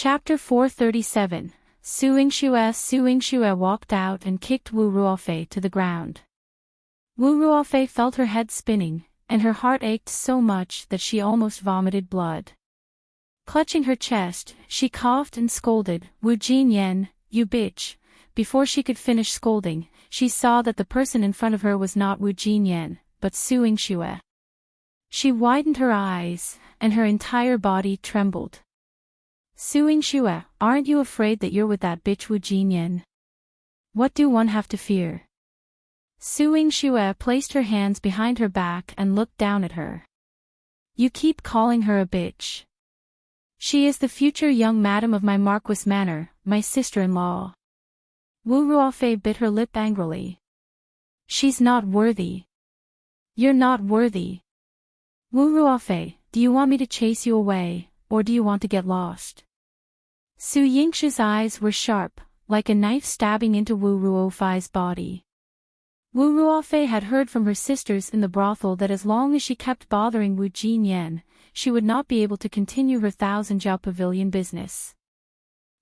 Chapter 437. Yingxue walked out and kicked Wu Ruofei to the ground. Wu Ruofei felt her head spinning, and her heart ached so much that she almost vomited blood. Clutching her chest, she coughed and scolded, "Wu Jinyan, you bitch." Before she could finish scolding, she saw that the person in front of her was not Wu Jinyan, but Yingxue. She widened her eyes, and her entire body trembled. "Yingxue, aren't you afraid that you're with that bitch Wu Jinyan? What do one have to fear?" Yingxue placed her hands behind her back and looked down at her. "You keep calling her a bitch. She is the future young madam of my Marquis Manor, my sister-in-law." Wu Ruofei bit her lip angrily. "She's not worthy. You're not worthy. Wu Ruofei, do you want me to chase you away, or do you want to get lost?" Yingxue's eyes were sharp, like a knife stabbing into Wu Ruofei's body. Wu Ruofei had heard from her sisters in the brothel that as long as she kept bothering Wu Jinyan, she would not be able to continue her 1,000-jiao pavilion business.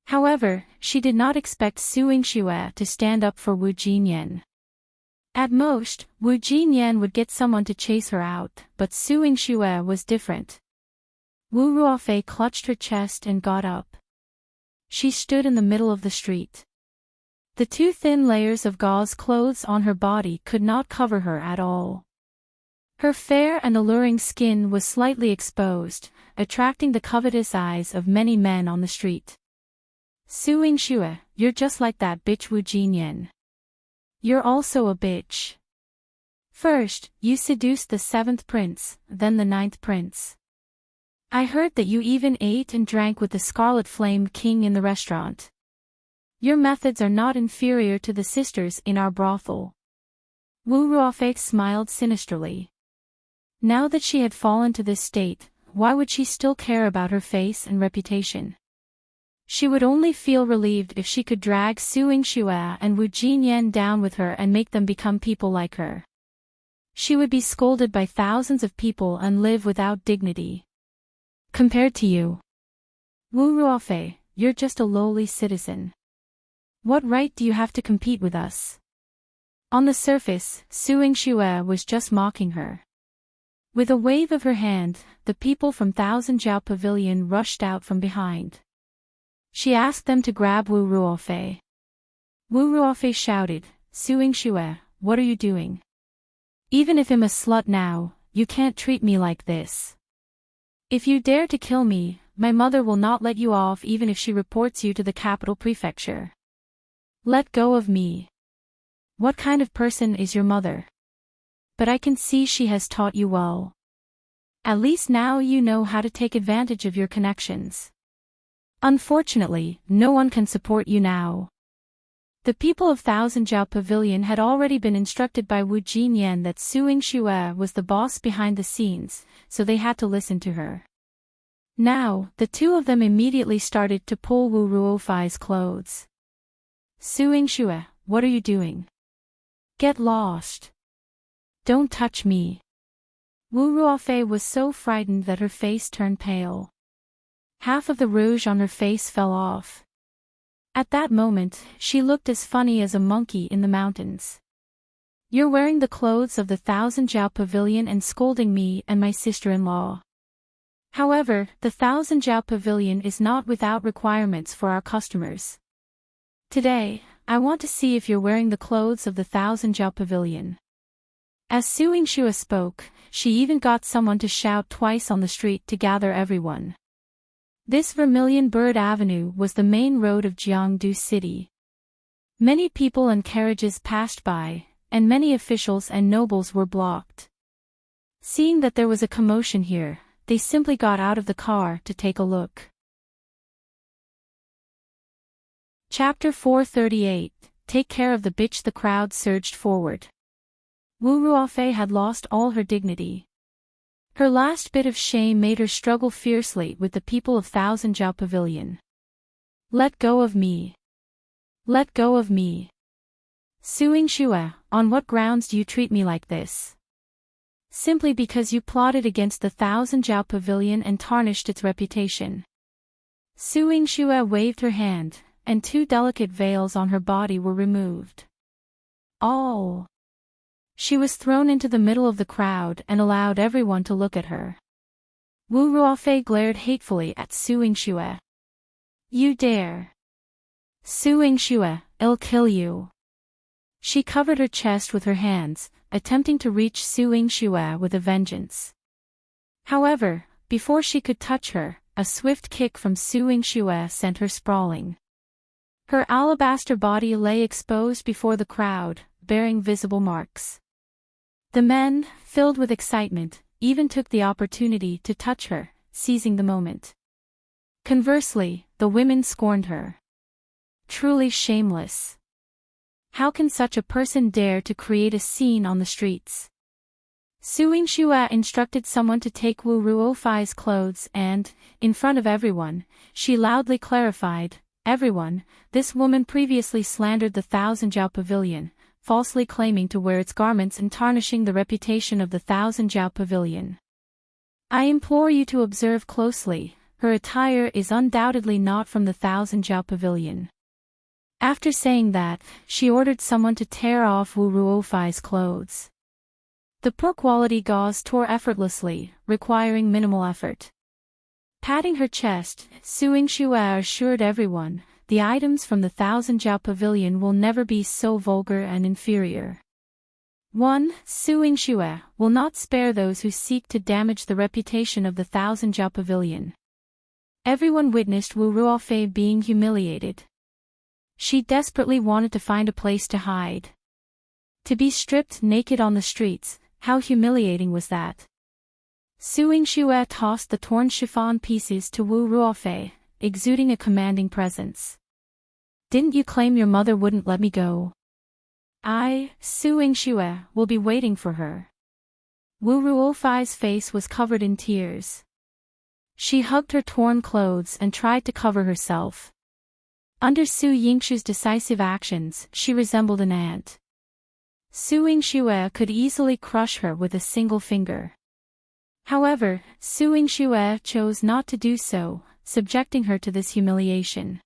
However, she did not expect Yingxue to stand up for Wu Jinyan. At most, Wu Jinyan would get someone to chase her out, but Yingxue was different. Wu Ruofei clutched her chest and got up. She stood in the middle of the street. The two thin layers of gauze clothes on her body could not cover her at all. Her fair and alluring skin was slightly exposed, attracting the covetous eyes of many men on the street. "Yingxue, you're just like that bitch Wu Jinyan. You're also a bitch. First, you seduced the 7th prince, then the 9th prince. I heard that you even ate and drank with the Scarlet Flame King in the restaurant. Your methods are not inferior to the sisters in our brothel." Wu Ruofei smiled sinisterly. Now that she had fallen to this state, why would she still care about her face and reputation? She would only feel relieved if she could drag Yingxue and Wu Jinyan down with her and make them become people like her. She would be scolded by thousands of people and live without dignity. Compared to you, Wu Ruofei, you're just a lowly citizen. What right do you have to compete with us? On the surface, Yingxue was just mocking her. With a wave of her hand, the people from 1,000-jiao Pavilion rushed out from behind. She asked them to grab Wu Ruofei. Wu Ruofei shouted, "Yingxue, what are you doing? Even if I'm a slut now, you can't treat me like this. If you dare to kill me, my mother will not let you off even if she reports you to the capital prefecture. Let go of me. What kind of person is your mother? But I can see she has taught you well. At least now you know how to take advantage of your connections. Unfortunately, no one can support you now." The people of 1,000-jiao Pavilion had already been instructed by Wu Jinyan that Yingxue was the boss behind the scenes, so they had to listen to her. Now, the two of them immediately started to pull Wu Ruofei's clothes. "Yingxue, what are you doing? Get lost. Don't touch me." Wu Ruofei was so frightened that her face turned pale. Half of the rouge on her face fell off. At that moment, she looked as funny as a monkey in the mountains. "You're wearing the clothes of the 1,000-jiao Pavilion and scolding me and my sister-in-law. However, the 1,000-jiao Pavilion is not without requirements for our customers. Today, I want to see if you're wearing the clothes of the 1,000-jiao Pavilion." As Yingxue spoke, she even got someone to shout twice on the street to gather everyone. This Vermilion Bird Avenue was the main road of Jiangdu City. Many people and carriages passed by, and many officials and nobles were blocked. Seeing that there was a commotion here, they simply got out of the car to take a look. Chapter 438. Take care of the bitch. The crowd surged forward. Wu Ruofei had lost all her dignity. Her last bit of shame made her struggle fiercely with the people of 1,000-jiao Pavilion. "Let go of me. Let go of me. Yingxue, on what grounds do you treat me like this? Simply because you plotted against the 1,000-jiao Pavilion and tarnished its reputation." Su Yingxue waved her hand, and 2 delicate veils on her body were removed. Oh! She was thrown into the middle of the crowd and allowed everyone to look at her. Wu Ruofei glared hatefully at Su Yingxue. You dare! Su Yingxue, I'll kill you. She covered her chest with her hands, attempting to reach Su Yingxue with a vengeance. However, before she could touch her, a swift kick from Su Yingxue sent her sprawling. Her alabaster body lay exposed before the crowd, bearing visible marks. The men, filled with excitement, even took the opportunity to touch her, seizing the moment. Conversely, the women scorned her. Truly shameless. How can such a person dare to create a scene on the streets? Su Yingxue instructed someone to take Wu Ruofei's clothes and, in front of everyone, she loudly clarified, everyone, this woman previously slandered the Thousand Jiao Pavilion, falsely claiming to wear its garments and tarnishing the reputation of the Thousand Jiao Pavilion. I implore you to observe closely, her attire is undoubtedly not from the Thousand Jiao Pavilion. After saying that, she ordered someone to tear off Wu Ruofei's clothes. The poor quality gauze tore effortlessly, requiring minimal effort. Patting her chest, Su Yingxue assured everyone, the items from the Thousand Jiao Pavilion will never be so vulgar and inferior. 1. Su Yingxue will not spare those who seek to damage the reputation of the Thousand Jiao Pavilion. Everyone witnessed Wu Ruofei being humiliated. She desperately wanted to find a place to hide. To be stripped naked on the streets, how humiliating was that? Su Yingxue tossed the torn chiffon pieces to Wu Ruofei, exuding a commanding presence. Didn't you claim your mother wouldn't let me go? I, Su Yingxue, will be waiting for her. Wu Ruofei's face was covered in tears. She hugged her torn clothes and tried to cover herself. Under Su Yingxue's decisive actions, she resembled an ant. Su Yingxue could easily crush her with a single finger. However, Su Yingxue chose not to do so, subjecting her to this humiliation.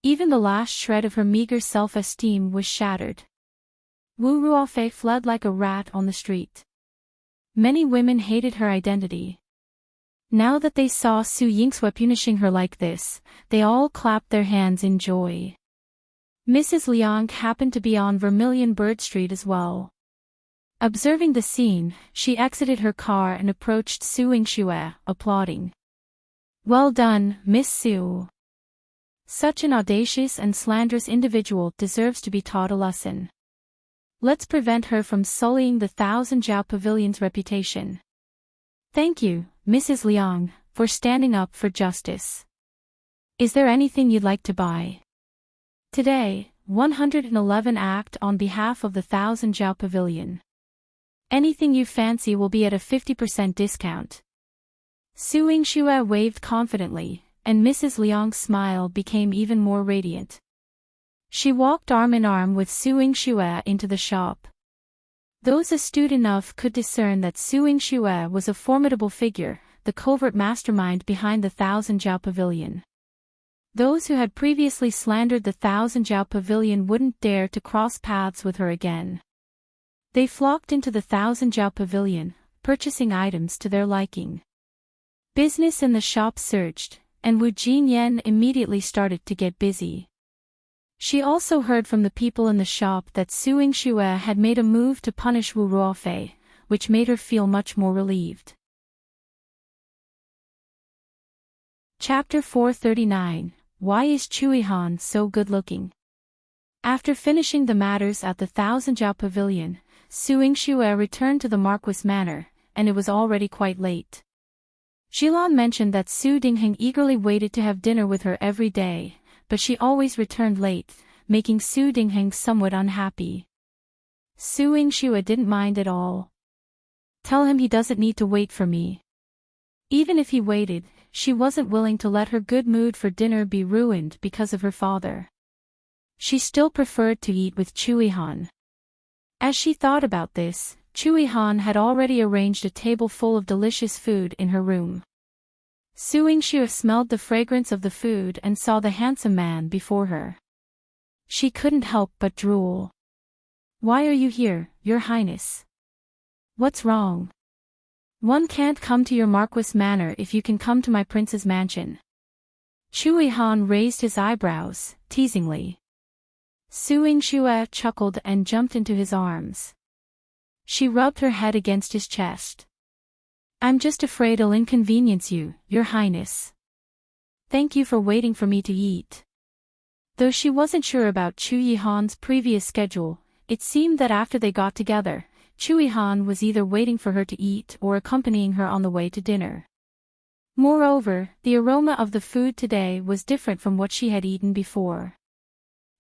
Even the last shred of her meager self-esteem was shattered. Wu Ruofei fled like a rat on the street. Many women hated her identity. Now that they saw Su Yingxue punishing her like this, they all clapped their hands in joy. Mrs. Liang happened to be on Vermilion Bird Street as well. Observing the scene, she exited her car and approached Su Yingxue, applauding. Well done, Miss Su. Such an audacious and slanderous individual deserves to be taught a lesson. Let's prevent her from sullying the Thousand Jiao Pavilion's reputation. Thank you, Mrs. Liang, for standing up for justice. Is there anything you'd like to buy? Today, 111 act on behalf of the Thousand Jiao Pavilion. Anything you fancy will be at a 50% discount. Su Yingxue waved confidently, and Mrs. Liang's smile became even more radiant. She walked arm in arm with Su Yingxue into the shop. Those astute enough could discern that Su Yingxue was a formidable figure, the covert mastermind behind the Thousand Jiao Pavilion. Those who had previously slandered the Thousand Jiao Pavilion wouldn't dare to cross paths with her again. They flocked into the Thousand Jiao Pavilion, purchasing items to their liking. Business in the shop surged, and Wu Jinyan immediately started to get busy. She also heard from the people in the shop that Su Yingxue had made a move to punish Wu Ruofei, which made her feel much more relieved. Chapter 439. Why is Chu Yihan so good-looking? After finishing the matters at the Thousand Jiao Pavilion, Su Yingxue returned to the Marquis Manor, and it was already quite late. Jilan mentioned that Su Dingheng eagerly waited to have dinner with her every day, but she always returned late, making Su Dingheng somewhat unhappy. Su Yingxue didn't mind at all. Tell him he doesn't need to wait for me. Even if he waited, she wasn't willing to let her good mood for dinner be ruined because of her father. She still preferred to eat with Chu Yihan. As she thought about this, Chu Yihan had already arranged a table full of delicious food in her room. Su Yingxue smelled the fragrance of the food and saw the handsome man before her. She couldn't help but drool. Why are you here, Your Highness? What's wrong? One can't come to your Marquis manor if you can come to my prince's mansion. Chu Yihan raised his eyebrows, teasingly. Su Yingxue chuckled and jumped into his arms. She rubbed her head against his chest. I'm just afraid I'll inconvenience you, Your Highness. Thank you for waiting for me to eat. Though she wasn't sure about Chu Yihan's previous schedule, it seemed that after they got together, Chu Yihan was either waiting for her to eat or accompanying her on the way to dinner. Moreover, the aroma of the food today was different from what she had eaten before.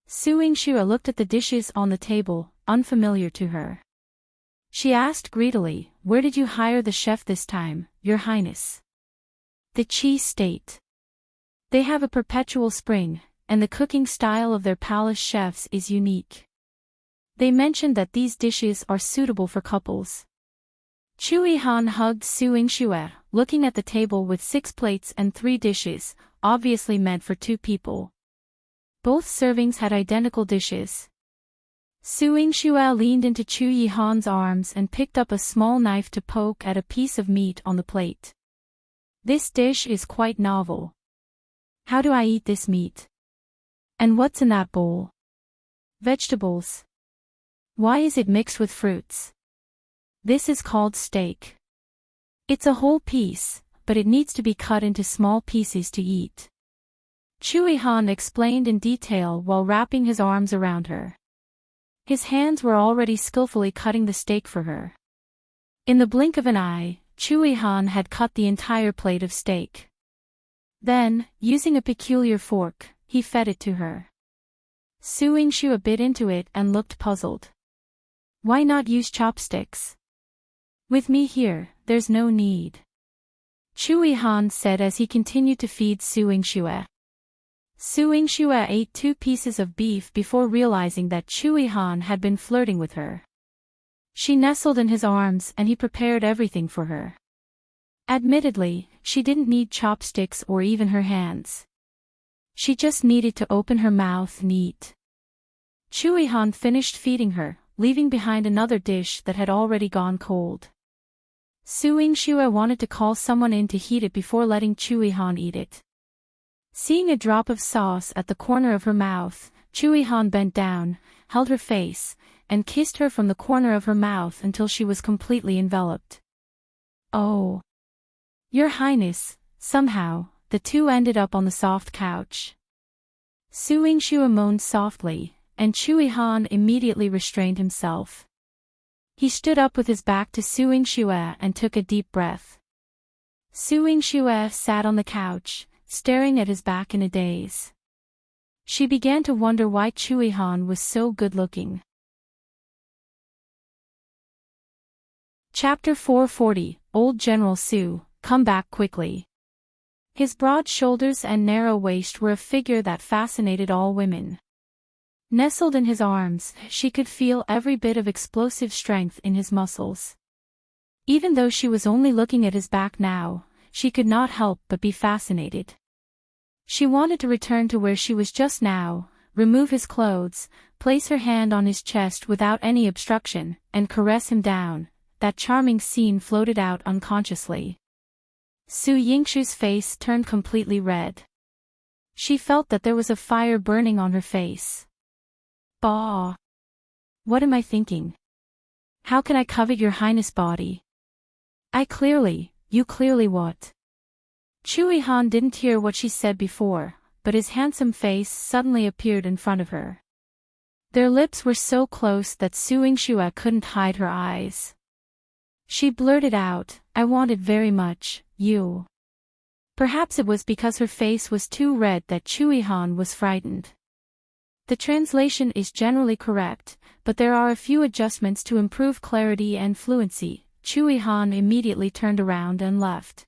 Su Yingxue looked at the dishes on the table, unfamiliar to her. She asked greedily, where did you hire the chef this time, Your Highness? The Qi State. They have a perpetual spring, and the cooking style of their palace chefs is unique. They mentioned that these dishes are suitable for couples. Chu Yihan hugged Su Yingxue, looking at the table with 6 plates and 3 dishes, obviously meant for 2 people. Both servings had identical dishes. Su Yingxue leaned into Chu Yihan's arms and picked up a small knife to poke at a piece of meat on the plate. This dish is quite novel. How do I eat this meat? And what's in that bowl? Vegetables. Why is it mixed with fruits? This is called steak. It's a whole piece, but it needs to be cut into small pieces to eat. Chu Yihan explained in detail while wrapping his arms around her. His hands were already skillfully cutting the steak for her. In the blink of an eye, Chu Yihan had cut the entire plate of steak. Then, using a peculiar fork, he fed it to her. Su Yingxue bit into it and looked puzzled. Why not use chopsticks? With me here, there's no need. Chu Yihan said as he continued to feed Su Yingxue. Su Yingxue ate 2 pieces of beef before realizing that Chu Yihan had been flirting with her. She nestled in his arms and he prepared everything for her. Admittedly, she didn't need chopsticks or even her hands. She just needed to open her mouth and eat. Chu Yihan finished feeding her, leaving behind another dish that had already gone cold. Su Yingxue wanted to call someone in to heat it before letting Chu Yihan eat it. Seeing a drop of sauce at the corner of her mouth, Chu Yihan bent down, held her face, and kissed her from the corner of her mouth until she was completely enveloped. Oh! Your Highness, somehow, the two ended up on the soft couch. Su Yingxue moaned softly, and Chu Yihan immediately restrained himself. He stood up with his back to Su Yingxue and took a deep breath. Su Yingxue sat on the couch, staring at his back in a daze. She began to wonder why Chu Yihan was so good-looking. Chapter 440, Old General Su, come back quickly. His broad shoulders and narrow waist were a figure that fascinated all women. Nestled in his arms, she could feel every bit of explosive strength in his muscles. Even though she was only looking at his back now, she could not help but be fascinated. She wanted to return to where she was just now, remove his clothes, place her hand on his chest without any obstruction, and caress him down. That charming scene floated out unconsciously. Su Yingxue's face turned completely red. She felt that there was a fire burning on her face. Bah! What am I thinking? How can I covet your Highness' body? You clearly what? Chu Yihan didn't hear what she said before, but his handsome face suddenly appeared in front of her. Their lips were so close that Su Yingxue couldn't hide her eyes. She blurted out, I want it very much, you. Perhaps it was because her face was too red that Chu Yihan was frightened. The translation is generally correct, but there are a few adjustments to improve clarity and fluency. Chu Yihan immediately turned around and left.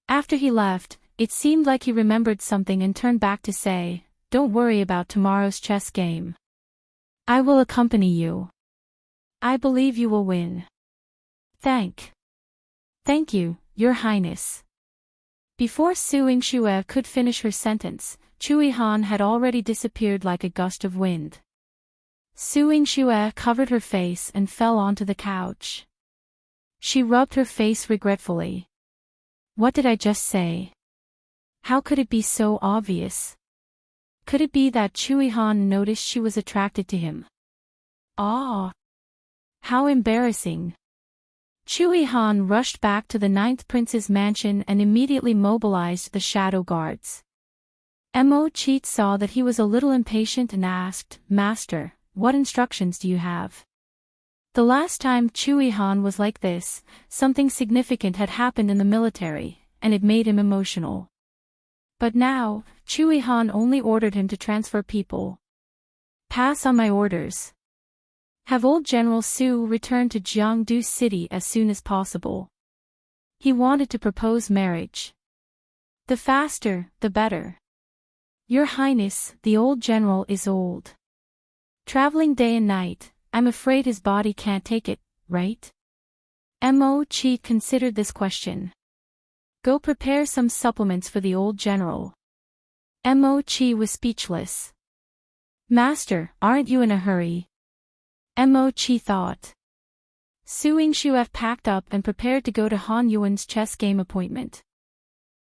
After he left, it seemed like he remembered something and turned back to say, don't worry about tomorrow's chess game. I will accompany you. I believe you will win. Thank you, Your Highness. Before Su Yingxue could finish her sentence, Chu Yihan had already disappeared like a gust of wind. Su Yingxue covered her face and fell onto the couch. She rubbed her face regretfully. What did I just say? How could it be so obvious? Could it be that Chu Yihan noticed she was attracted to him? Ah! How embarrassing! Chu Yihan rushed back to the 9th prince's mansion and immediately mobilized the shadow guards. Mo Cheat saw that he was a little impatient and asked, Master, what instructions do you have? The last time Chu Yihan was like this, something significant had happened in the military, and it made him emotional. But now, Chu Yihan only ordered him to transfer people. Pass on my orders. Have old General Su return to Jiangdu City as soon as possible. He wanted to propose marriage. The faster, the better. Your Highness, the old general is old. Traveling day and night, I'm afraid his body can't take it, right? Mo Chi considered this question. Go prepare some supplements for the old general. Mo Chi was speechless. Master, aren't you in a hurry? Mo Chi thought. Su Yingxue packed up and prepared to go to Han Yuwen's chess game appointment.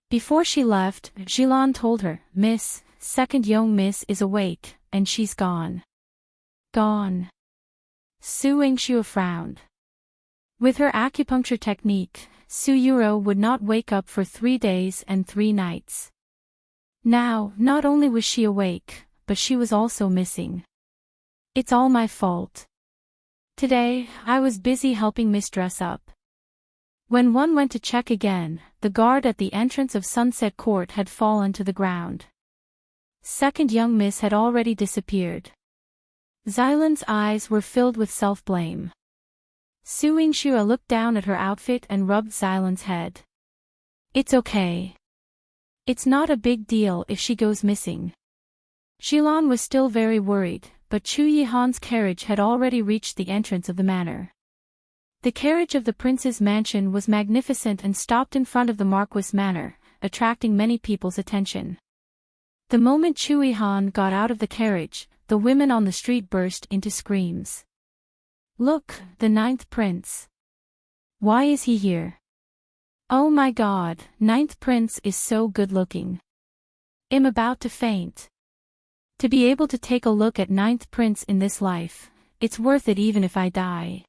Before she left, Jilan told her, Miss, second young miss is awake, and she's gone. Gone. Su Yingxue frowned. With her acupuncture technique, Su Yurou would not wake up for 3 days and 3 nights. Now, not only was she awake, but she was also missing. It's all my fault. Today, I was busy helping Miss dress up. When one went to check again, the guard at the entrance of Sunset Court had fallen to the ground. Second young miss had already disappeared. Xilan's eyes were filled with self-blame. Su Yingxue looked down at her outfit and rubbed Xilan's head. It's okay. It's not a big deal if she goes missing. Xilan was still very worried, but Chu Yihan's carriage had already reached the entrance of the manor. The carriage of the prince's mansion was magnificent and stopped in front of the Marquis manor, attracting many people's attention. The moment Chu Yihan got out of the carriage, the women on the street burst into screams. Look, the 9th prince. Why is he here? Oh my god, 9th prince is so good-looking. I'm about to faint. To be able to take a look at 9th prince in this life, it's worth it even if I die.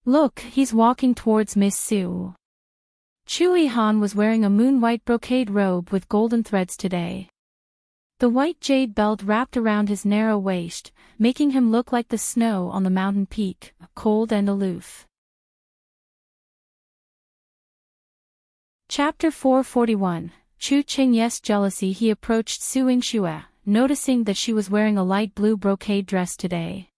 Look, he's walking towards Miss Su. Chu Yihan was wearing a moon-white brocade robe with golden threads today. The white jade belt wrapped around his narrow waist, making him look like the snow on the mountain peak, cold and aloof. Chapter 441, Chu Chengye's jealousy. He approached Su Yingxue, noticing that she was wearing a light blue brocade dress today.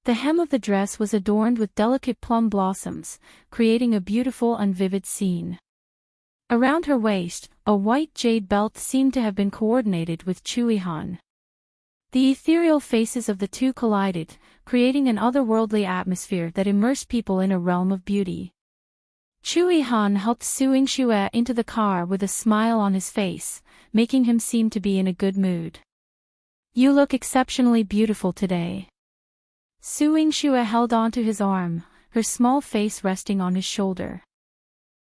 The hem of the dress was adorned with delicate plum blossoms, creating a beautiful and vivid scene. Around her waist, a white jade belt seemed to have been coordinated with Chu Yihan. The ethereal faces of the two collided, creating an otherworldly atmosphere that immersed people in a realm of beauty. Chu Yihan helped Su Yingxue into the car with a smile on his face, making him seem to be in a good mood. You look exceptionally beautiful today. Su Yingxue held onto his arm, her small face resting on his shoulder.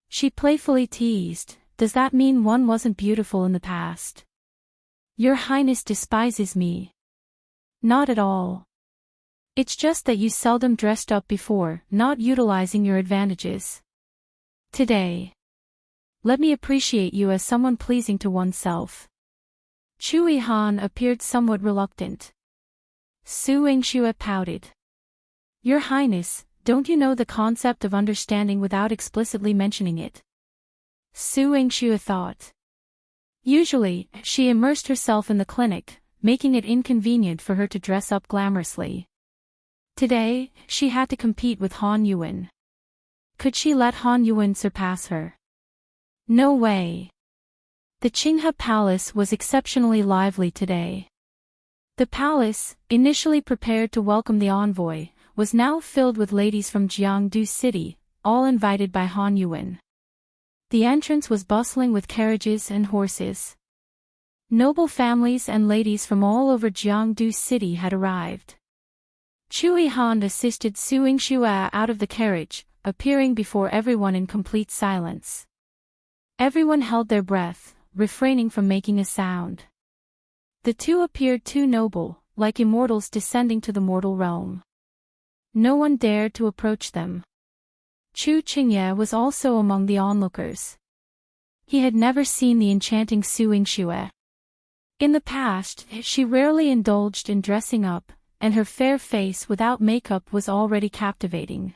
She playfully teased, does that mean one wasn't beautiful in the past? Your Highness despises me. Not at all. It's just that you seldom dressed up before, not utilizing your advantages. Today. Let me appreciate you as someone pleasing to oneself. Chu Yihan appeared somewhat reluctant. Su Yingxue pouted. Your Highness, don't you know the concept of understanding without explicitly mentioning it? Su Yingxue thought. Usually, she immersed herself in the clinic, making it inconvenient for her to dress up glamorously. Today, she had to compete with Han Yuwen. Could she let Han Yuwen surpass her? No way. The Qinghe Palace was exceptionally lively today. The palace, initially prepared to welcome the envoy, was now filled with ladies from Jiangdu City, all invited by Han Yuwen. The entrance was bustling with carriages and horses. Noble families and ladies from all over Jiangdu City had arrived. Chu Yihan assisted Su Yingxue out of the carriage, appearing before everyone in complete silence. Everyone held their breath, refraining from making a sound. The two appeared too noble, like immortals descending to the mortal realm. No one dared to approach them. Chu Chengye was also among the onlookers. He had never seen the enchanting Su Yingxue. In the past, she rarely indulged in dressing up, and her fair face without makeup was already captivating.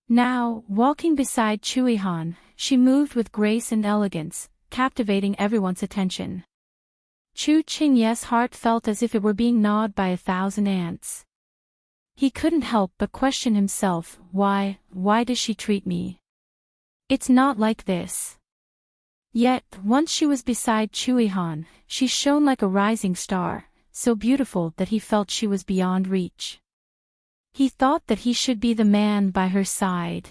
Now, walking beside Chu Yihan, she moved with grace and elegance, captivating everyone's attention. Chu Chengye's heart felt as if it were being gnawed by 1,000 ants. He couldn't help but question himself, why does she treat me? It's not like this. Yet, once she was beside Chu Yihan, she shone like a rising star, so beautiful that he felt she was beyond reach. He thought that he should be the man by her side.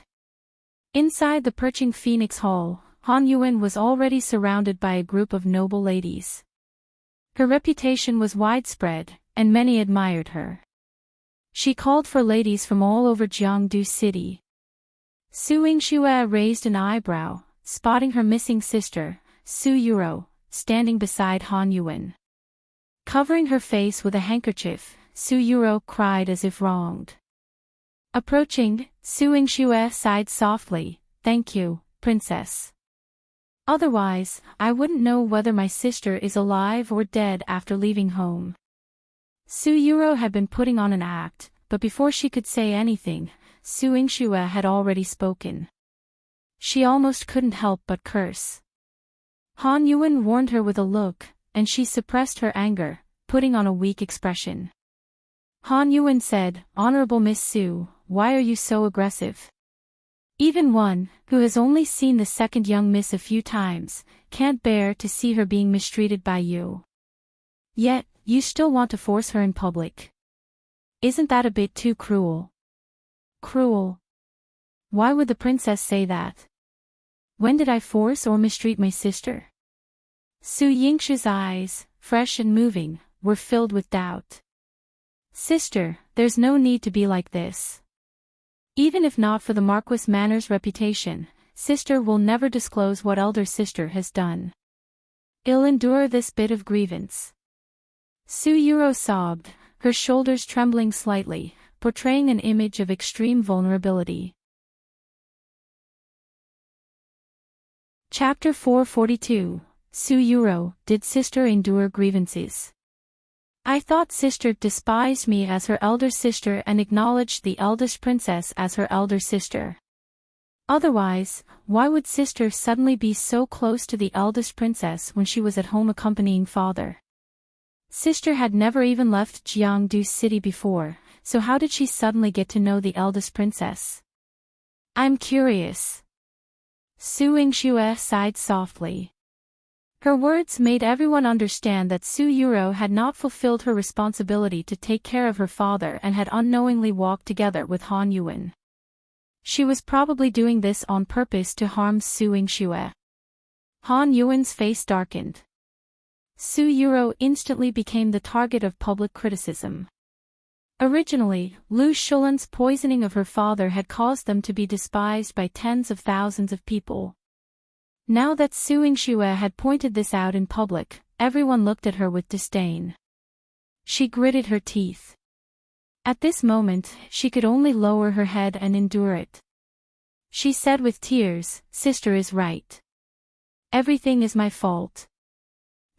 Inside the perching Phoenix Hall, Han Yuwen was already surrounded by a group of noble ladies. Her reputation was widespread, and many admired her. She called for ladies from all over Jiangdu City. Su Yingxue raised an eyebrow, spotting her missing sister, Su Yurou, standing beside Han Yuwen. Covering her face with a handkerchief, Su Yurou cried as if wronged. Approaching, Su Yingxue sighed softly, "Thank you, princess. Otherwise, I wouldn't know whether my sister is alive or dead after leaving home." Su Yurou had been putting on an act, but before she could say anything, Su Yingxue had already spoken. She almost couldn't help but curse. Han Yuwen warned her with a look, and she suppressed her anger, putting on a weak expression. Han Yuwen said, "Honorable Miss Su, why are you so aggressive? Even one, who has only seen the second young miss a few times, can't bear to see her being mistreated by you. Yet, you still want to force her in public. Isn't that a bit too cruel?" "Cruel? Why would the princess say that? When did I force or mistreat my sister?" Su Yingxue's eyes, fresh and moving, were filled with doubt. "Sister, there's no need to be like this. Even if not for the Marquis Manor's reputation, sister will never disclose what elder sister has done. I'll endure this bit of grievance." Su Yurou sobbed, her shoulders trembling slightly, portraying an image of extreme vulnerability. Chapter 442, Su Yurou, Did Sister Endure Grievances? I thought sister despised me as her elder sister and acknowledged the eldest princess as her elder sister. Otherwise, why would sister suddenly be so close to the eldest princess when she was at home accompanying father? Sister had never even left Jiangdu City before, so how did she suddenly get to know the eldest princess? I'm curious. Su Yingxue sighed softly. Her words made everyone understand that Su Yurou had not fulfilled her responsibility to take care of her father and had unknowingly walked together with Han Yuwen. She was probably doing this on purpose to harm Su Yingxue. Han Yuwen's face darkened. Su Yurou instantly became the target of public criticism. Originally, Lu Shulan's poisoning of her father had caused them to be despised by tens of thousands of people. Now that Su Yingxue had pointed this out in public, everyone looked at her with disdain. She gritted her teeth. At this moment, she could only lower her head and endure it. She said with tears, "Sister is right. Everything is my fault.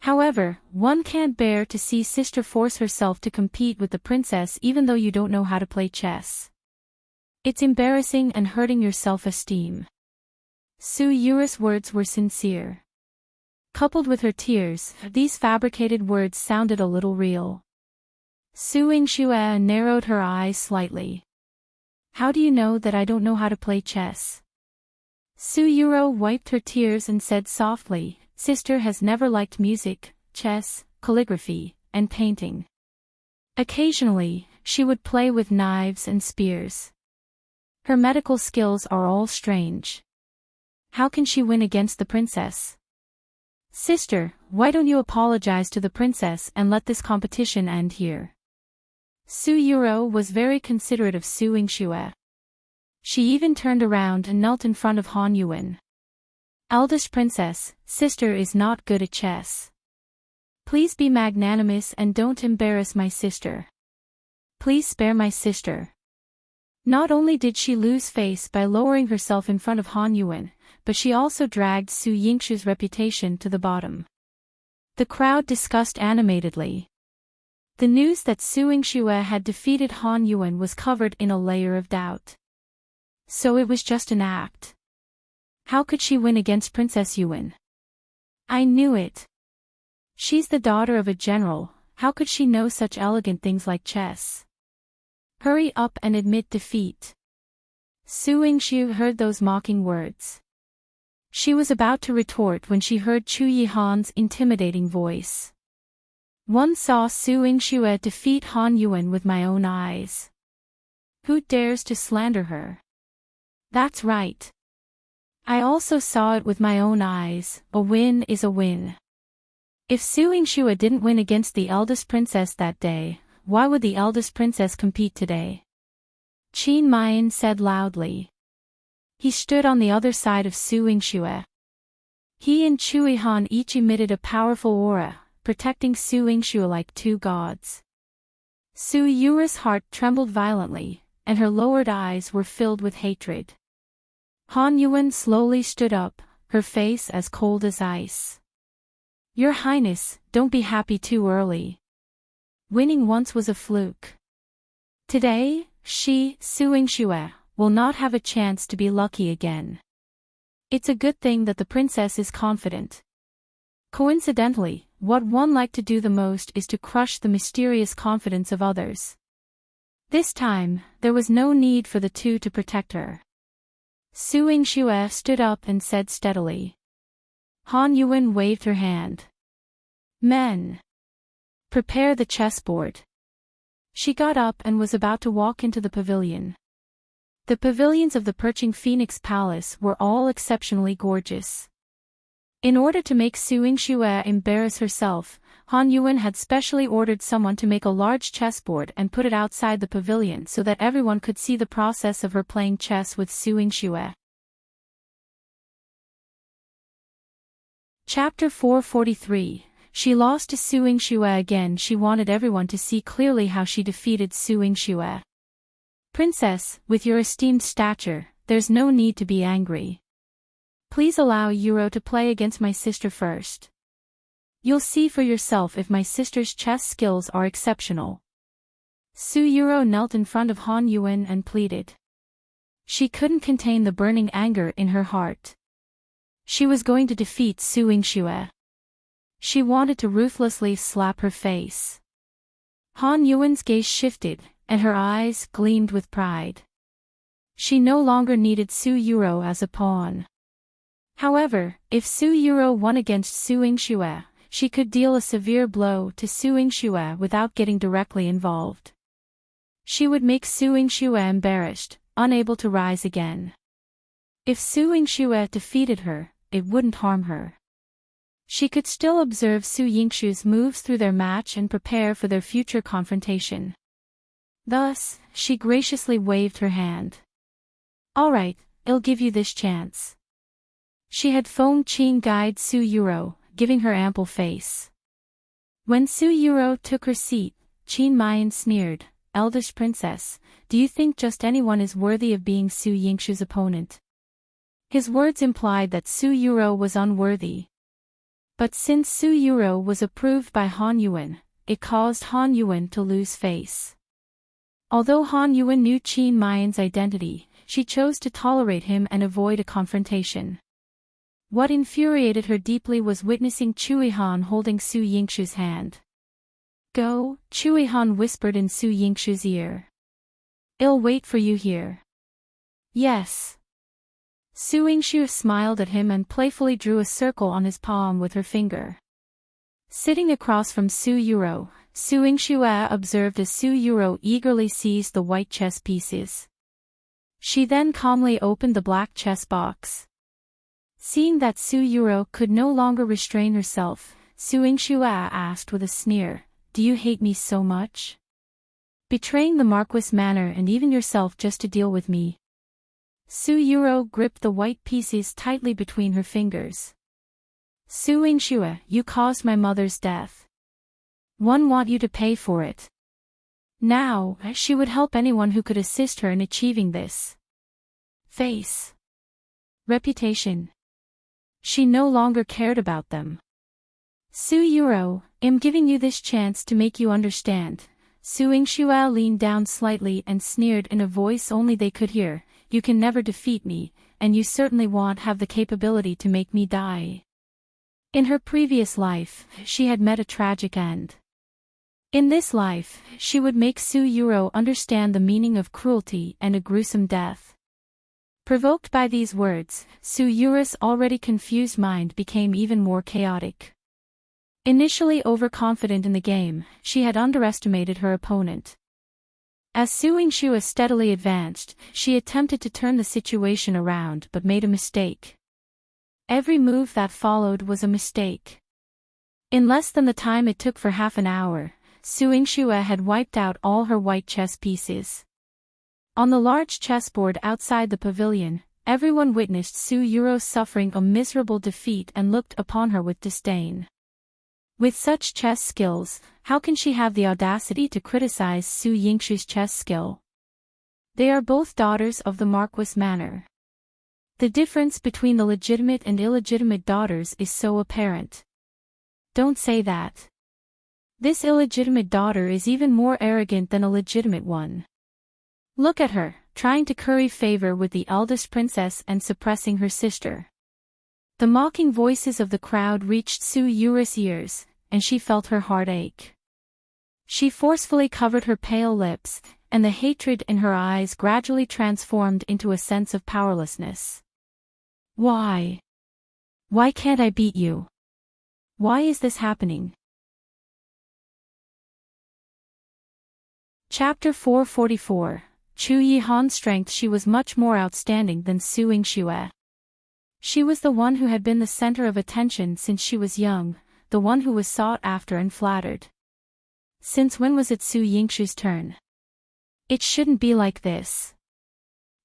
However, one can't bear to see sister force herself to compete with the princess even though you don't know how to play chess. It's embarrassing and hurting your self-esteem." Su Yurou's words were sincere. Coupled with her tears, these fabricated words sounded a little real. Su Yingxue narrowed her eyes slightly. "How do you know that I don't know how to play chess?" Su Yurou wiped her tears and said softly, "Sister has never liked music, chess, calligraphy, and painting. Occasionally, she would play with knives and spears. Her medical skills are all strange. How can she win against the princess? Sister, why don't you apologize to the princess and let this competition end here? Su Yurou was very considerate of Su Yingxue. She even turned around and knelt in front of Han Yuwen. Eldest princess, sister is not good at chess. Please be magnanimous and don't embarrass my sister. Please spare my sister. Not only did she lose face by lowering herself in front of Han Yuwen, but she also dragged Su Yingxue's reputation to the bottom. The crowd discussed animatedly. The news that Su Yingxue had defeated Han Yuwen was covered in a layer of doubt. So it was just an act. How could she win against Princess Yuwen? I knew it. She's the daughter of a general, how could she know such elegant things like chess? Hurry up and admit defeat. Su Yingxue heard those mocking words. She was about to retort when she heard Chu Yihan's intimidating voice. One saw Su Yingxue defeat Han Yuwen with my own eyes. Who dares to slander her? That's right. I also saw it with my own eyes, a win is a win. If Su Yingxue didn't win against the eldest princess that day, why would the eldest princess compete today? Qin Mayan said loudly. He stood on the other side of Su Yingxue. He and Chu Yihan each emitted a powerful aura, protecting Su Yingxue like two gods. Su Yurou's heart trembled violently, and her lowered eyes were filled with hatred. Han Yuwen slowly stood up, her face as cold as ice. Your Highness, don't be happy too early. Winning once was a fluke. Today, Su Yingxue, will not have a chance to be lucky again. It's a good thing that the princess is confident. Coincidentally, what one liked to do the most is to crush the mysterious confidence of others. This time, there was no need for the two to protect her. Su Yingxue stood up and said steadily. Han Yuwen waved her hand. Men. Prepare the chessboard. She got up and was about to walk into the pavilion. The pavilions of the Perching Phoenix Palace were all exceptionally gorgeous. In order to make Su Yingxue embarrass herself, Han Yuwen had specially ordered someone to make a large chessboard and put it outside the pavilion so that everyone could see the process of her playing chess with Su Yingxue. Chapter 443. She lost to Su Yingxue again. She wanted everyone to see clearly how she defeated Su Yingxue. Princess, with your esteemed stature, there's no need to be angry. Please allow Yurou to play against my sister first. You'll see for yourself if my sister's chess skills are exceptional. Su Yurou knelt in front of Han Yuwen and pleaded. She couldn't contain the burning anger in her heart. She was going to defeat Su Yingxue. She wanted to ruthlessly slap her face. Han Yuwen's gaze shifted, and her eyes gleamed with pride. She no longer needed Su Yurou as a pawn. However, if Su Yurou won against Su Yingxue, she could deal a severe blow to Su Yingxue without getting directly involved. She would make Su Yingxue embarrassed, unable to rise again. If Su Yingxue defeated her, it wouldn't harm her. She could still observe Su Yingxue's moves through their match and prepare for their future confrontation. Thus, she graciously waved her hand. All right, I'll give you this chance. She had Feng Qing guide Su Yurou, giving her ample face. When Su Yurou took her seat, Qin Mayan sneered, Eldest princess, do you think just anyone is worthy of being Su Yingxue's opponent? His words implied that Su Yurou was unworthy. But since Su Yurou was approved by Han Yuwen, it caused Han Yuwen to lose face. Although Han Yuwen knew Qin Mayan's identity, she chose to tolerate him and avoid a confrontation. What infuriated her deeply was witnessing Chu Yihan holding Su Yingxue's hand. Go, Chu Yihan whispered in Su Yingxue's ear. I'll wait for you here. Yes. Su Yingxue smiled at him and playfully drew a circle on his palm with her finger. Sitting across from Su Yurou, Su Yingxue observed as Su Yurou eagerly seized the white chess pieces. She then calmly opened the black chess box. Seeing that Su Yurou could no longer restrain herself, Su Yingxue asked with a sneer, "Do you hate me so much? Betraying the Marquis manor and even yourself just to deal with me?" Su Yurou gripped the white pieces tightly between her fingers. "Su Yingxue, you caused my mother's death. One want you to pay for it." Now, she would help anyone who could assist her in achieving this. Face. Reputation. She no longer cared about them. "Su Yurou, I'm giving you this chance to make you understand." Su Yingxue leaned down slightly and sneered in a voice only they could hear, "You can never defeat me, and you certainly won't have the capability to make me die." In her previous life, she had met a tragic end. In this life, she would make Su Yurou understand the meaning of cruelty and a gruesome death. Provoked by these words, Su Yurou's already confused mind became even more chaotic. Initially overconfident in the game, she had underestimated her opponent. As Su Yingxue steadily advanced, she attempted to turn the situation around but made a mistake. Every move that followed was a mistake. In less than the time it took for half an hour, Su Yingxue had wiped out all her white chess pieces. On the large chessboard outside the pavilion, everyone witnessed Su Yurou suffering a miserable defeat and looked upon her with disdain. With such chess skills, how can she have the audacity to criticize Su Yingxue's chess skill? They are both daughters of the Marquis manor. The difference between the legitimate and illegitimate daughters is so apparent. Don't say that. This illegitimate daughter is even more arrogant than a legitimate one. Look at her, trying to curry favor with the eldest princess and suppressing her sister. The mocking voices of the crowd reached Su Yurou's ears, and she felt her heart ache. She forcefully covered her pale lips, and the hatred in her eyes gradually transformed into a sense of powerlessness. Why? Why can't I beat you? Why is this happening? Chapter 444. Chu Yihan's strength. She was much more outstanding than Su Yingxue. She was the one who had been the center of attention since she was young, the one who was sought after and flattered. Since when was it Su Yingxue's turn? It shouldn't be like this.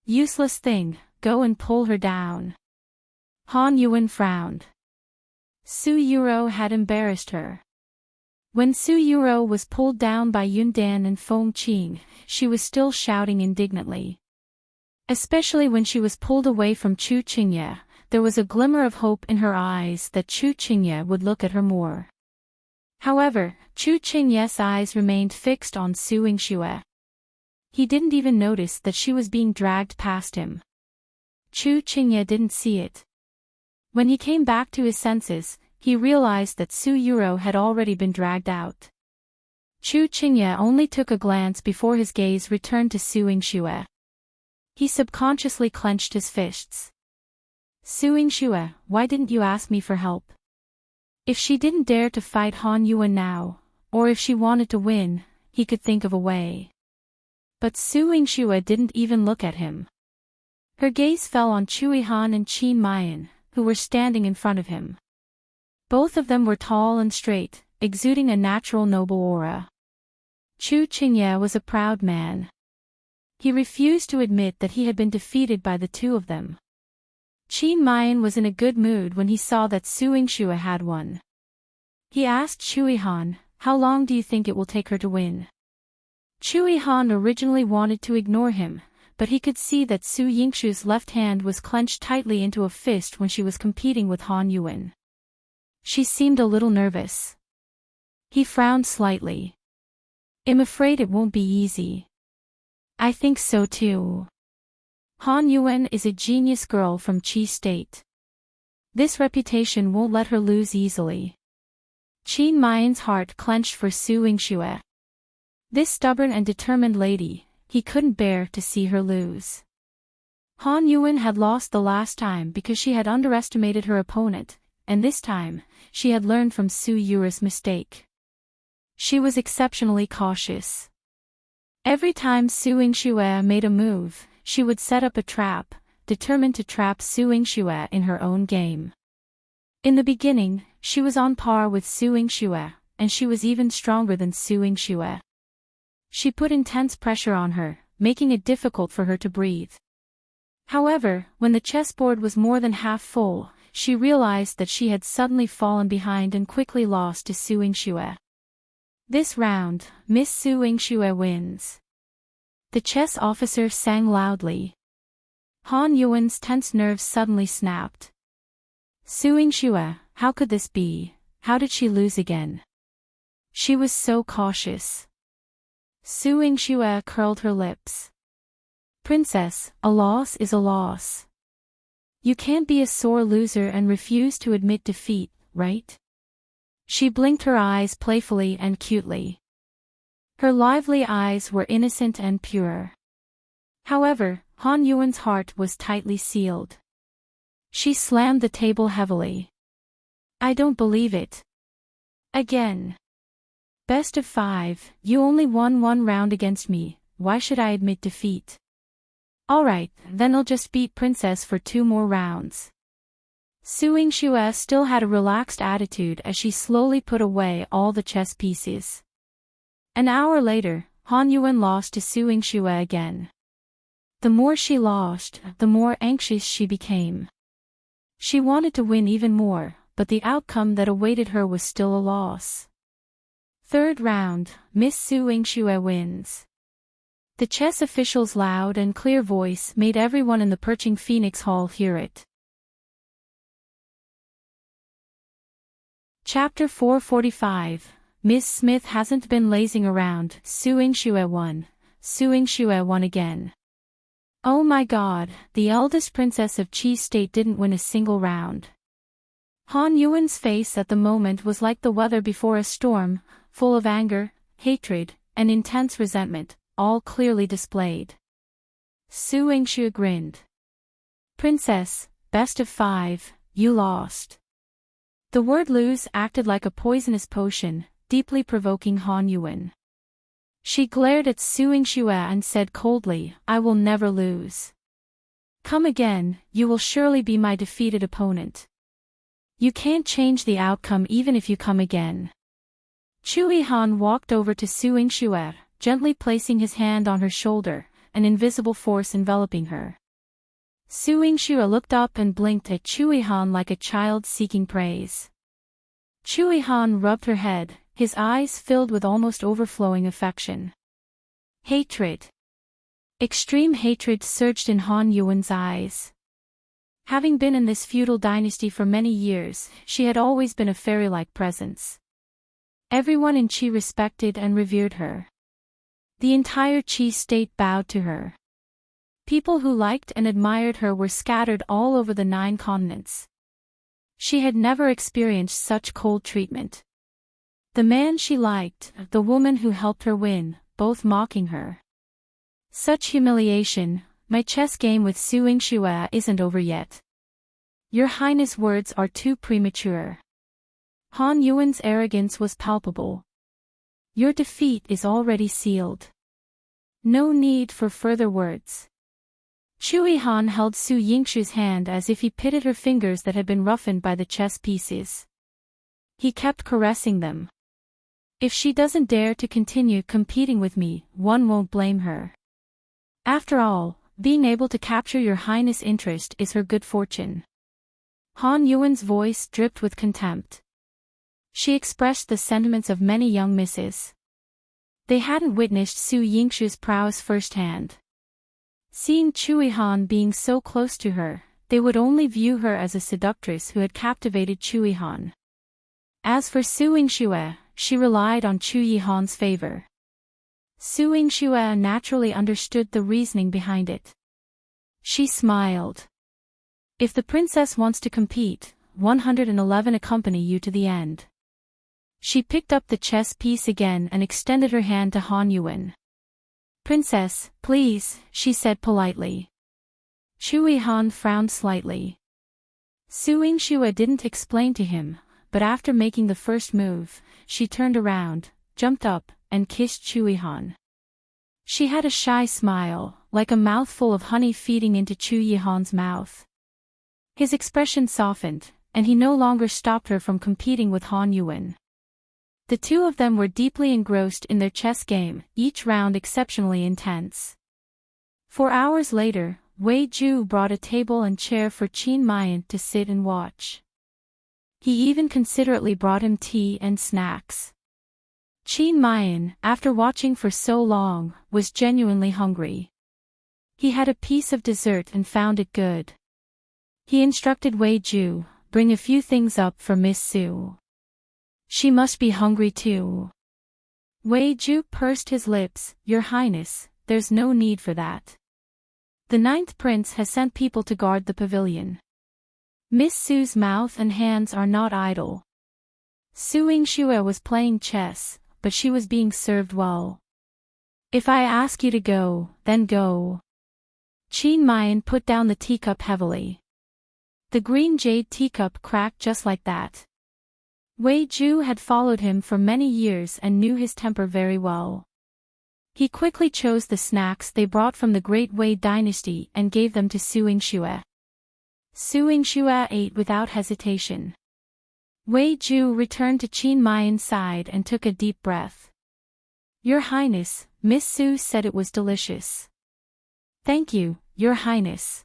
Useless thing, go and pull her down. Han Yuwen frowned. Su Yurou had embarrassed her. When Su Yurou was pulled down by Yundan and Feng Qing, she was still shouting indignantly. Especially when she was pulled away from Chu Chengye, there was a glimmer of hope in her eyes that Chu Chengye would look at her more. However, Chu Chengye's eyes remained fixed on Su Yingxue. He didn't even notice that she was being dragged past him. Chu Chengye didn't see it. When he came back to his senses, he realized that Su Yurou had already been dragged out. Chu Chengye only took a glance before his gaze returned to Su Yingxue. He subconsciously clenched his fists. Su Yingxue, why didn't you ask me for help? If she didn't dare to fight Han Yuwen now, or if she wanted to win, he could think of a way. But Su Yingxue didn't even look at him. Her gaze fell on Chu Yihan and Qin Mayan, who were standing in front of him. Both of them were tall and straight, exuding a natural noble aura. Chu Chengye was a proud man. He refused to admit that he had been defeated by the two of them. Qin Mayan was in a good mood when he saw that Su Yingxue had won. He asked Chu Yihan, "How long do you think it will take her to win?" Chu Yihan originally wanted to ignore him, but he could see that Su Yingxue's left hand was clenched tightly into a fist when she was competing with Han Yuwen. She seemed a little nervous. He frowned slightly. "I'm afraid it won't be easy." "I think so too. Han Yuwen is a genius girl from Qi State. This reputation won't let her lose easily." Qin Mayan's heart clenched for Su Yingxue. This stubborn and determined lady, he couldn't bear to see her lose. Han Yuwen had lost the last time because she had underestimated her opponent, and this time, she had learned from Su Yurou's mistake. She was exceptionally cautious. Every time Su Yingxue made a move, she would set up a trap, determined to trap Su Yingxue in her own game. In the beginning, she was on par with Su Yingxue, and she was even stronger than Su Yingxue. She put intense pressure on her, making it difficult for her to breathe. However, when the chessboard was more than half full, she realized that she had suddenly fallen behind and quickly lost to Su Yingxue. This round, Miss Su Yingxue wins. The chess officer sang loudly. Han Yuwen's tense nerves suddenly snapped. Su Yingxue, how could this be? How did she lose again? She was so cautious. Su Yingxue curled her lips. Princess, a loss is a loss. You can't be a sore loser and refuse to admit defeat, right? She blinked her eyes playfully and cutely. Her lively eyes were innocent and pure. However, Han Yuwen's heart was tightly sealed. She slammed the table heavily. I don't believe it. Again. Best of 5, you only won 1 round against me, why should I admit defeat? Alright, then I'll just beat Princess for 2 more rounds. Su Yingxue still had a relaxed attitude as she slowly put away all the chess pieces. An hour later, Han Yuwen lost to Su Yingxue again. The more she lost, the more anxious she became. She wanted to win even more, but the outcome that awaited her was still a loss. Third round, Miss Su Yingxue wins. The chess official's loud and clear voice made everyone in the Perching Phoenix Hall hear it. Chapter 445, Miss Smith hasn't been lazing around. Su Yingxue won. Su Yingxue won again. Oh my god, the eldest princess of Qi State didn't win a single round. Han Yuwen's face at the moment was like the weather before a storm, full of anger, hatred, and intense resentment, all clearly displayed. Su Yingxue grinned. Princess, best of 5, you lost. The word lose acted like a poisonous potion, deeply provoking Han Yuwen. She glared at Su Yingxue and said coldly, I will never lose. Come again, you will surely be my defeated opponent. You can't change the outcome even if you come again. Chu Yihan walked over to Su Yingxue, gently placing his hand on her shoulder, an invisible force enveloping her. Su Yingxue looked up and blinked at Chu Yihan like a child seeking praise. Chu Yihan rubbed her head, his eyes filled with almost overflowing affection. Hatred. Extreme hatred surged in Han Yuwen's eyes. Having been in this feudal dynasty for many years, she had always been a fairy-like presence. Everyone in Qi respected and revered her. The entire Qi state bowed to her. People who liked and admired her were scattered all over the 9 continents. She had never experienced such cold treatment. The man she liked, the woman who helped her win, both mocking her. Such humiliation, my chess game with Su Yingxue isn't over yet. Your Highness' words are too premature. Han Yuwen's arrogance was palpable. Your defeat is already sealed. No need for further words. Chu Yihan held Su Yingxue's hand as if he pitied her fingers that had been roughened by the chess pieces. He kept caressing them. If she doesn't dare to continue competing with me, one won't blame her. After all, being able to capture your Highness' interest is her good fortune. Han Yuwen's voice dripped with contempt. She expressed the sentiments of many young misses. They hadn't witnessed Su Yingxue's prowess firsthand. Seeing Chu Yihan being so close to her, they would only view her as a seductress who had captivated Chu Yihan. As for Su Yingxue, she relied on Chu Yihan's favor. Su Yingxue naturally understood the reasoning behind it. She smiled. If the princess wants to compete, 111 accompany you to the end. She picked up the chess piece again and extended her hand to Han Yuwen. Princess, please, she said politely. Chu Yihan frowned slightly. Su Yingxue didn't explain to him, but after making the first move, she turned around, jumped up, and kissed Chu Yihan. She had a shy smile, like a mouthful of honey feeding into Chu Yihan's mouth. His expression softened, and he no longer stopped her from competing with Han Yuwen. The two of them were deeply engrossed in their chess game, each round exceptionally intense. 4 hours later, Wei Ju brought a table and chair for Qin Mayan to sit and watch. He even considerately brought him tea and snacks. Qin Mayan, after watching for so long, was genuinely hungry. He had a piece of dessert and found it good. He instructed Wei Ju, "Bring a few things up for Miss Su. She must be hungry too." Wei Ju pursed his lips, "Your Highness, there's no need for that. The 9th Prince has sent people to guard the pavilion. Miss Su's mouth and hands are not idle." Yingxue was playing chess, but she was being served well. "If I ask you to go, then go." Qin Mayan put down the teacup heavily. The green jade teacup cracked just like that. Wei Ju had followed him for many years and knew his temper very well. He quickly chose the snacks they brought from the Great Wei dynasty and gave them to Yingxue. Yingxue ate without hesitation. Wei Ju returned to Qin Mayan's side and took a deep breath. "Your Highness, Miss Su said it was delicious." "Thank you, Your Highness."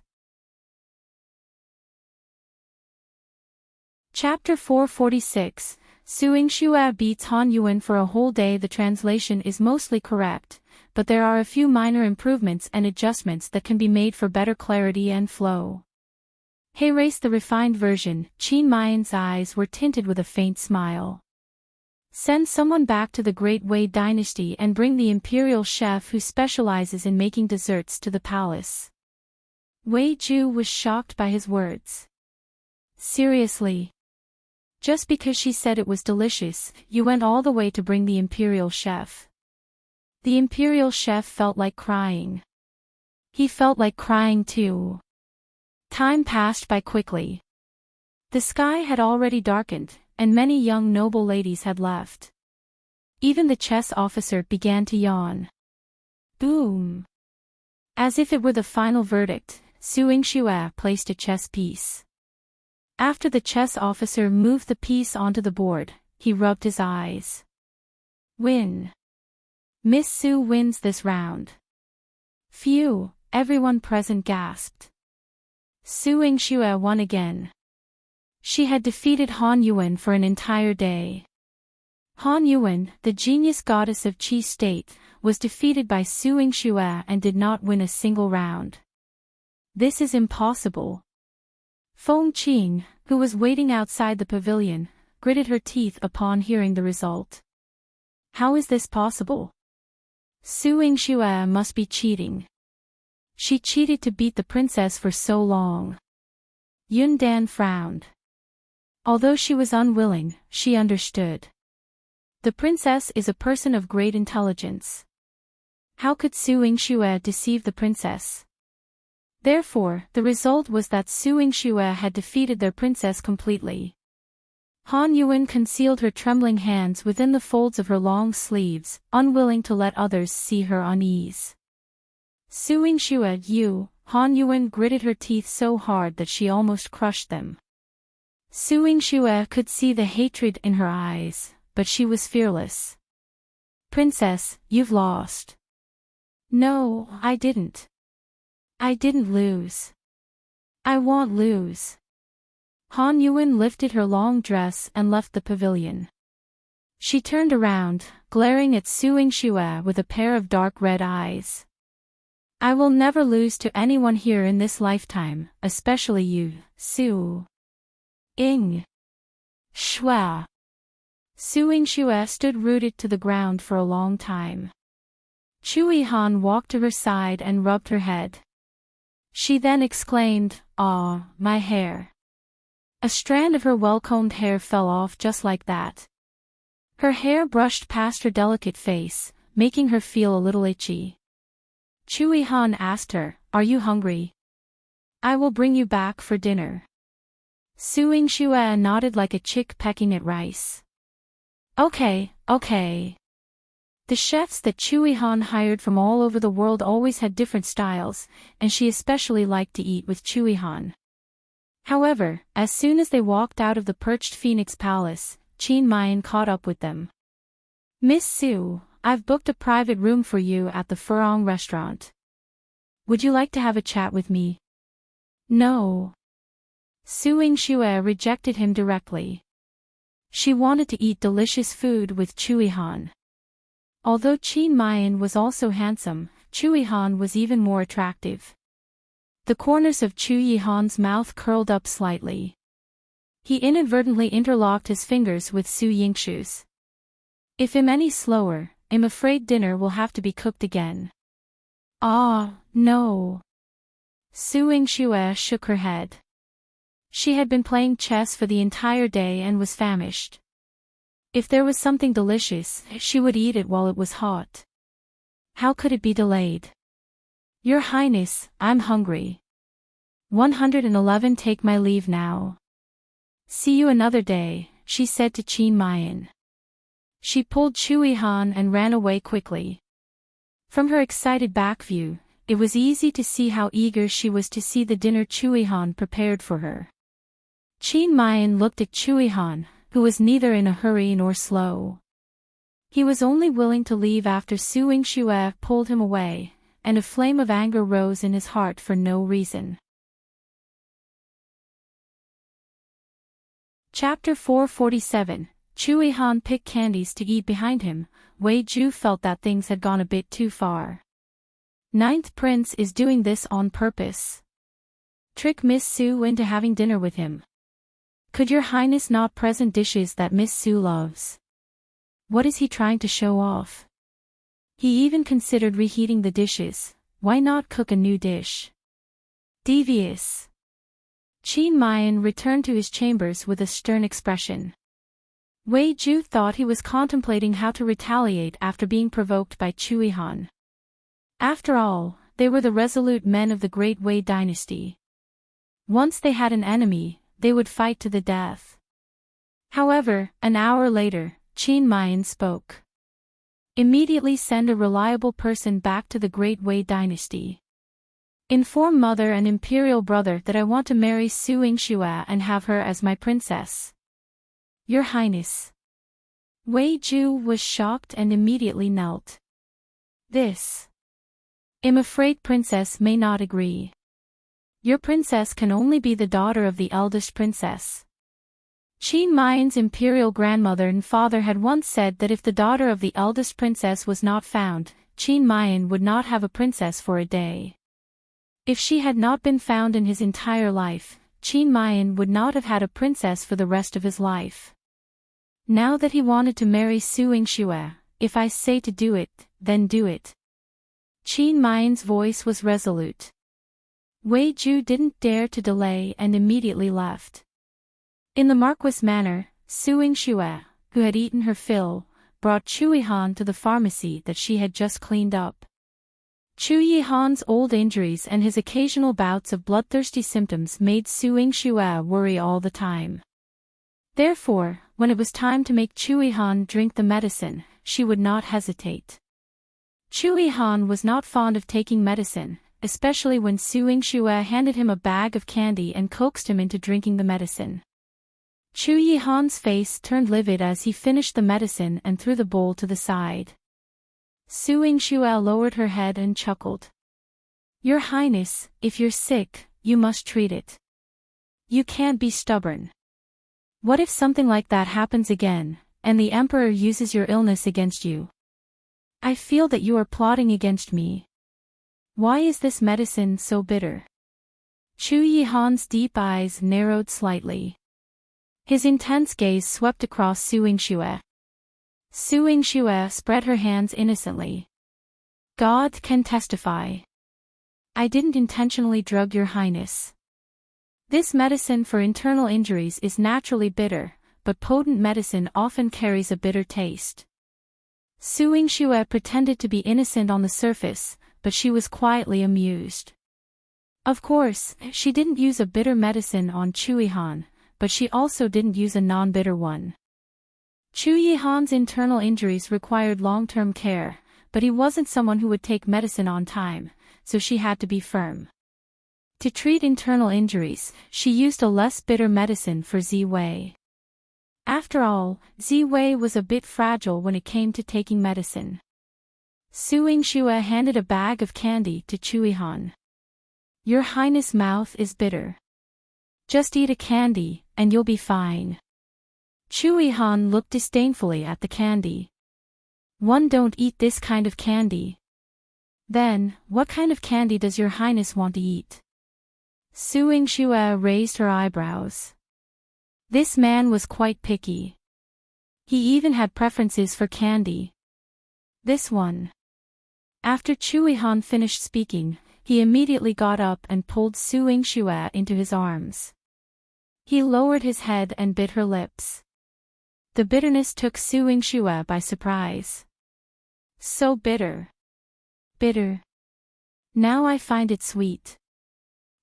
Chapter 446, Yingxue beats Han Yuwen for a whole day. The translation is mostly correct, but there are a few minor improvements and adjustments that can be made for better clarity and flow. Heartwarming, the refined version. Qin Mayan's eyes were tinted with a faint smile. "Send someone back to the Great Wei dynasty and bring the imperial chef who specializes in making desserts to the palace." Wei Ju was shocked by his words. "Seriously? Just because she said it was delicious, you went all the way to bring the imperial chef?" The imperial chef felt like crying. He felt like crying too. Time passed by quickly. The sky had already darkened, and many young noble ladies had left. Even the chess officer began to yawn. Boom! As if it were the final verdict, Yingxue placed a chess piece. After the chess officer moved the piece onto the board, he rubbed his eyes. "Win. Miss Su wins this round." Phew, everyone present gasped. Yingxue won again. She had defeated Han Yuwen for an entire day. Han Yuwen, the genius goddess of Qi state, was defeated by Yingxue and did not win a single round. "This is impossible." Feng Qing, who was waiting outside the pavilion, gritted her teeth upon hearing the result. "How is this possible? Yingxue must be cheating. She cheated to beat the princess for so long." Yun Dan frowned. Although she was unwilling, she understood. The princess is a person of great intelligence. How could Yingxue deceive the princess? Therefore, the result was that Yingxue had defeated their princess completely. Han Yuwen concealed her trembling hands within the folds of her long sleeves, unwilling to let others see her unease. Yingxue, Han Yuwen gritted her teeth so hard that she almost crushed them. Yingxue could see the hatred in her eyes, but she was fearless. "Princess, you've lost." "No, I didn't. I didn't lose. I won't lose." Han Yuwen lifted her long dress and left the pavilion. She turned around, glaring at Yingxue with a pair of dark red eyes. "I will never lose to anyone here in this lifetime, especially you, Su. Yingxue." Yingxue stood rooted to the ground for a long time. Chu Yihan walked to her side and rubbed her head. She then exclaimed, "Ah, my hair." A strand of her well-combed hair fell off just like that. Her hair brushed past her delicate face, making her feel a little itchy. Chu Yihan asked her, "Are you hungry? I will bring you back for dinner." Yingxue nodded like a chick pecking at rice. Okay. The chefs that Chu Yihan hired from all over the world always had different styles, and she especially liked to eat with Chu Yihan. However, as soon as they walked out of the perched Phoenix Palace, Qin Mayan caught up with them. "Miss Su, I've booked a private room for you at the Furong restaurant. Would you like to have a chat with me?" "No." Su Yingxue rejected him directly. She wanted to eat delicious food with Chu Yihan. Although Qin Mayan was also handsome, Chu Yihan was even more attractive. The corners of Chu Yihan's mouth curled up slightly. He inadvertently interlocked his fingers with Su Yingxue's. "If I'm any slower, I'm afraid dinner will have to be cooked again." "Ah, no." Su Yingxue shook her head. She had been playing chess for the entire day and was famished. If there was something delicious, she would eat it while it was hot. How could it be delayed? "Your Highness, I'm hungry. 111 Take my leave now. See you another day," she said to Qin Mayan. She pulled Chu Yihan and ran away quickly. From her excited back view, it was easy to see how eager she was to see the dinner Chu Yihan prepared for her. Qin Mayan looked at Chu Yihan, who was neither in a hurry nor slow. He was only willing to leave after Su Yingxue pulled him away, and a flame of anger rose in his heart for no reason. Chapter 447. Chu Yihan picked Candies to eat behind him. Wei Ju felt that things had gone a bit too far. Ninth Prince is doing this on purpose. Trick Miss Su into having dinner with him. Could your Highness not present dishes that Miss Su loves? What is he trying to show off? He even considered reheating the dishes. Why not cook a new dish? Devious. Qin Mayan returned to his chambers with a stern expression. Wei Ju thought he was contemplating how to retaliate after being provoked by Chu Yihan. After all, they were the resolute men of the Great Wei dynasty. Once they had an enemy, they would fight to the death. However, an hour later, Qin Mayan spoke. "Immediately send a reliable person back to the Great Wei dynasty. Inform mother and imperial brother that I want to marry Su Yingxue and have her as my princess." "Your Highness." Wei Ju was shocked and immediately knelt. "This. I'm afraid princess may not agree. Your princess can only be the daughter of the eldest princess." Qin Mayan's imperial grandmother and father had once said that if the daughter of the eldest princess was not found, Qin Mayan would not have a princess for a day. If she had not been found in his entire life, Qin Mayan would not have had a princess for the rest of his life. Now that he wanted to marry Su Yingxue, "If I say to do it, then do it." Qin Mayan's voice was resolute. Wei Ju didn't dare to delay and immediately left. In the Marquis manner, Su Yingxue, who had eaten her fill, brought Chu Yihan to the pharmacy that she had just cleaned up. Chu Yihan's old injuries and his occasional bouts of bloodthirsty symptoms made Su Yingxue worry all the time. Therefore, when it was time to make Chu Yihan drink the medicine, she would not hesitate. Chu Yihan was not fond of taking medicine, especially when Su Yingxue handed him a bag of candy and coaxed him into drinking the medicine. Chu Yihan's face turned livid as he finished the medicine and threw the bowl to the side. Su Yingxue lowered her head and chuckled. "Your Highness, if you're sick, you must treat it. You can't be stubborn. What if something like that happens again, and the Emperor uses your illness against you? I feel that you are plotting against me. Why is this medicine so bitter?" Chu Yihan's deep eyes narrowed slightly. His intense gaze swept across Su Yingxue. Su Yingxue spread her hands innocently. "God can testify. I didn't intentionally drug your Highness. This medicine for internal injuries is naturally bitter, but potent medicine often carries a bitter taste." Su Yingxue pretended to be innocent on the surface, but she was quietly amused. Of course, she didn't use a bitter medicine on Chu Yihan, but she also didn't use a non-bitter one. Chu Yihan's internal injuries required long-term care, but he wasn't someone who would take medicine on time, so she had to be firm. To treat internal injuries, she used a less bitter medicine for Ziwei. After all, Ziwei was a bit fragile when it came to taking medicine. Yingxue handed a bag of candy to Chu Yihan. Your Highness' mouth is bitter. Just eat a candy, and you'll be fine. Chu Yihan looked disdainfully at the candy. One don't eat this kind of candy. Then, what kind of candy does your Highness want to eat? Yingxue raised her eyebrows. This man was quite picky. He even had preferences for candy. This one. After Chu Yihan finished speaking, he immediately got up and pulled Yingxue into his arms. He lowered his head and bit her lips. The bitterness took Yingxue by surprise. So bitter. Bitter. Now I find it sweet.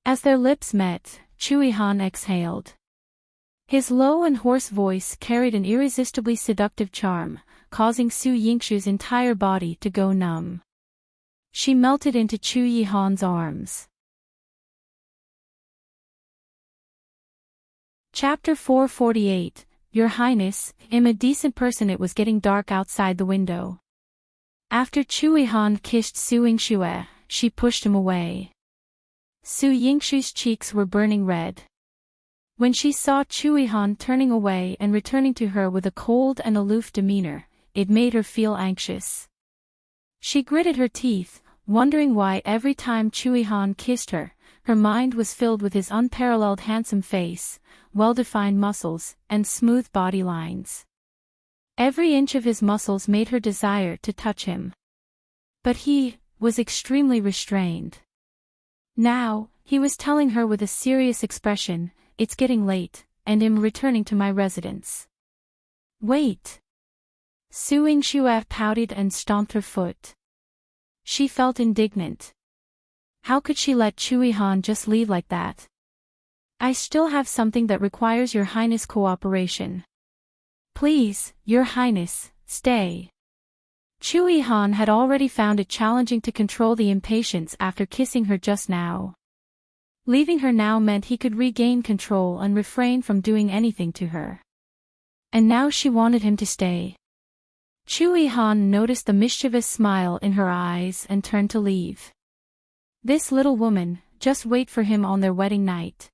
As their lips met, Chu Yihan exhaled. His low and hoarse voice carried an irresistibly seductive charm, causing Yingxue's entire body to go numb. She melted into Chu Yihan's arms. Chapter 448, Your Highness, I'm a decent person. It was getting dark outside the window. After Chu Yihan kissed Yingxue, she pushed him away. Yingxue's cheeks were burning red. When she saw Chu Yihan turning away and returning to her with a cold and aloof demeanor, it made her feel anxious. She gritted her teeth, wondering why every time Chu Yihan kissed her, her mind was filled with his unparalleled handsome face, well-defined muscles, and smooth body lines. Every inch of his muscles made her desire to touch him. But he was extremely restrained. Now, he was telling her with a serious expression, it's getting late, and I'm returning to my residence. Wait. Yingxue pouted and stomped her foot. She felt indignant. How could she let Chu Yihan just leave like that? I still have something that requires your Highness' cooperation. Please, your Highness, stay. Chu Yihan had already found it challenging to control the impatience after kissing her just now. Leaving her now meant he could regain control and refrain from doing anything to her. And now she wanted him to stay. Chu Yihan noticed the mischievous smile in her eyes and turned to leave. This little woman, just wait for him on their wedding night.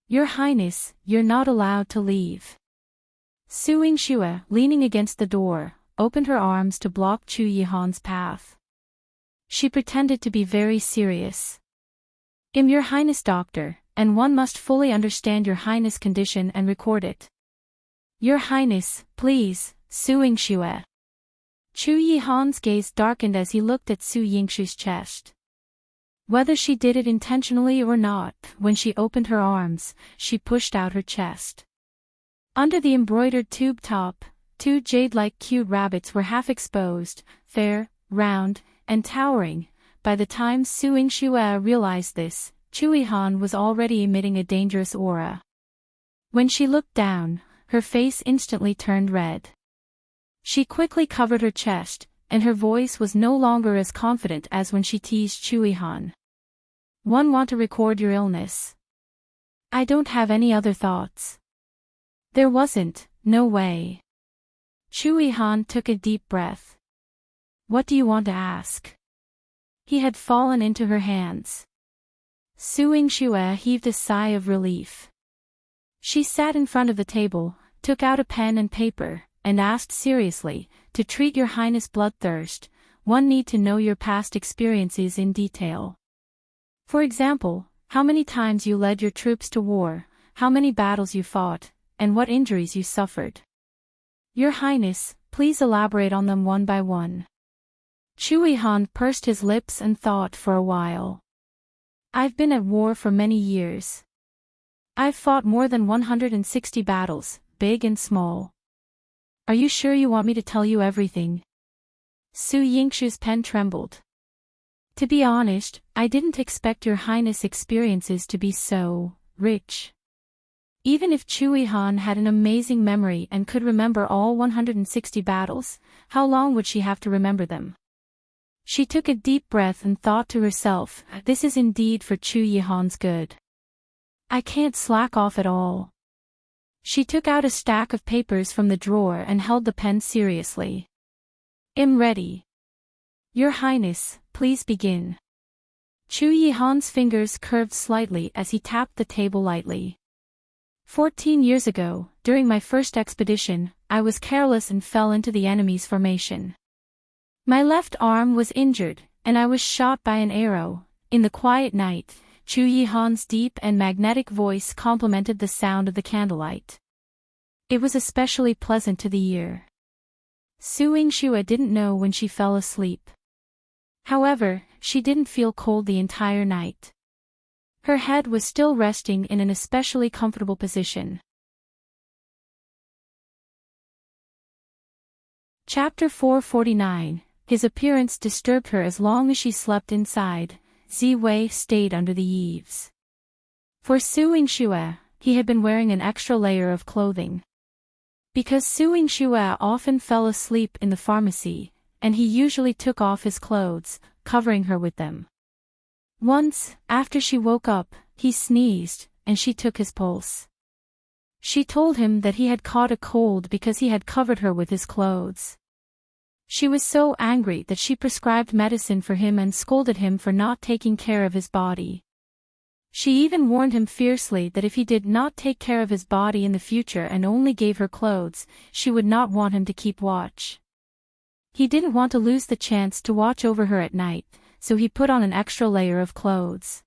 Your Highness, you're not allowed to leave. Yingxue, leaning against the door, opened her arms to block Chu Yihan's path. She pretended to be very serious. I'm your Highness doctor, and one must fully understand your Highness condition and record it. Your Highness, please, Yingxue. Chu Yihan's gaze darkened as he looked at Yingxue's chest. Whether she did it intentionally or not, when she opened her arms, she pushed out her chest. Under the embroidered tube top, two jade-like cute rabbits were half exposed, fair, round, and towering. By the time Yingxue realized this, Chu Yihan was already emitting a dangerous aura. When she looked down, her face instantly turned red. She quickly covered her chest, and her voice was no longer as confident as when she teased Chu Yihan. One want to record your illness. I don't have any other thoughts. There wasn't, no way. Chu Yihan took a deep breath. What do you want to ask? He had fallen into her hands. Yingxue heaved a sigh of relief. She sat in front of the table, took out a pen and paper, and asked seriously, to treat your Highness' bloodthirst, one need to know your past experiences in detail. For example, how many times you led your troops to war, how many battles you fought, and what injuries you suffered. Your Highness, please elaborate on them one by one. Chu Yihan pursed his lips and thought for a while. I've been at war for many years. I've fought more than 160 battles, big and small. Are you sure you want me to tell you everything? Yingxue's pen trembled. To be honest, I didn't expect your Highness' experiences to be so rich. Even if Chu Yihan had an amazing memory and could remember all 160 battles, how long would she have to remember them? She took a deep breath and thought to herself, this is indeed for Chu Yihan's good. I can't slack off at all. She took out a stack of papers from the drawer and held the pen seriously. I'm ready. Your Highness, please begin. Chu Yihan's fingers curved slightly as he tapped the table lightly. 14 years ago, during my first expedition, I was careless and fell into the enemy's formation. My left arm was injured, and I was shot by an arrow. In the quiet night, Chu Yihan's deep and magnetic voice complemented the sound of the candlelight. It was especially pleasant to the ear. Yingxue didn't know when she fell asleep. However, she didn't feel cold the entire night. Her head was still resting in an especially comfortable position. Chapter 449. His appearance disturbed her as long as she slept inside. Ziwei stayed under the eaves. For Yingxue, he had been wearing an extra layer of clothing. Because Yingxue often fell asleep in the pharmacy, and he usually took off his clothes, covering her with them. Once, after she woke up, he sneezed, and she took his pulse. She told him that he had caught a cold because he had covered her with his clothes. She was so angry that she prescribed medicine for him and scolded him for not taking care of his body. She even warned him fiercely that if he did not take care of his body in the future and only gave her clothes, she would not want him to keep watch. He didn't want to lose the chance to watch over her at night, so he put on an extra layer of clothes.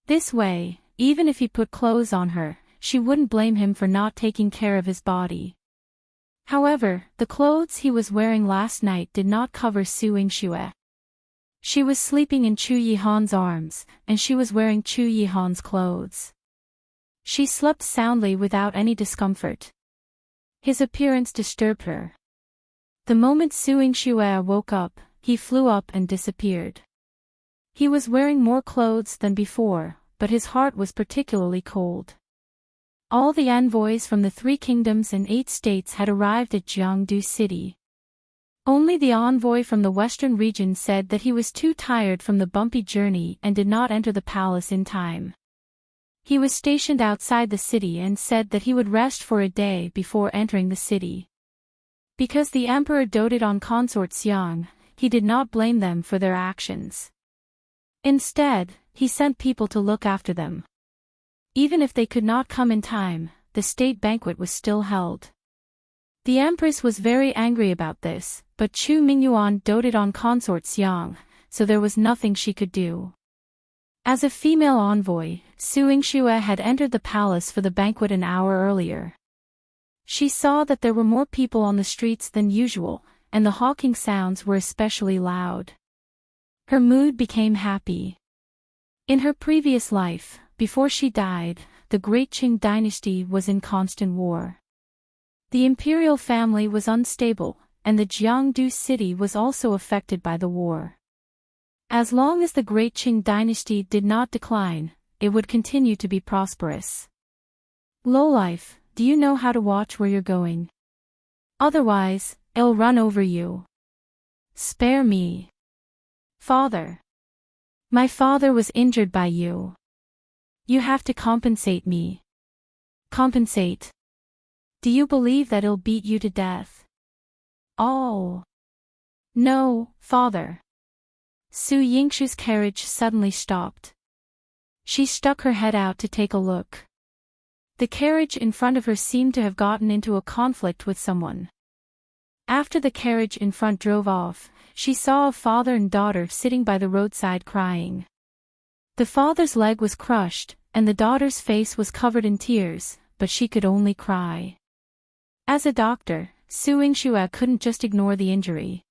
This way, even if he put clothes on her, she wouldn't blame him for not taking care of his body. However, the clothes he was wearing last night did not cover Yingxue. She was sleeping in Chu Yihan's arms, and she was wearing Chu Yihan's clothes. She slept soundly without any discomfort. His appearance disturbed her. The moment Yingxue woke up, he flew up and disappeared. He was wearing more clothes than before, but his heart was particularly cold. All the envoys from the 3 kingdoms and 8 states had arrived at Jiangdu City. Only the envoy from the western region said that he was too tired from the bumpy journey and did not enter the palace in time. He was stationed outside the city and said that he would rest for a day before entering the city. Because the emperor doted on Consort Xiang, he did not blame them for their actions. Instead, he sent people to look after them. Even if they could not come in time, the state banquet was still held. The empress was very angry about this, but Chu Mingyuan doted on Consort Xiang, so there was nothing she could do. As a female envoy, Yingxue had entered the palace for the banquet an hour earlier. She saw that there were more people on the streets than usual, and the hawking sounds were especially loud. Her mood became happy. In her previous life, before she died, the Great Qing dynasty was in constant war. The imperial family was unstable, and the Jiangdu city was also affected by the war. As long as the Great Qing dynasty did not decline, it would continue to be prosperous. Lowlife, do you know how to watch where you're going? Otherwise, I'll run over you. Spare me. Father. My father was injured by you. You have to compensate me. Compensate. Do you believe that I'll beat you to death? Oh. No, father. Yingxue's carriage suddenly stopped. She stuck her head out to take a look. The carriage in front of her seemed to have gotten into a conflict with someone. After the carriage in front drove off, she saw a father and daughter sitting by the roadside crying. The father's leg was crushed, and the daughter's face was covered in tears, but she could only cry. As a doctor, Yingxue couldn't just ignore the injury.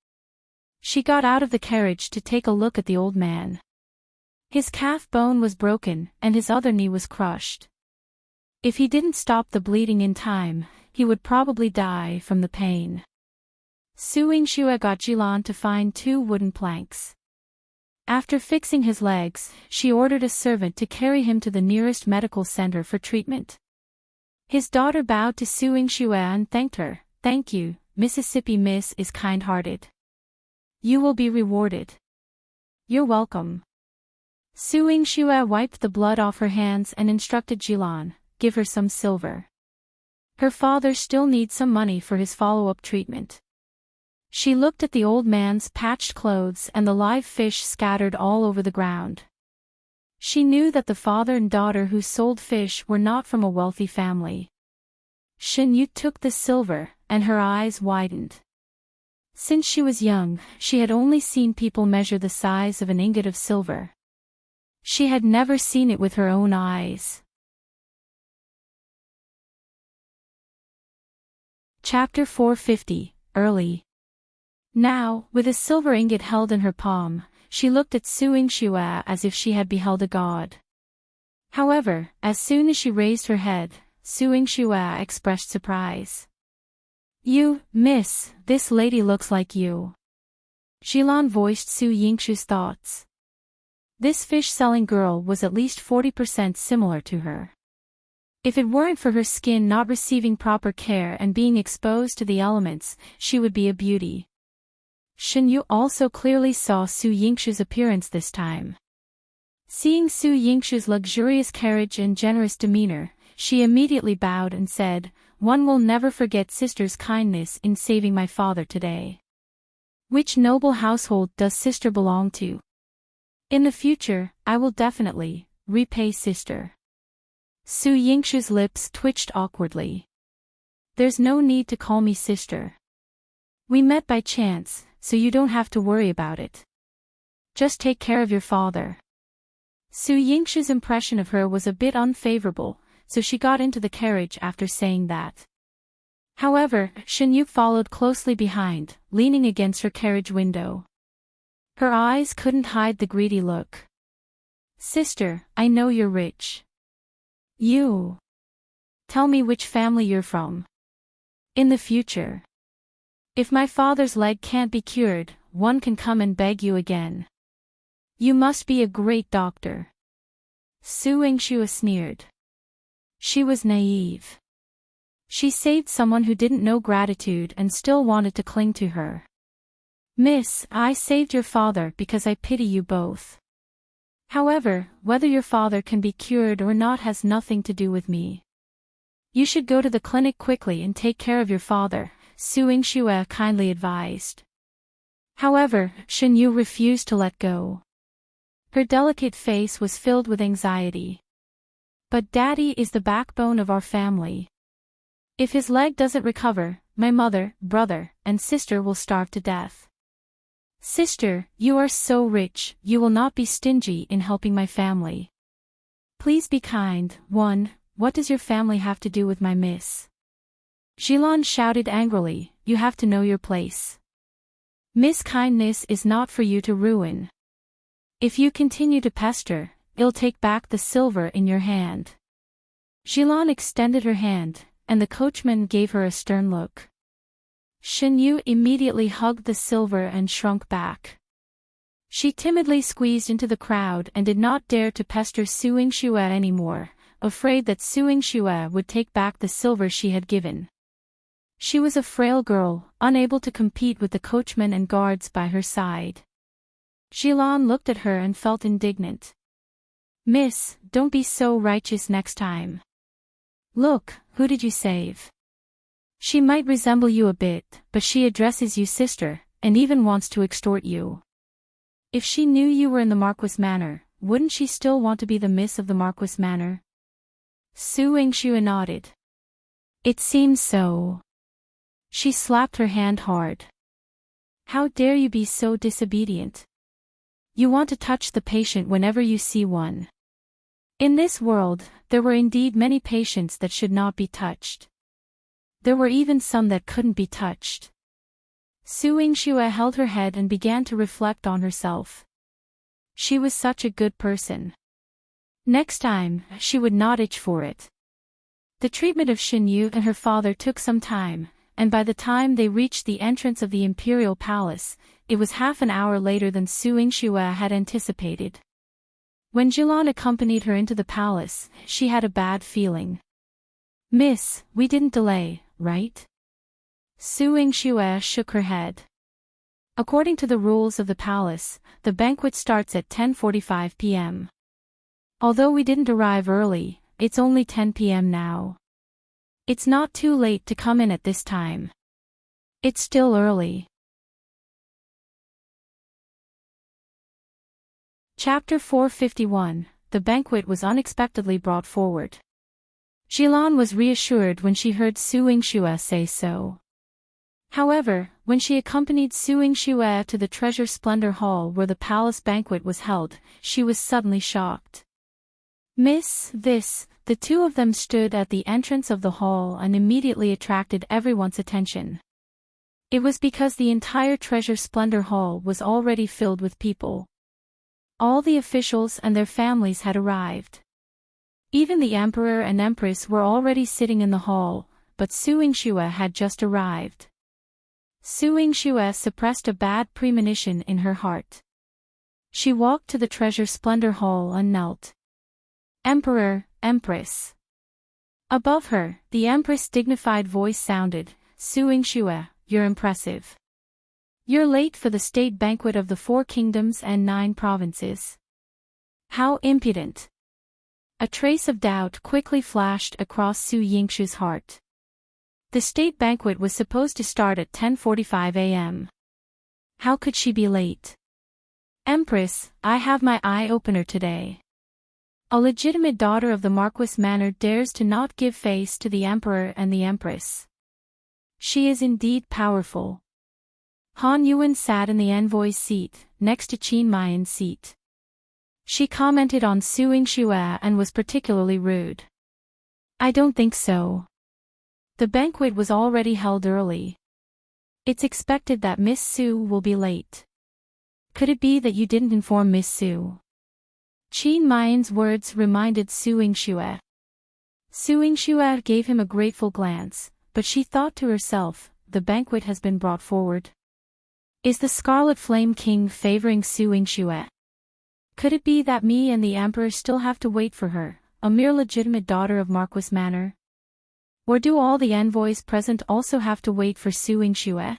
She got out of the carriage to take a look at the old man. His calf bone was broken, and his other knee was crushed. If he didn't stop the bleeding in time, he would probably die from the pain. Yingxue got Jilan to find 2 wooden planks. After fixing his legs, she ordered a servant to carry him to the nearest medical center for treatment. His daughter bowed to Su Yingxue and thanked her. "Thank you, Mississippi Miss is kind-hearted. You will be rewarded." "You're welcome." Su Yingxue wiped the blood off her hands and instructed Jilan, "Give her some silver. Her father still needs some money for his follow-up treatment." She looked at the old man's patched clothes and the live fish scattered all over the ground. She knew that the father and daughter who sold fish were not from a wealthy family. Shan Yu took the silver, and her eyes widened. Since she was young, she had only seen people measure the size of an ingot of silver. She had never seen it with her own eyes. Chapter 450, Early. Now, with a silver ingot held in her palm, she looked at Su Yingxue as if she had beheld a god. However, as soon as she raised her head, Su Yingxue expressed surprise. "You, miss, this lady looks like you." Jilan voiced Su Yingxue's thoughts. This fish-selling girl was at least 40% similar to her. If it weren't for her skin not receiving proper care and being exposed to the elements, she would be a beauty. Shan Yu also clearly saw Su Yingxue's appearance this time. Seeing Su Yingxue's luxurious carriage and generous demeanor, she immediately bowed and said, "One will never forget sister's kindness in saving my father today. Which noble household does sister belong to? In the future, I will definitely repay sister." Su Yingxue's lips twitched awkwardly. "There's no need to call me sister. We met by chance, so you don't have to worry about it. Just take care of your father." Su Yingxue's impression of her was a bit unfavorable, so she got into the carriage after saying that. However, Shan Yu followed closely behind, leaning against her carriage window. Her eyes couldn't hide the greedy look. "Sister, I know you're rich. You. Tell me which family you're from. In the future, if my father's leg can't be cured, one can come and beg you again. You must be a great doctor." Su Yingxue sneered. She was naive. She saved someone who didn't know gratitude and still wanted to cling to her. "Miss, I saved your father because I pity you both. However, whether your father can be cured or not has nothing to do with me. You should go to the clinic quickly and take care of your father," Su Yingxue kindly advised. However, Shan Yu refused to let go. Her delicate face was filled with anxiety. "But Daddy is the backbone of our family. If his leg doesn't recover, my mother, brother, and sister will starve to death. Sister, you are so rich, you will not be stingy in helping my family. Please be kind." What does your family have to do with my miss?" Jilan shouted angrily, "You have to know your place. Miss Kindness is not for you to ruin. If you continue to pester, I'll take back the silver in your hand." Jilan extended her hand, and the coachman gave her a stern look. Shan Yu immediately hugged the silver and shrunk back. She timidly squeezed into the crowd and did not dare to pester Su Yingxue anymore, afraid that Su Yingxue would take back the silver she had given. She was a frail girl, unable to compete with the coachman and guards by her side. Jilan looked at her and felt indignant. "Miss, don't be so righteous next time. Look, who did you save? She might resemble you a bit, but she addresses you sister, and even wants to extort you. If she knew you were in the Marquis Manor, wouldn't she still want to be the miss of the Marquis Manor?" Su Yingxue nodded. "It seems so." She slapped her hand hard. "How dare you be so disobedient? You want to touch the patient whenever you see one. In this world, there were indeed many patients that should not be touched. There were even some that couldn't be touched." Su Yingxue held her head and began to reflect on herself. She was such a good person. Next time, she would not itch for it. The treatment of Shan Yu and her father took some time, and by the time they reached the entrance of the Imperial Palace, it was half an hour later than Su Yingxue had anticipated. When Jilan accompanied her into the palace, she had a bad feeling. Miss, we didn't delay, right? Su Yingxue shook her head. According to the rules of the palace, the banquet starts at 10:45 p.m. Although we didn't arrive early, it's only 10 p.m. now. It's not too late to come in at this time. It's still early. Chapter 451, The banquet was unexpectedly brought forward. Jilan was reassured when she heard Su Yingxue say so. However, when she accompanied Su Yingxue to the Treasure Splendor Hall where the palace banquet was held, she was suddenly shocked. Miss, the two of them stood at the entrance of the hall and immediately attracted everyone's attention. It was because the entire Treasure Splendor Hall was already filled with people. All the officials and their families had arrived. Even the Emperor and Empress were already sitting in the hall, but Su Yingxue had just arrived. Su Yingxue suppressed a bad premonition in her heart. She walked to the Treasure Splendor Hall and knelt. Emperor, Empress. Above her, the Empress' dignified voice sounded, Su Yingxue, you're impressive. You're late for the state banquet of the 4 kingdoms and 9 provinces. How impudent. A trace of doubt quickly flashed across Su Yingxue's heart. The state banquet was supposed to start at 10:45 a.m. How could she be late? Empress, I have my eye-opener today. A legitimate daughter of the Marquis Manor dares to not give face to the Emperor and the Empress. She is indeed powerful. Han Yuwen sat in the envoy's seat, next to Qin Mayan's seat. She commented on Su Yingxue and was particularly rude. I don't think so. The banquet was already held early. It's expected that Miss Su will be late. Could it be that you didn't inform Miss Su? Qin Mayan's words reminded Su Yingxue. Su Yingxue gave him a grateful glance, but she thought to herself, the banquet has been brought forward. Is the Scarlet Flame King favoring Su Yingxue? Could it be that me and the Emperor still have to wait for her, a mere legitimate daughter of Marquis Manor? Or do all the envoys present also have to wait for Su Yingxue?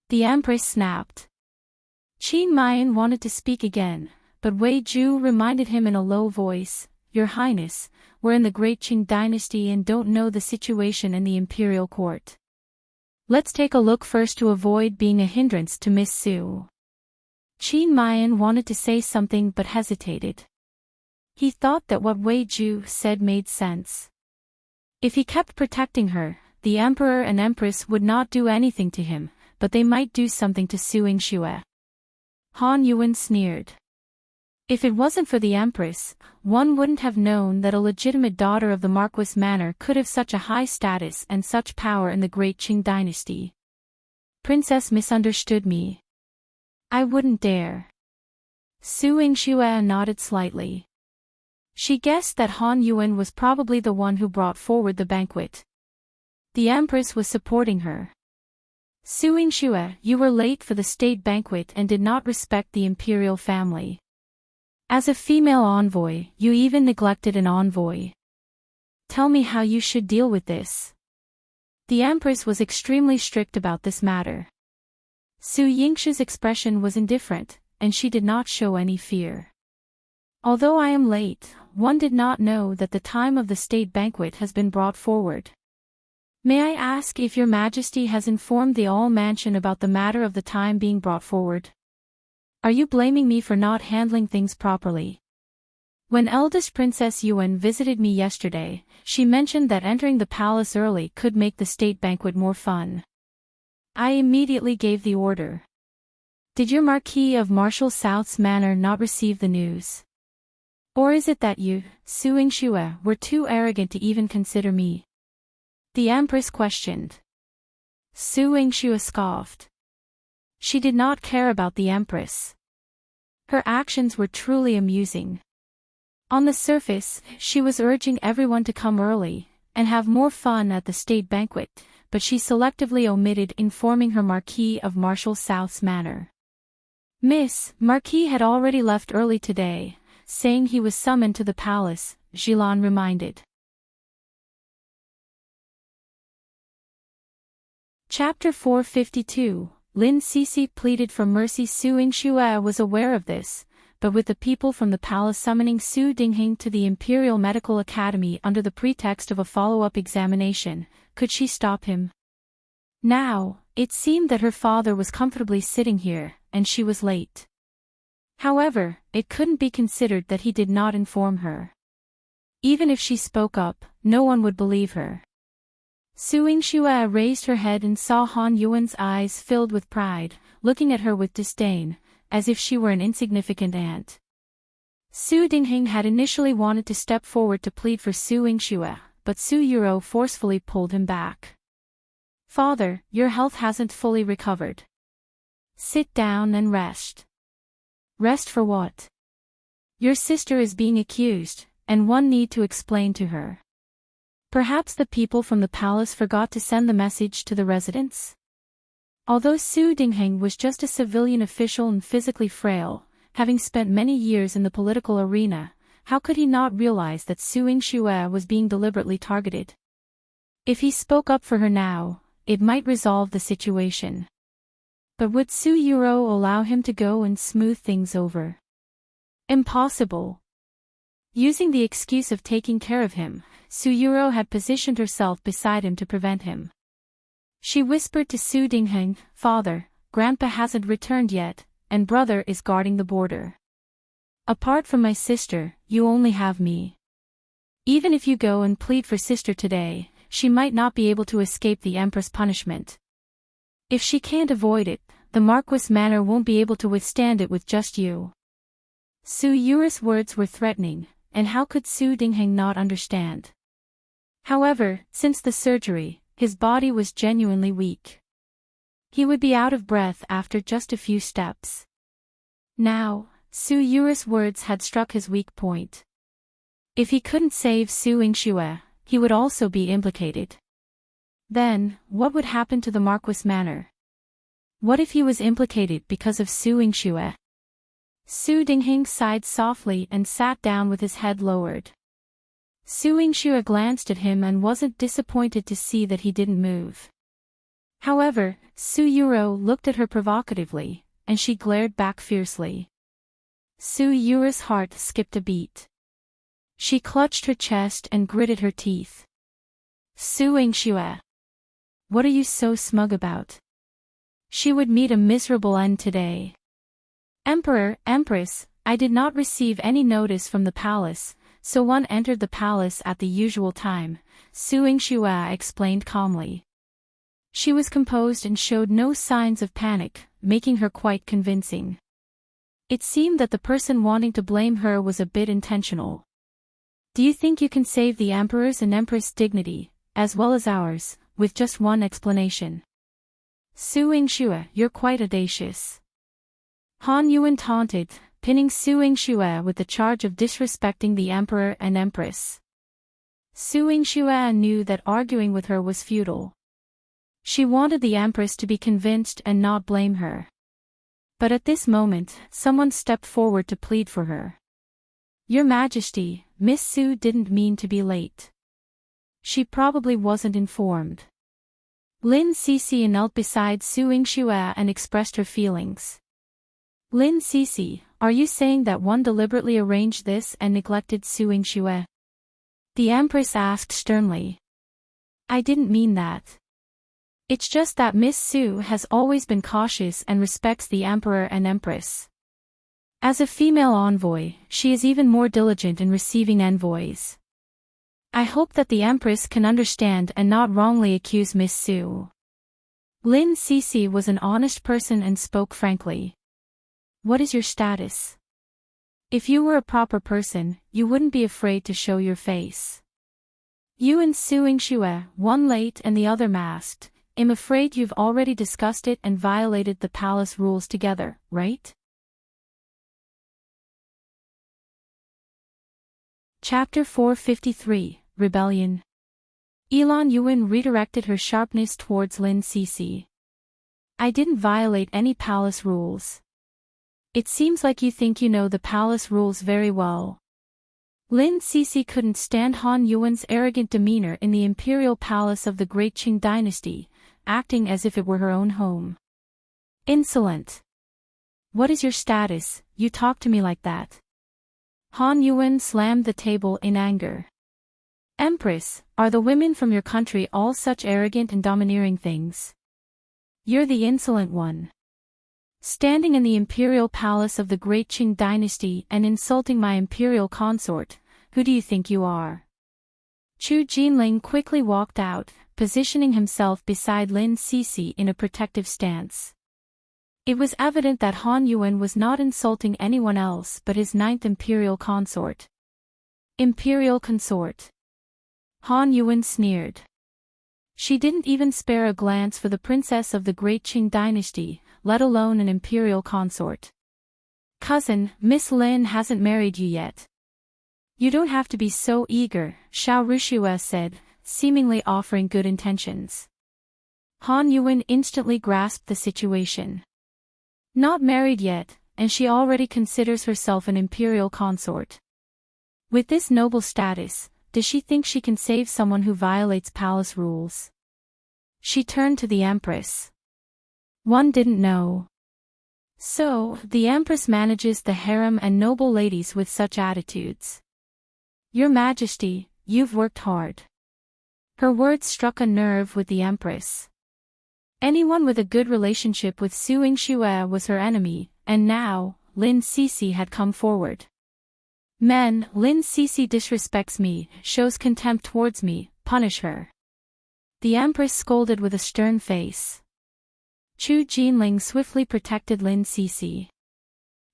The Empress snapped. Qin Mayan wanted to speak again, but Wei Ju reminded him in a low voice, Your Highness, we're in the Great Qing dynasty and don't know the situation in the imperial court. Let's take a look first to avoid being a hindrance to Miss Su. Qin Mayan wanted to say something but hesitated. He thought that what Wei Ju said made sense. If he kept protecting her, the Emperor and Empress would not do anything to him, but they might do something to Su Yingxue. Han Yuwen sneered. If it wasn't for the Empress, one wouldn't have known that a legitimate daughter of the Marquis Manor could have such a high status and such power in the Great Qing dynasty. Princess misunderstood me. I wouldn't dare. Su Yingxue nodded slightly. She guessed that Han Yuwen was probably the one who brought forward the banquet. The Empress was supporting her. Su Yingxue, you were late for the state banquet and did not respect the imperial family. As a female envoy, you even neglected an envoy. Tell me how you should deal with this. The Empress was extremely strict about this matter. Su Yingxue's expression was indifferent, and she did not show any fear. Although I am late, one did not know that the time of the state banquet has been brought forward. May I ask if your Majesty has informed the All Mansion about the matter of the time being brought forward? Are you blaming me for not handling things properly? When eldest Princess Yuwen visited me yesterday, she mentioned that entering the palace early could make the state banquet more fun. I immediately gave the order. Did your Marquis of Marshal South's manor not receive the news? Or is it that you, Su Yingxue, were too arrogant to even consider me? The Empress questioned. Su Yingxue scoffed. She did not care about the Empress. Her actions were truly amusing. On the surface, she was urging everyone to come early and have more fun at the state banquet, but she selectively omitted informing her Marquis of Marshal South's manor. Miss, Marquis had already left early today, saying he was summoned to the palace, Jilan reminded. Chapter 452, Lin Sisi pleaded for mercy. Su Yingxue was aware of this, but with the people from the palace summoning Su Dingheng to the Imperial Medical Academy under the pretext of a follow-up examination, could she stop him? Now, it seemed that her father was comfortably sitting here, and she was late. However, it couldn't be considered that he did not inform her. Even if she spoke up, no one would believe her. Su Yingxue raised her head and saw Han Yuan's eyes filled with pride, looking at her with disdain, as if she were an insignificant ant. Su Dingheng had initially wanted to step forward to plead for Su Yingxue, but Su Yurou forcefully pulled him back. Father, your health hasn't fully recovered. Sit down and rest. Rest for what? Your sister is being accused, and one need to explain to her. Perhaps the people from the palace forgot to send the message to the residents? Although Su Dingheng was just a civilian official and physically frail, having spent many years in the political arena, how could he not realize that Su Yingxue was being deliberately targeted? If he spoke up for her now, it might resolve the situation. But would Su Yurou allow him to go and smooth things over? Impossible. Using the excuse of taking care of him, Su Yurou had positioned herself beside him to prevent him. She whispered to Su Dingheng, Father, Grandpa hasn't returned yet, and brother is guarding the border. Apart from my sister, you only have me. Even if you go and plead for sister today, she might not be able to escape the Empress punishment. If she can't avoid it, the Marquis Manor won't be able to withstand it with just you. Su Yurou's words were threatening, and how could Su Dingheng not understand? However, since the surgery, his body was genuinely weak. He would be out of breath after just a few steps. Now, Su Yurou's words had struck his weak point. If he couldn't save Su Yingxue, he would also be implicated. Then, what would happen to the Marquis Manor? What if he was implicated because of Su Yingxue? Su Dingheng sighed softly and sat down with his head lowered. Su Yingxue glanced at him and wasn't disappointed to see that he didn't move. However, Su Yurou looked at her provocatively, and she glared back fiercely. Su Yurou's heart skipped a beat. She clutched her chest and gritted her teeth. Su Yingxue. What are you so smug about? She would meet a miserable end today. Emperor, Empress, I did not receive any notice from the palace, so one entered the palace at the usual time, Su Yingxue explained calmly. She was composed and showed no signs of panic, making her quite convincing. It seemed that the person wanting to blame her was a bit intentional. Do you think you can save the Emperor's and Empress' dignity, as well as ours, with just one explanation? Su Yingxue, you're quite audacious. Han Yuwen taunted, pinning Su Yingxue with the charge of disrespecting the Emperor and Empress. Su Yingxue knew that arguing with her was futile. She wanted the Empress to be convinced and not blame her. But at this moment, someone stepped forward to plead for her. Your Majesty, Miss Su didn't mean to be late. She probably wasn't informed. Lin Sisi knelt beside Su Yingxue and expressed her feelings. Lin Sisi, are you saying that one deliberately arranged this and neglected Su Yingxue? The Empress asked sternly. I didn't mean that. It's just that Miss Su has always been cautious and respects the Emperor and Empress. As a female envoy, she is even more diligent in receiving envoys. I hope that the Empress can understand and not wrongly accuse Miss Su. Lin Sisi was an honest person and spoke frankly. What is your status? If you were a proper person, you wouldn't be afraid to show your face. You and Su Yingxue, one late and the other masked, I'm afraid you've already discussed it and violated the palace rules together, right? Chapter 453, Rebellion. Elan Yuwen redirected her sharpness towards Lin Sisi. I didn't violate any palace rules. It seems like you think you know the palace rules very well. Lin Sisi couldn't stand Han Yuwen's arrogant demeanor in the imperial palace of the Great Qing dynasty, acting as if it were her own home. Insolent. What is your status, you talk to me like that? Han Yuwen slammed the table in anger. Empress, are the women from your country all such arrogant and domineering things? You're the insolent one. Standing in the imperial palace of the great Qing dynasty and insulting my imperial consort, who do you think you are? Chu Jinling quickly walked out, positioning himself beside Lin Sisi in a protective stance. It was evident that Han Yuwen was not insulting anyone else but his ninth imperial consort. Imperial consort. Han Yuwen sneered. She didn't even spare a glance for the princess of the great Qing dynasty, let alone an imperial consort. Cousin, Miss Lin hasn't married you yet. You don't have to be so eager, Xiao Rushue said, seemingly offering good intentions. Han Yuwen instantly grasped the situation. Not married yet, and she already considers herself an imperial consort. With this noble status, does she think she can save someone who violates palace rules? She turned to the Empress. One didn't know. So, the Empress manages the harem and noble ladies with such attitudes. Your Majesty, you've worked hard. Her words struck a nerve with the Empress. Anyone with a good relationship with Su Yingxue was her enemy, and now, Lin Sisi had come forward. Men, Lin Sisi disrespects me, shows contempt towards me, punish her. The Empress scolded with a stern face. Chu Jinling swiftly protected Lin Sisi.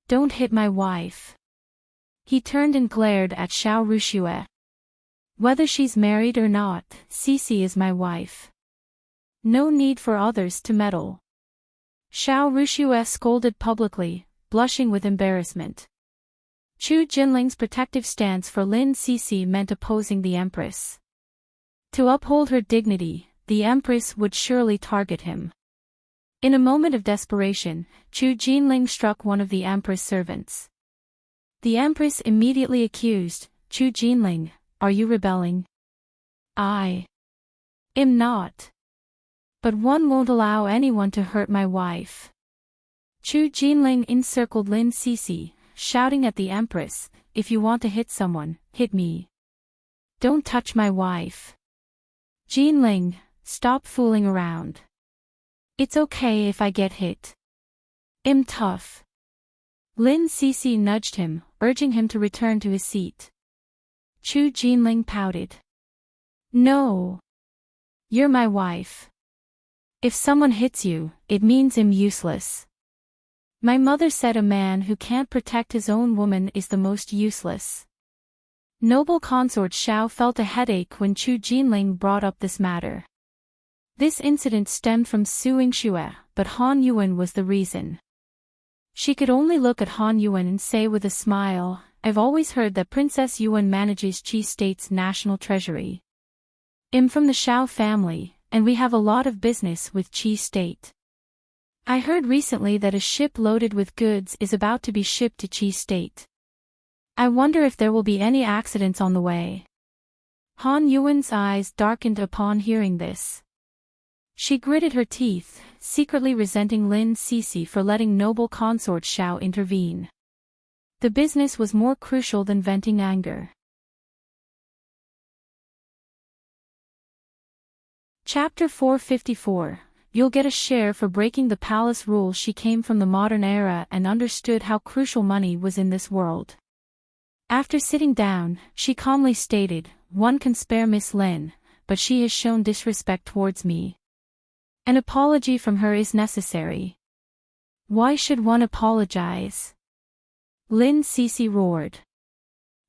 Don't hit my wife. He turned and glared at Xiao Rushue. Whether she's married or not, Sisi is my wife. No need for others to meddle. Xiao Rushue scolded publicly, blushing with embarrassment. Chu Jinling's protective stance for Lin Sisi meant opposing the Empress. To uphold her dignity, the Empress would surely target him. In a moment of desperation, Chu Jinling struck one of the Empress servants. The Empress immediately accused, Chu Jinling, are you rebelling? I am not. But one won't allow anyone to hurt my wife. Chu Jinling encircled Lin Sisi, shouting at the Empress, if you want to hit someone, hit me. Don't touch my wife. Jinling, stop fooling around. It's okay if I get hit. I'm tough. Lin Sisi nudged him, urging him to return to his seat. Chu Jinling pouted. No. You're my wife. If someone hits you, it means I'm useless. My mother said a man who can't protect his own woman is the most useless. Noble consort Xiao felt a headache when Chu Jinling brought up this matter. This incident stemmed from Su Yingxue, but Han Yuwen was the reason. She could only look at Han Yuwen and say with a smile, I've always heard that Princess Yuwen manages Qi State's national treasury. I'm from the Xiao family, and we have a lot of business with Qi State. I heard recently that a ship loaded with goods is about to be shipped to Qi State. I wonder if there will be any accidents on the way. Han Yuwen's eyes darkened upon hearing this. She gritted her teeth, secretly resenting Lin Sisi for letting noble consort Xiao intervene. The business was more crucial than venting anger. Chapter 454. You'll get a share for breaking the palace rule. She came from the modern era and understood how crucial money was in this world. After sitting down, she calmly stated, one can spare Miss Lin, but she has shown disrespect towards me. An apology from her is necessary. Why should one apologize? Lin Sisi roared.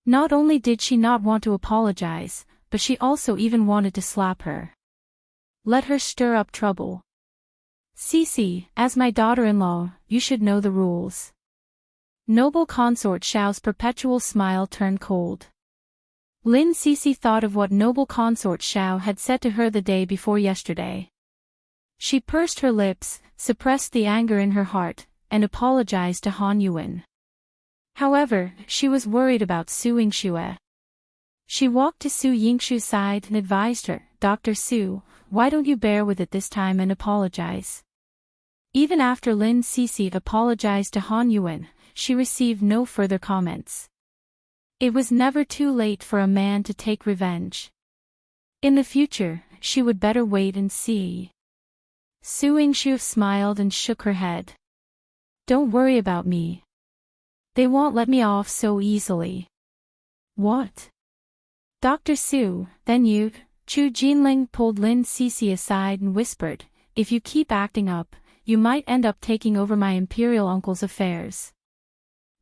Not only did she not want to apologize, but she also even wanted to slap her. Let her stir up trouble. Sisi, as my daughter-in-law, you should know the rules. Noble consort Xiao's perpetual smile turned cold. Lin Sisi thought of what noble consort Xiao had said to her the day before yesterday. She pursed her lips, suppressed the anger in her heart, and apologized to Han Yuwen. However, she was worried about Su Yingxue. She walked to Su Yingxue's side and advised her, Dr. Su, why don't you bear with it this time and apologize? Even after Lin Sisi apologized to Han Yuwen, she received no further comments. It was never too late for a man to take revenge. In the future, she would better wait and see. Su Yingxue smiled and shook her head. Don't worry about me. They won't let me off so easily. What? Dr. Su, then you, Chu Jinling pulled Lin Sisi aside and whispered, if you keep acting up, you might end up taking over my imperial uncle's affairs.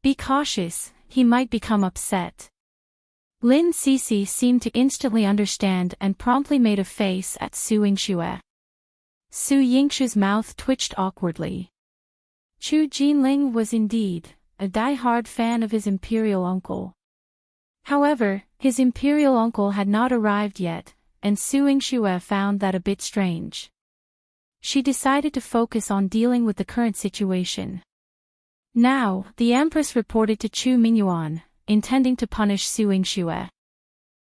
Be cautious, he might become upset. Lin Sisi seemed to instantly understand and promptly made a face at Su Yingxue. Su Yingxue's mouth twitched awkwardly. Chu Jinling was indeed a die-hard fan of his imperial uncle. However, his imperial uncle had not arrived yet, and Su Yingxue found that a bit strange. She decided to focus on dealing with the current situation. Now, the Empress reported to Chu Mingyuan, intending to punish Su Yingxue.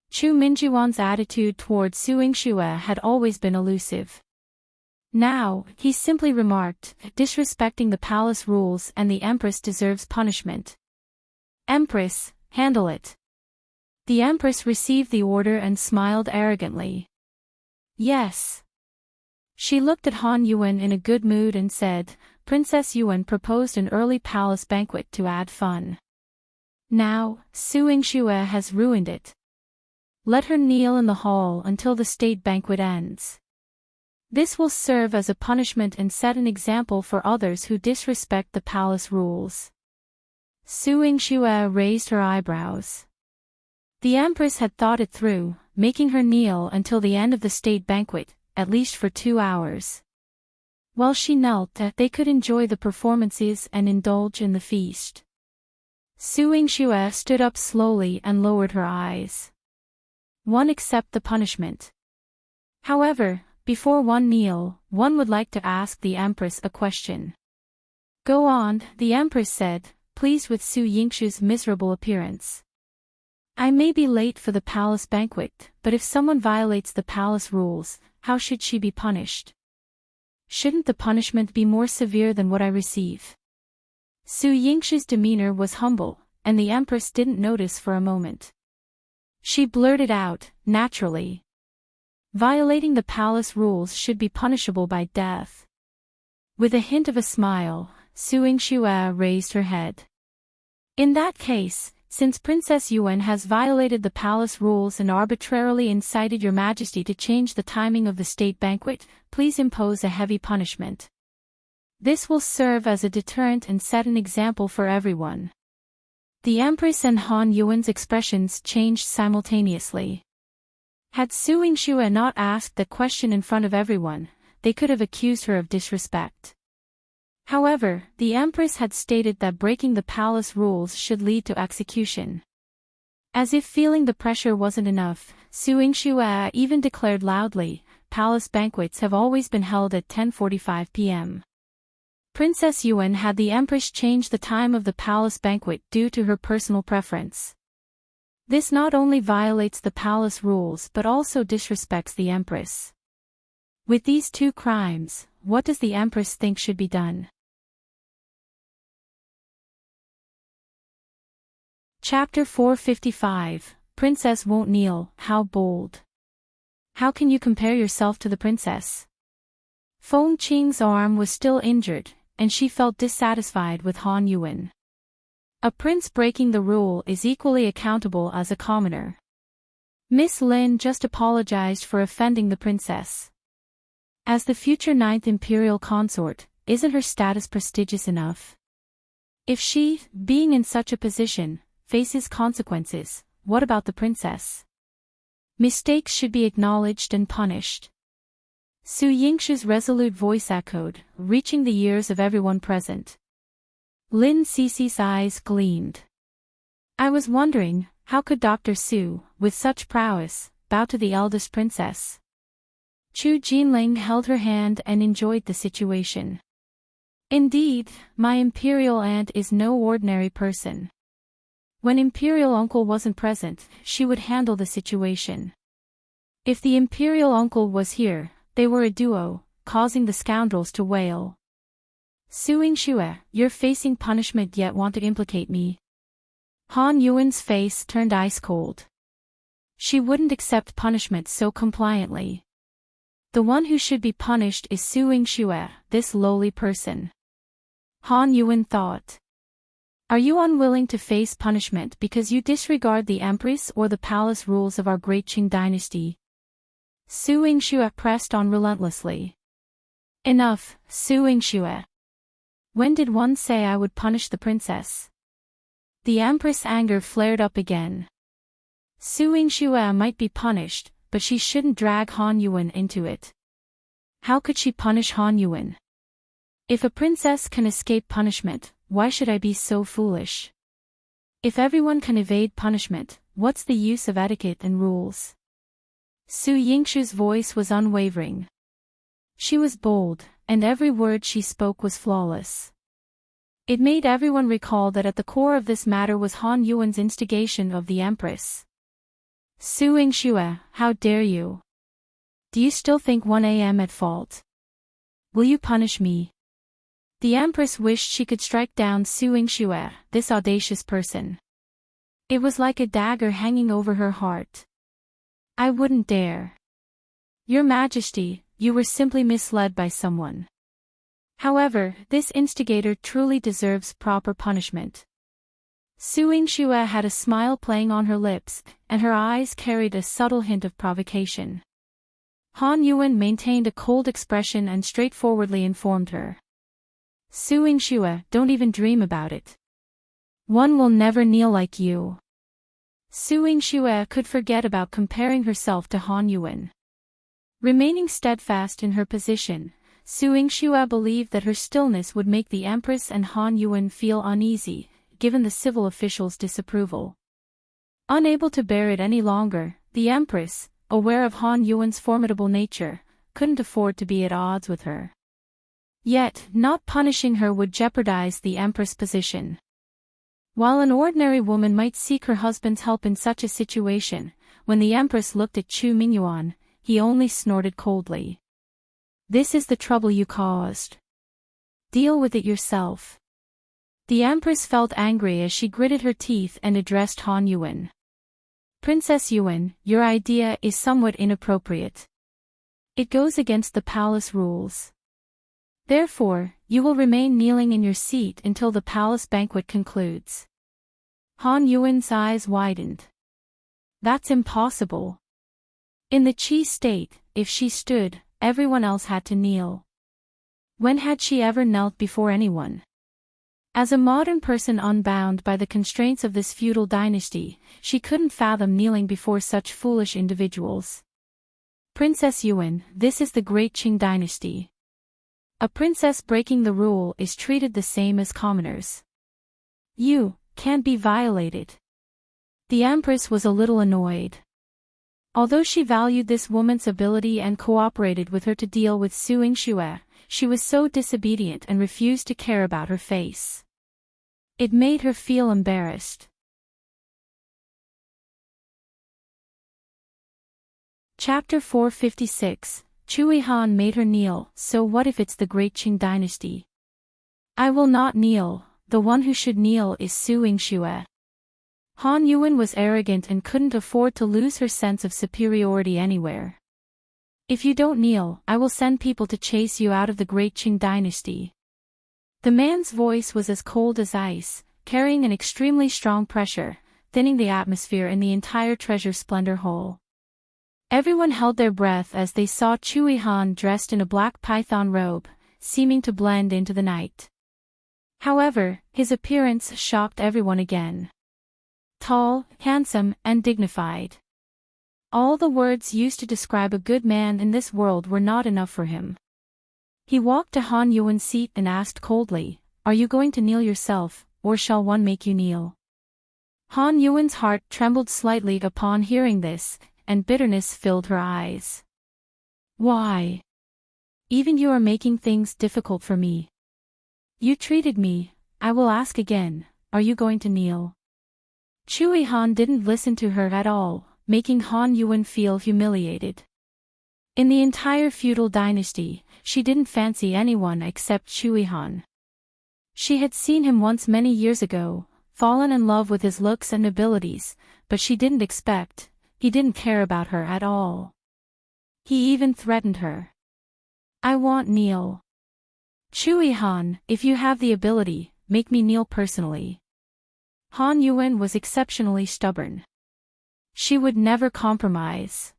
Chu Mingyuan's attitude toward Su Yingxue had always been elusive. Now, he simply remarked, disrespecting the palace rules and the Empress deserves punishment. Empress, handle it. The Empress received the order and smiled arrogantly. Yes. She looked at Han Yuwen in a good mood and said, Princess Yuwen proposed an early palace banquet to add fun. Now, Su Yingxue has ruined it. Let her kneel in the hall until the state banquet ends. This will serve as a punishment and set an example for others who disrespect the palace rules. Su Yingxue raised her eyebrows. The Empress had thought it through, making her kneel until the end of the state banquet, at least for 2 hours. While she knelt, they could enjoy the performances and indulge in the feast. Su Yingxue stood up slowly and lowered her eyes. One accept the punishment. However, before one kneel, one would like to ask the Empress a question. Go on, the Empress said, pleased with Su Yingxue's miserable appearance. I may be late for the palace banquet, but if someone violates the palace rules, how should she be punished? Shouldn't the punishment be more severe than what I receive? Su Yingxue's demeanor was humble, and the Empress didn't notice for a moment. She blurted out, naturally. Violating the palace rules should be punishable by death. With a hint of a smile, Su Yingxue raised her head. In that case, since Princess Yuwen has violated the palace rules and arbitrarily incited Your Majesty to change the timing of the state banquet, please impose a heavy punishment. This will serve as a deterrent and set an example for everyone. The Empress and Han Yuwen's expressions changed simultaneously. Had Su Yingxue not asked the question in front of everyone, they could have accused her of disrespect. However, the Empress had stated that breaking the palace rules should lead to execution. As if feeling the pressure wasn't enough, Su Yingxue even declared loudly, palace banquets have always been held at 10:45 p.m. Princess Yuwen had the Empress change the time of the palace banquet due to her personal preference. This not only violates the palace rules but also disrespects the Empress. With these two crimes, what does the Empress think should be done? Chapter 455, Princess won't kneel, how bold. How can you compare yourself to the princess? Feng Qing's arm was still injured, and she felt dissatisfied with Han Yuwen. A prince breaking the rule is equally accountable as a commoner. Miss Lin just apologized for offending the princess. As the future 9th imperial consort, isn't her status prestigious enough? If she, being in such a position, faces consequences, what about the princess? Mistakes should be acknowledged and punished. Su Yingxue's resolute voice echoed, reaching the ears of everyone present. Lin Sisi's eyes gleamed. I was wondering, how could Dr. Su, with such prowess, bow to the eldest princess? Chu Jinling held her hand and enjoyed the situation. Indeed, my imperial aunt is no ordinary person. When imperial uncle wasn't present, she would handle the situation. If the imperial uncle was here, they were a duo, causing the scoundrels to wail. Su Yingxue, you're facing punishment yet want to implicate me. Han Yuwen's face turned ice cold. She wouldn't accept punishment so compliantly. The one who should be punished is Su Yingxue, this lowly person. Han Yuwen thought. Are you unwilling to face punishment because you disregard the empress or the palace rules of our great Qing dynasty? Su Yingxue pressed on relentlessly. Enough, Su Yingxue. When did one say I would punish the princess? The empress' anger flared up again. Su Yingxue might be punished, but she shouldn't drag Han Yuwen into it. How could she punish Han Yuwen? If a princess can escape punishment, why should I be so foolish? If everyone can evade punishment, what's the use of etiquette and rules? Su Yingxue's voice was unwavering. She was bold, and every word she spoke was flawless. It made everyone recall that at the core of this matter was Han Yuwen's instigation of the empress. Su Yingxue, how dare you? Do you still think 1 a.m. at fault? Will you punish me? The empress wished she could strike down Su Yingxue, this audacious person. It was like a dagger hanging over her heart. I wouldn't dare. Your Majesty, you were simply misled by someone. However, this instigator truly deserves proper punishment. Su Yingxue had a smile playing on her lips, and her eyes carried a subtle hint of provocation. Han Yuwen maintained a cold expression and straightforwardly informed her. Su Yingxue, don't even dream about it. One will never kneel like you. Su Yingxue could forget about comparing herself to Han Yuwen. Remaining steadfast in her position, Su Yingxue believed that her stillness would make the empress and Han Yuwen feel uneasy, given the civil officials' disapproval. Unable to bear it any longer, the empress, aware of Han Yuwen's formidable nature, couldn't afford to be at odds with her. Yet, not punishing her would jeopardize the empress' position. While an ordinary woman might seek her husband's help in such a situation, when the empress looked at Chu Mingyuan, he only snorted coldly. This is the trouble you caused. Deal with it yourself. The empress felt angry as she gritted her teeth and addressed Han Yuwen. Princess Yuwen, your idea is somewhat inappropriate. It goes against the palace rules. Therefore, you will remain kneeling in your seat until the palace banquet concludes. Han Yuwen's eyes widened. That's impossible. In the Qi state, if she stood, everyone else had to kneel. When had she ever knelt before anyone? As a modern person unbound by the constraints of this feudal dynasty, she couldn't fathom kneeling before such foolish individuals. Princess Yuwen, this is the great Qing dynasty. A princess breaking the rule is treated the same as commoners. You can't be violated. The empress was a little annoyed. Although she valued this woman's ability and cooperated with her to deal with Su Yingxue, she was so disobedient and refused to care about her face. It made her feel embarrassed. Chapter 456. Chu Yihan made her kneel, so what if it's the great Qing dynasty? I will not kneel, the one who should kneel is Su Yingxue. Han Yuwen was arrogant and couldn't afford to lose her sense of superiority anywhere. If you don't kneel, I will send people to chase you out of the great Qing dynasty. The man's voice was as cold as ice, carrying an extremely strong pressure, thinning the atmosphere in the entire treasure splendor hall. Everyone held their breath as they saw Chu Yihan dressed in a black python robe, seeming to blend into the night. However, his appearance shocked everyone again. Tall, handsome, and dignified. All the words used to describe a good man in this world were not enough for him. He walked to Han Yuwen's seat and asked coldly, "Are you going to kneel yourself, or shall one make you kneel?" Han Yuwen's heart trembled slightly upon hearing this, and bitterness filled her eyes. Why? Even you are making things difficult for me. You treated me, I will ask again, are you going to kneel? Chu Yihan didn't listen to her at all, making Han Yuwen feel humiliated. In the entire feudal dynasty, she didn't fancy anyone except Chu Yihan. She had seen him once many years ago, fallen in love with his looks and abilities, but she didn't expect, he didn't care about her at all. He even threatened her. "I want kneel. Chu Yihan, if you have the ability, make me kneel personally." Han Yuwen was exceptionally stubborn. She would never compromise.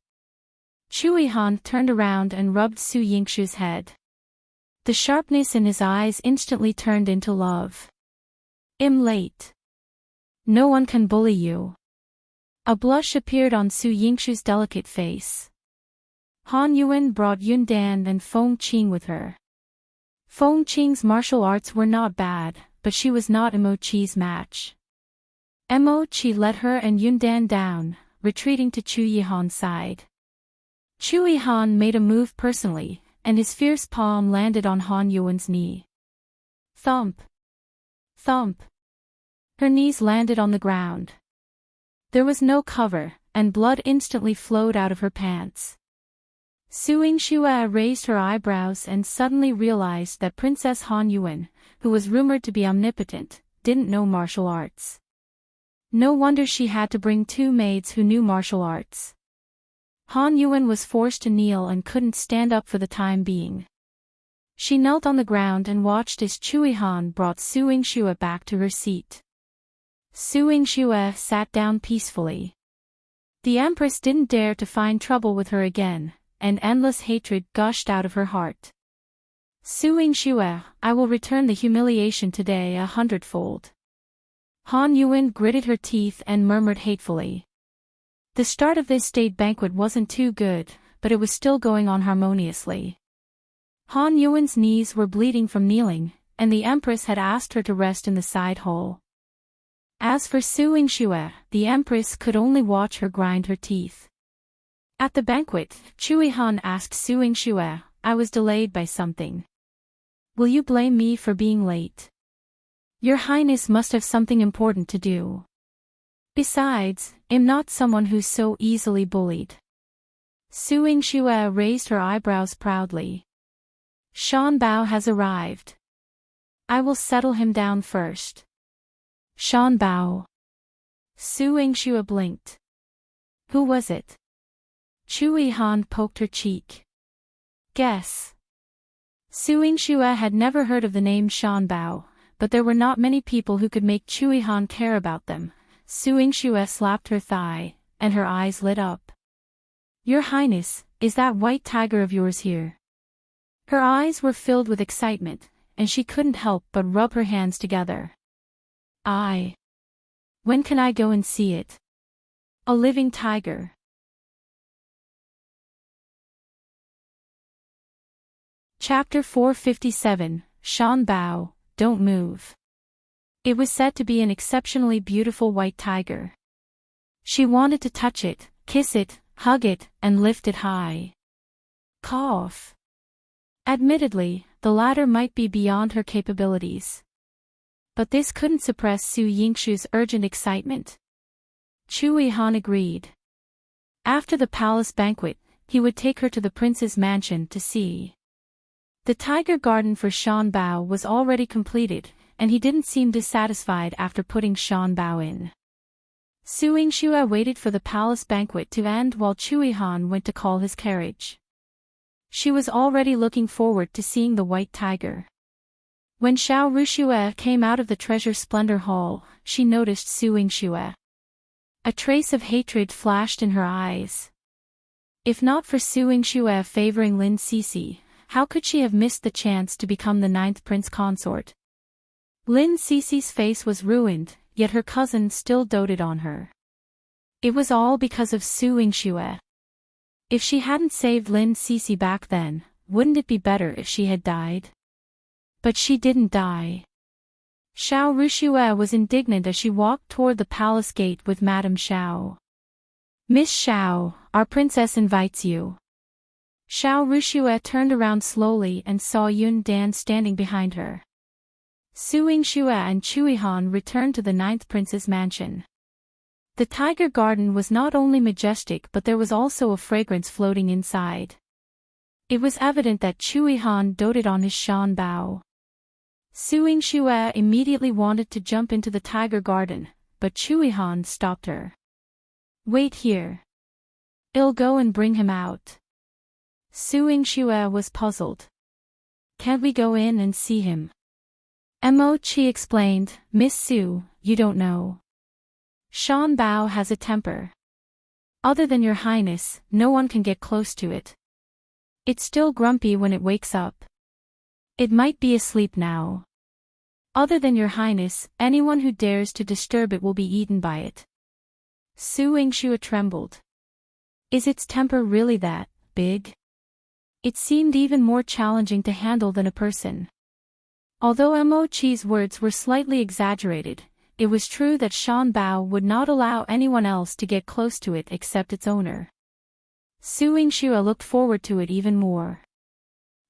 Chu Yihan turned around and rubbed Su Yingxue's head. The sharpness in his eyes instantly turned into love. "I'm late. No one can bully you." A blush appeared on Su Yingxue's delicate face. Han Yuwen brought Yundan and Feng Qing with her. Feng Qing's martial arts were not bad, but she was not Mo Chi's match. Mo Chi let her and Yundan down, retreating to Chu Yihan's side. Chu Yihan made a move personally, and his fierce palm landed on Han Yuwen's knee. Thump! Thump! Her knees landed on the ground. There was no cover, and blood instantly flowed out of her pants. Su Yingxue raised her eyebrows and suddenly realized that Princess Han Yuwen, who was rumored to be omnipotent, didn't know martial arts. No wonder she had to bring 2 maids who knew martial arts. Han Yuwen was forced to kneel and couldn't stand up for the time being. She knelt on the ground and watched as Chu Yihan brought Su Yingxue back to her seat. Su Yingxue sat down peacefully. The Empress didn't dare to find trouble with her again, and endless hatred gushed out of her heart. "Su Yingxue, I will return the humiliation today 100-fold. Han Yuwen gritted her teeth and murmured hatefully. The start of this state banquet wasn't too good, but it was still going on harmoniously. Han Yuwen's knees were bleeding from kneeling, and the Empress had asked her to rest in the side hall. As for Su Yingxue, the Empress could only watch her grind her teeth. At the banquet, Chu Yihan asked Su Yingxue, "I was delayed by something. Will you blame me for being late? Your Highness must have something important to do. Besides, I'm not someone who's so easily bullied." Su Yingxue raised her eyebrows proudly. "Shan Bao has arrived. I will settle him down first." "Shan Bao." Su Yingxue blinked. "Who was it?" Chu Yihan poked her cheek. "Guess." Su Yingxue had never heard of the name Shan Bao, but there were not many people who could make Chu Yihan care about them. Su Yingxue slapped her thigh, and her eyes lit up. "Your Highness, is that white tiger of yours here?" Her eyes were filled with excitement, and she couldn't help but rub her hands together. When can I go and see it? A living tiger." Chapter 457, Shan Bao, Don't Move. It was said to be an exceptionally beautiful white tiger. She wanted to touch it, kiss it, hug it, and lift it high. Cough. Admittedly, the latter might be beyond her capabilities. But this couldn't suppress Su Yingxue's urgent excitement. Chu Yihan agreed. After the palace banquet, he would take her to the prince's mansion to see. The tiger garden for Shan Bao was already completed, and he didn't seem dissatisfied after putting Shan Bao in. Su Yingxue waited for the palace banquet to end while Chu Yihan went to call his carriage. She was already looking forward to seeing the white tiger. When Xiao Ruxue came out of the Treasure Splendor Hall, she noticed Su Yingxue. A trace of hatred flashed in her eyes. If not for Su Yingxue favoring Lin Sisi, how could she have missed the chance to become the 9th prince consort? Lin Sisi's face was ruined, yet her cousin still doted on her. It was all because of Su Yingxue. If she hadn't saved Lin Sisi back then, wouldn't it be better if she had died? But she didn't die. Xiao Ruxue was indignant as she walked toward the palace gate with Madame Xiao. "Miss Xiao, our princess invites you." Xiao Ruxue turned around slowly and saw Yun Dan standing behind her. Su Yingxue and Chu Yihan returned to the 9th prince's mansion. The tiger garden was not only majestic but there was also a fragrance floating inside. It was evident that Chu Yihan doted on his Shan Bao. Su Yingxue immediately wanted to jump into the tiger garden, but Chu Yihan stopped her. Wait here. I'll go and bring him out. Su Yingxue was puzzled. Can't we go in and see him? Chi explained, Miss Su, you don't know. Shan Bao has a temper. Other than your highness, no one can get close to it. It's still grumpy when it wakes up. It might be asleep now. Other than your highness, anyone who dares to disturb it will be eaten by it. Su Yingxue trembled. Is its temper really that big? It seemed even more challenging to handle than a person. Although Chi's words were slightly exaggerated, it was true that Shan Bao would not allow anyone else to get close to it except its owner. Su Yingxue looked forward to it even more.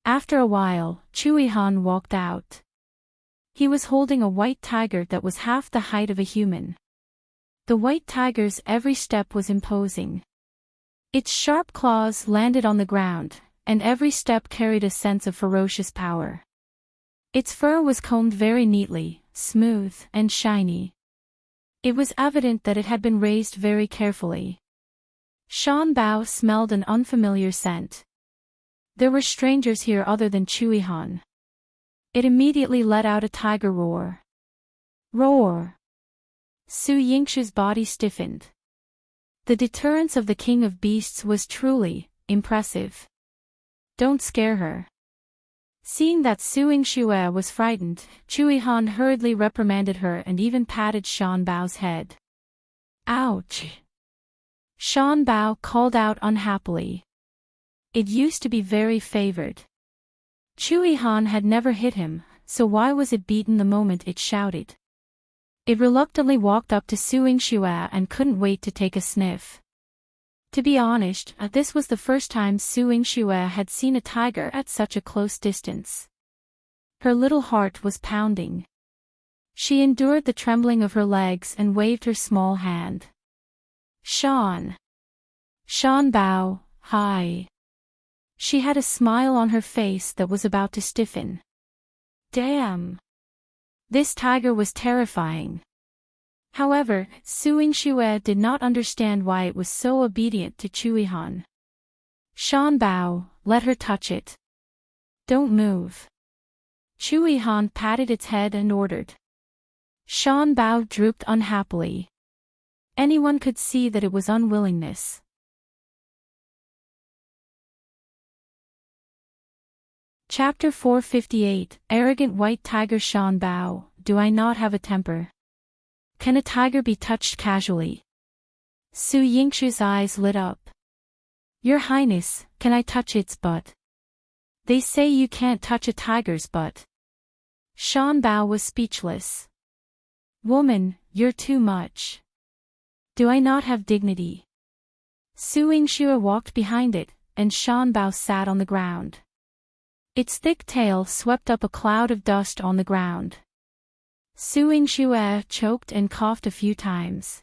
After a while, Chu Yihan walked out. He was holding a white tiger that was half the height of a human. The white tiger's every step was imposing. Its sharp claws landed on the ground, and every step carried a sense of ferocious power. Its fur was combed very neatly, smooth, and shiny. It was evident that it had been raised very carefully. Shan Bao smelled an unfamiliar scent. There were strangers here other than Chu Yihan. It immediately let out a tiger roar. Roar! Su Yingxue's body stiffened. The deterrence of the king of beasts was truly impressive. Don't scare her. Seeing that Su Yingxue was frightened, Chu Yihan hurriedly reprimanded her and even patted Shan Bao's head. Ouch! Shan Bao called out unhappily. It used to be very favored. Chu Yihan had never hit him, so why was it beaten the moment it shouted? It reluctantly walked up to Su Yingxue and couldn't wait to take a sniff. To be honest, this was the first time Su Yingxue had seen a tiger at such a close distance. Her little heart was pounding. She endured the trembling of her legs and waved her small hand. Shan Bao, hi. She had a smile on her face that was about to stiffen. Damn! This tiger was terrifying. However, Su Yingxue did not understand why it was so obedient to Chu Yihan. Shan Bao, let her touch it. Don't move. Chu Yihan patted its head and ordered. Shan Bao drooped unhappily. Anyone could see that it was unwillingness. Chapter 458, Arrogant White Tiger. Shan Bao, do I not have a temper? Can a tiger be touched casually? Su Yingxue's eyes lit up. Your Highness, can I touch its butt? They say you can't touch a tiger's butt. Shan Bao was speechless. Woman, you're too much. Do I not have dignity? Su Yingxue walked behind it, and Shan Bao sat on the ground. Its thick tail swept up a cloud of dust on the ground. Su Yingxue choked and coughed a few times.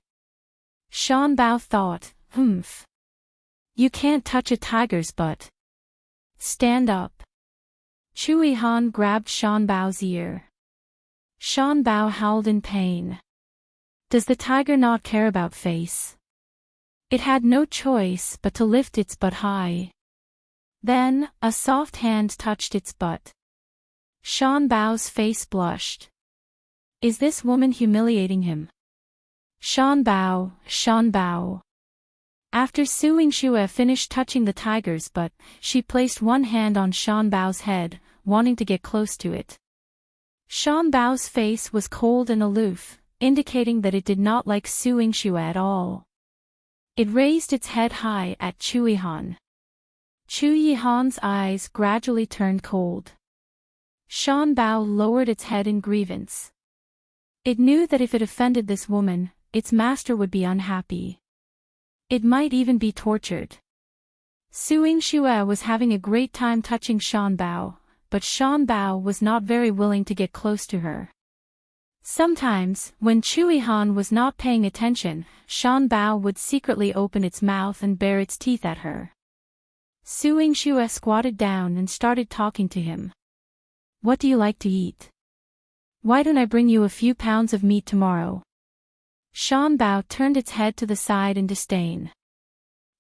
Shan Bao thought, humph. You can't touch a tiger's butt. Stand up. Chu Yihan grabbed Shan Bao's ear. Shan Bao howled in pain. Does the tiger not care about face? It had no choice but to lift its butt high. Then, a soft hand touched its butt. Shan Bao's face blushed. Is this woman humiliating him? Shan Bao. After Su Yingxue finished touching the tiger's butt, she placed one hand on Shan Bao's head, wanting to get close to it. Shan Bao's face was cold and aloof, indicating that it did not like Su Yingxue at all. It raised its head high at Chu Yihan. Chu Yihan's eyes gradually turned cold. Shan Bao lowered its head in grievance. It knew that if it offended this woman, its master would be unhappy. It might even be tortured. Su Yingxue was having a great time touching Shan Bao, but Shan Bao was not very willing to get close to her. Sometimes, when Chu Yihan was not paying attention, Shan Bao would secretly open its mouth and bare its teeth at her. Yingxue squatted down and started talking to him. What do you like to eat? Why don't I bring you a few pounds of meat tomorrow? Shan Bao turned its head to the side in disdain.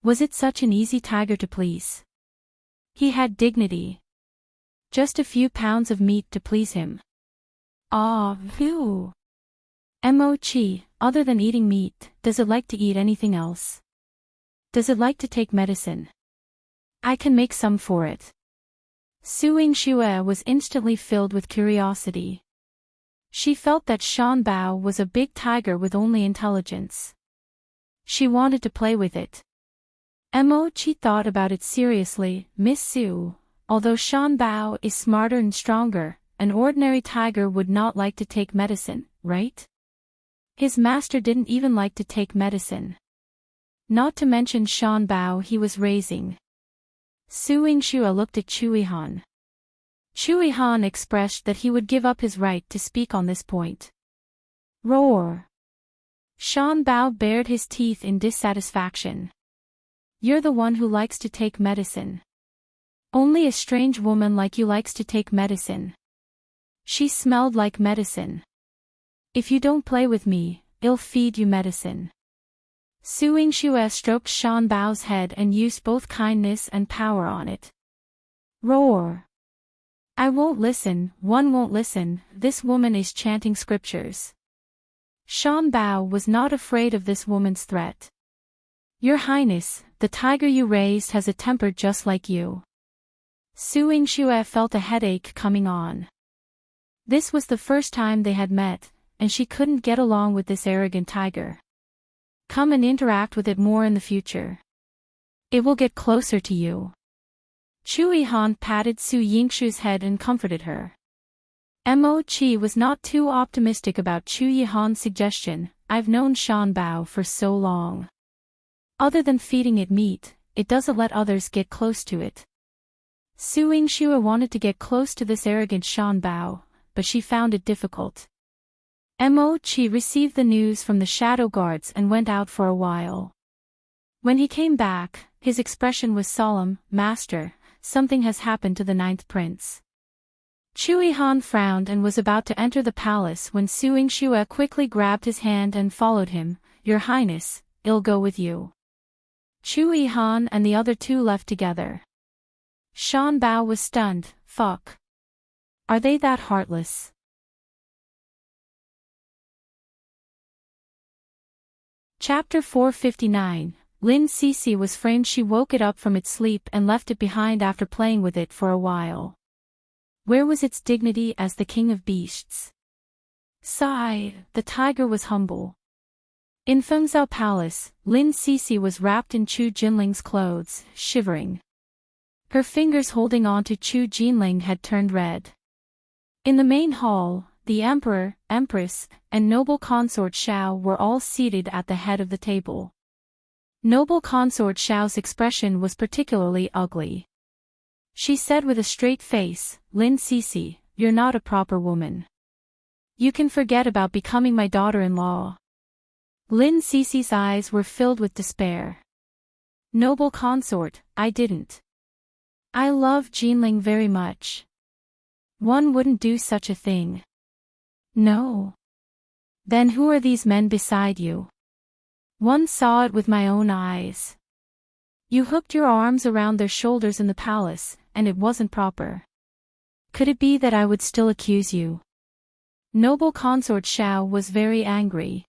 Was it such an easy tiger to please? He had dignity. Just a few pounds of meat to please him. Ah, phew. Mochi, other than eating meat, does it like to eat anything else? Does it like to take medicine? I can make some for it. Yingxue was instantly filled with curiosity. She felt that Shan Bao was a big tiger with only intelligence. She wanted to play with it. Mochi thought about it seriously. Miss Su, although Shan Bao is smarter and stronger, an ordinary tiger would not like to take medicine, right? His master didn't even like to take medicine. Not to mention Shan Bao he was raising. Yingxue looked at Chu Yihan. Chu Yihan expressed that he would give up his right to speak on this point. Roar! Shan Bao bared his teeth in dissatisfaction. You're the one who likes to take medicine. Only a strange woman like you likes to take medicine. She smelled like medicine. If you don't play with me, I'll feed you medicine. Yingxue stroked Shan Bao's head and used both kindness and power on it. Roar! I won't listen, one won't listen, this woman is chanting scriptures. Shan Bao was not afraid of this woman's threat. Your Highness, the tiger you raised has a temper just like you. Yingxue felt a headache coming on. This was the first time they had met, and she couldn't get along with this arrogant tiger. Come and interact with it more in the future. It will get closer to you. Chu Yihan patted Yingxue's head and comforted her. Mochi was not too optimistic about Chu Yihan's suggestion. I've known Shan Bao for so long. Other than feeding it meat, it doesn't let others get close to it. Yingxue wanted to get close to this arrogant Shan Bao, but she found it difficult. Mochi received the news from the shadow guards and went out for a while. When he came back, his expression was solemn. Master, something has happened to the 9th prince. Chu Yihan frowned and was about to enter the palace when Yingxue quickly grabbed his hand and followed him. Your Highness, I'll go with you. Chu Yihan and the other two left together. Shan Bao was stunned. Fuck. Are they that heartless? Chapter 459. Lin Sisi was framed. She woke it up from its sleep and left it behind after playing with it for a while. Where was its dignity as the king of beasts? Sigh, the tiger was humble. In Fengzhou Palace, Lin Sisi was wrapped in Chu Jinling's clothes, shivering. Her fingers holding on to Chu Jinling had turned red. In the main hall, the emperor, empress, and noble consort Xiao were all seated at the head of the table. Noble consort Xiao's expression was particularly ugly. She said with a straight face, Lin Sisi, you're not a proper woman. You can forget about becoming my daughter-in-law. Lin Sisi's eyes were filled with despair. Noble consort, I didn't. I love Jinling very much. One wouldn't do such a thing. No. Then who are these men beside you? One saw it with my own eyes. You hooked your arms around their shoulders in the palace, and it wasn't proper. Could it be that I would still accuse you? Noble consort Xiao was very angry.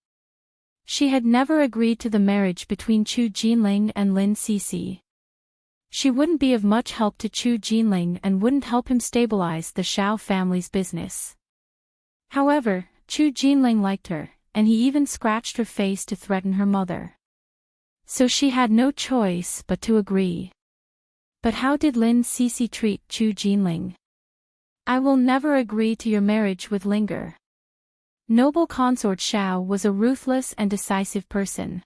She had never agreed to the marriage between Chu Jinling and Lin Sisi. She wouldn't be of much help to Chu Jinling and wouldn't help him stabilize the Xiao family's business. However, Chu Jinling liked her, and he even scratched her face to threaten her mother. So she had no choice but to agree. But how did Lin Sisi treat Chu Jinling? I will never agree to your marriage with Linger. Noble consort Xiao was a ruthless and decisive person.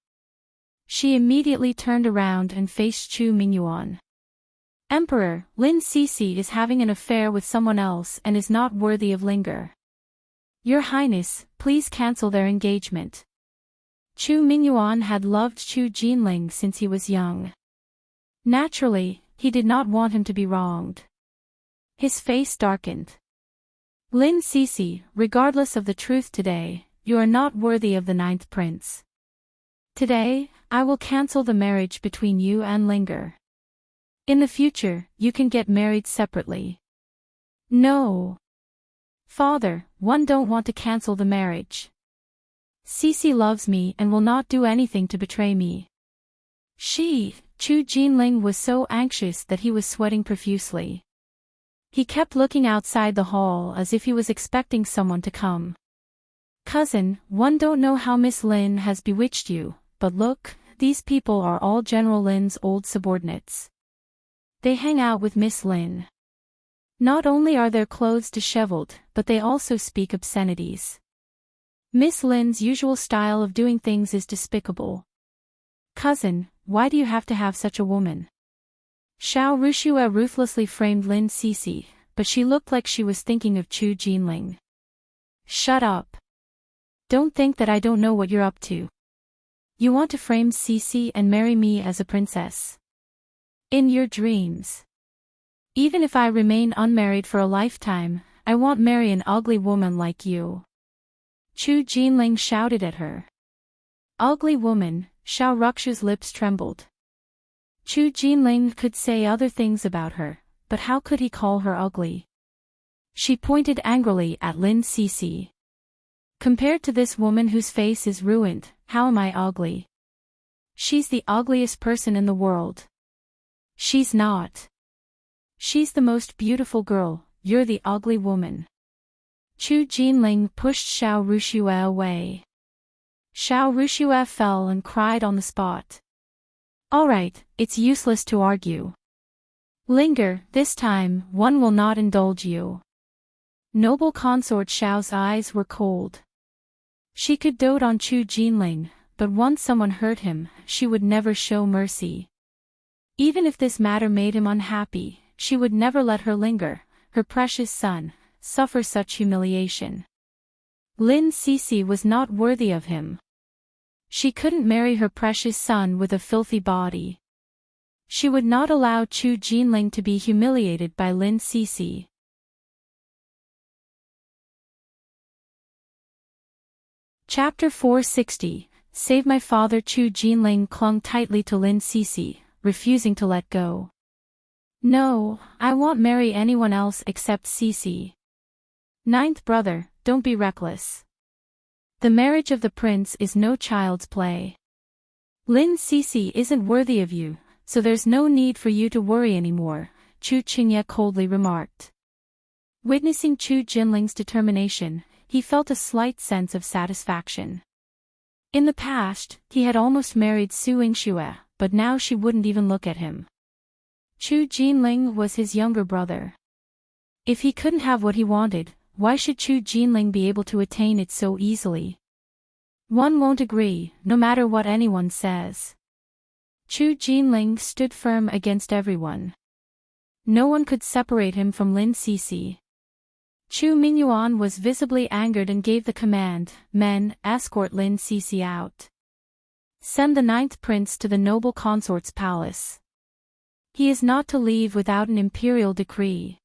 She immediately turned around and faced Chu Mingyuan. Emperor, Lin Sisi is having an affair with someone else and is not worthy of Linger. Your Highness, please cancel their engagement. Chu Mingyuan had loved Chu Jinling since he was young. Naturally, he did not want him to be wronged. His face darkened. Lin Sisi, regardless of the truth today, you are not worthy of the 9th prince. Today, I will cancel the marriage between you and Linger. In the future, you can get married separately. No. Father, one don't want to cancel the marriage. Sisi loves me and will not do anything to betray me. Chu Jinling was so anxious that he was sweating profusely. He kept looking outside the hall as if he was expecting someone to come. Cousin, one don't know how Miss Lin has bewitched you, but look, these people are all General Lin's old subordinates. They hang out with Miss Lin. Not only are their clothes disheveled, but they also speak obscenities. Miss Lin's usual style of doing things is despicable. Cousin, why do you have to have such a woman? Xiao Rushue ruthlessly framed Lin Sisi, but she looked like she was thinking of Chu Jinling. Shut up. Don't think that I don't know what you're up to. You want to frame Sisi and marry me as a princess. In your dreams. Even if I remain unmarried for a lifetime, I won't marry an ugly woman like you. Chu Jinling shouted at her. Ugly woman, Xiao Ruxu's lips trembled. Chu Jinling could say other things about her, but how could he call her ugly? She pointed angrily at Lin Sisi. Compared to this woman whose face is ruined, how am I ugly? She's the ugliest person in the world. She's not. She's the most beautiful girl, you're the ugly woman. Chu Jinling pushed Xiao Rushue away. Xiao Rushue fell and cried on the spot. Alright, it's useless to argue. Linger, this time, one will not indulge you. Noble consort Xiao's eyes were cold. She could dote on Chu Jinling, but once someone hurt him, she would never show mercy. Even if this matter made him unhappy, she would never let her Linger, her precious son, suffer such humiliation. Lin Sisi was not worthy of him. She couldn't marry her precious son with a filthy body. She would not allow Chu Jinling to be humiliated by Lin Sisi. Chapter 460, Save My Father. Chu Jinling clung tightly to Lin Sisi, refusing to let go. No, I won't marry anyone else except Sisi. 9th brother, don't be reckless. The marriage of the prince is no child's play. Lin Sisi isn't worthy of you, so there's no need for you to worry anymore, Chu Chengye coldly remarked. Witnessing Chu Jinling's determination, he felt a slight sense of satisfaction. In the past, he had almost married Su Yingxue, but now she wouldn't even look at him. Chu Jinling was his younger brother. If he couldn't have what he wanted, why should Chu Jinling be able to attain it so easily? One won't agree, no matter what anyone says. Chu Jinling stood firm against everyone. No one could separate him from Lin Sisi. Chu Mingyuan was visibly angered and gave the command, men, escort Lin Sisi out. Send the 9th prince to the noble consort's palace. He is not to leave without an imperial decree.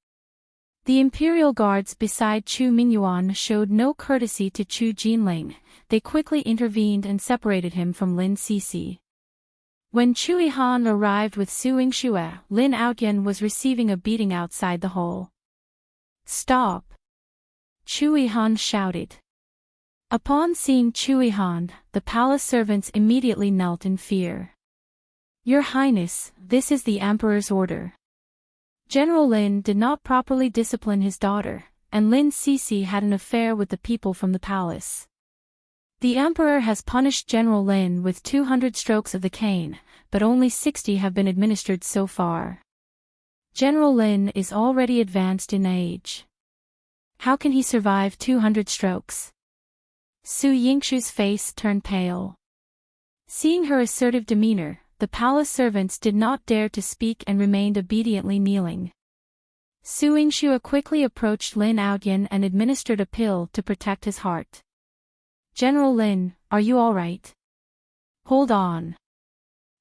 The imperial guards beside Chu Mingyuan showed no courtesy to Chu Jinling, they quickly intervened and separated him from Lin Sisi. When Chu Yihan arrived with Su Yingxue, Lin Outyan was receiving a beating outside the hall. Stop! Chu Yihan shouted. Upon seeing Chu Yihan, the palace servants immediately knelt in fear. Your Highness, this is the Emperor's order. General Lin did not properly discipline his daughter, and Lin Sisi had an affair with the people from the palace. The Emperor has punished General Lin with 200 strokes of the cane, but only 60 have been administered so far. General Lin is already advanced in age. How can he survive 200 strokes? Su Yingxue's face turned pale. Seeing her assertive demeanor, the palace servants did not dare to speak and remained obediently kneeling. Su Yingxue quickly approached Lin Outyin and administered a pill to protect his heart. General Lin, are you alright? Hold on.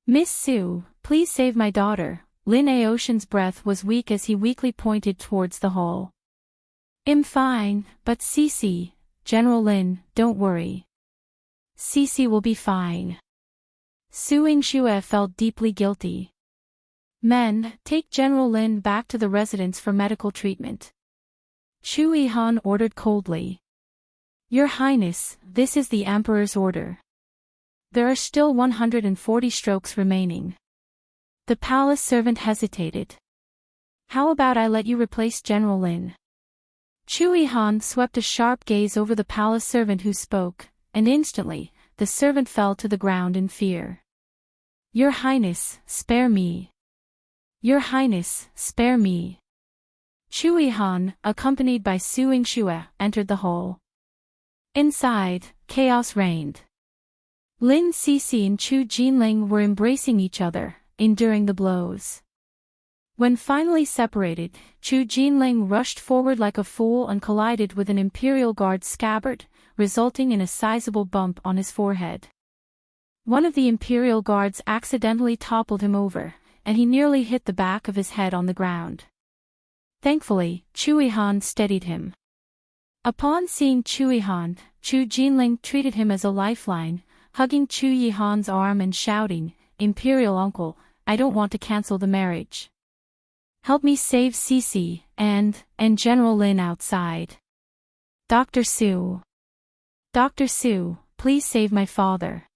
Miss Su, please save my daughter. Lin Aoshan's breath was weak as he weakly pointed towards the hall. I'm fine, but Sisi, General Lin, don't worry. Sisi will be fine. Su Yingxue felt deeply guilty. Men, take General Lin back to the residence for medical treatment. Chu Yihan ordered coldly. Your Highness, this is the Emperor's order. There are still 140 strokes remaining. The palace servant hesitated. How about I let you replace General Lin? Chu Yihan swept a sharp gaze over the palace servant who spoke, and instantly, the servant fell to the ground in fear. Your Highness, spare me. Your Highness, spare me. Chu Yihan, accompanied by Su Yingxue, entered the hall. Inside, chaos reigned. Lin Sisi and Chu Jinling were embracing each other, enduring the blows. When finally separated, Chu Jinling rushed forward like a fool and collided with an Imperial Guard's scabbard, resulting in a sizable bump on his forehead. One of the Imperial Guards accidentally toppled him over, and he nearly hit the back of his head on the ground. Thankfully, Chu Yihan steadied him. Upon seeing Chu Yihan, Chu Jinling treated him as a lifeline, hugging Chu Yihan's arm and shouting, Imperial Uncle, I don't want to cancel the marriage. Help me save Sisi, and General Lin outside. Dr. Su. Dr. Su, please save my father.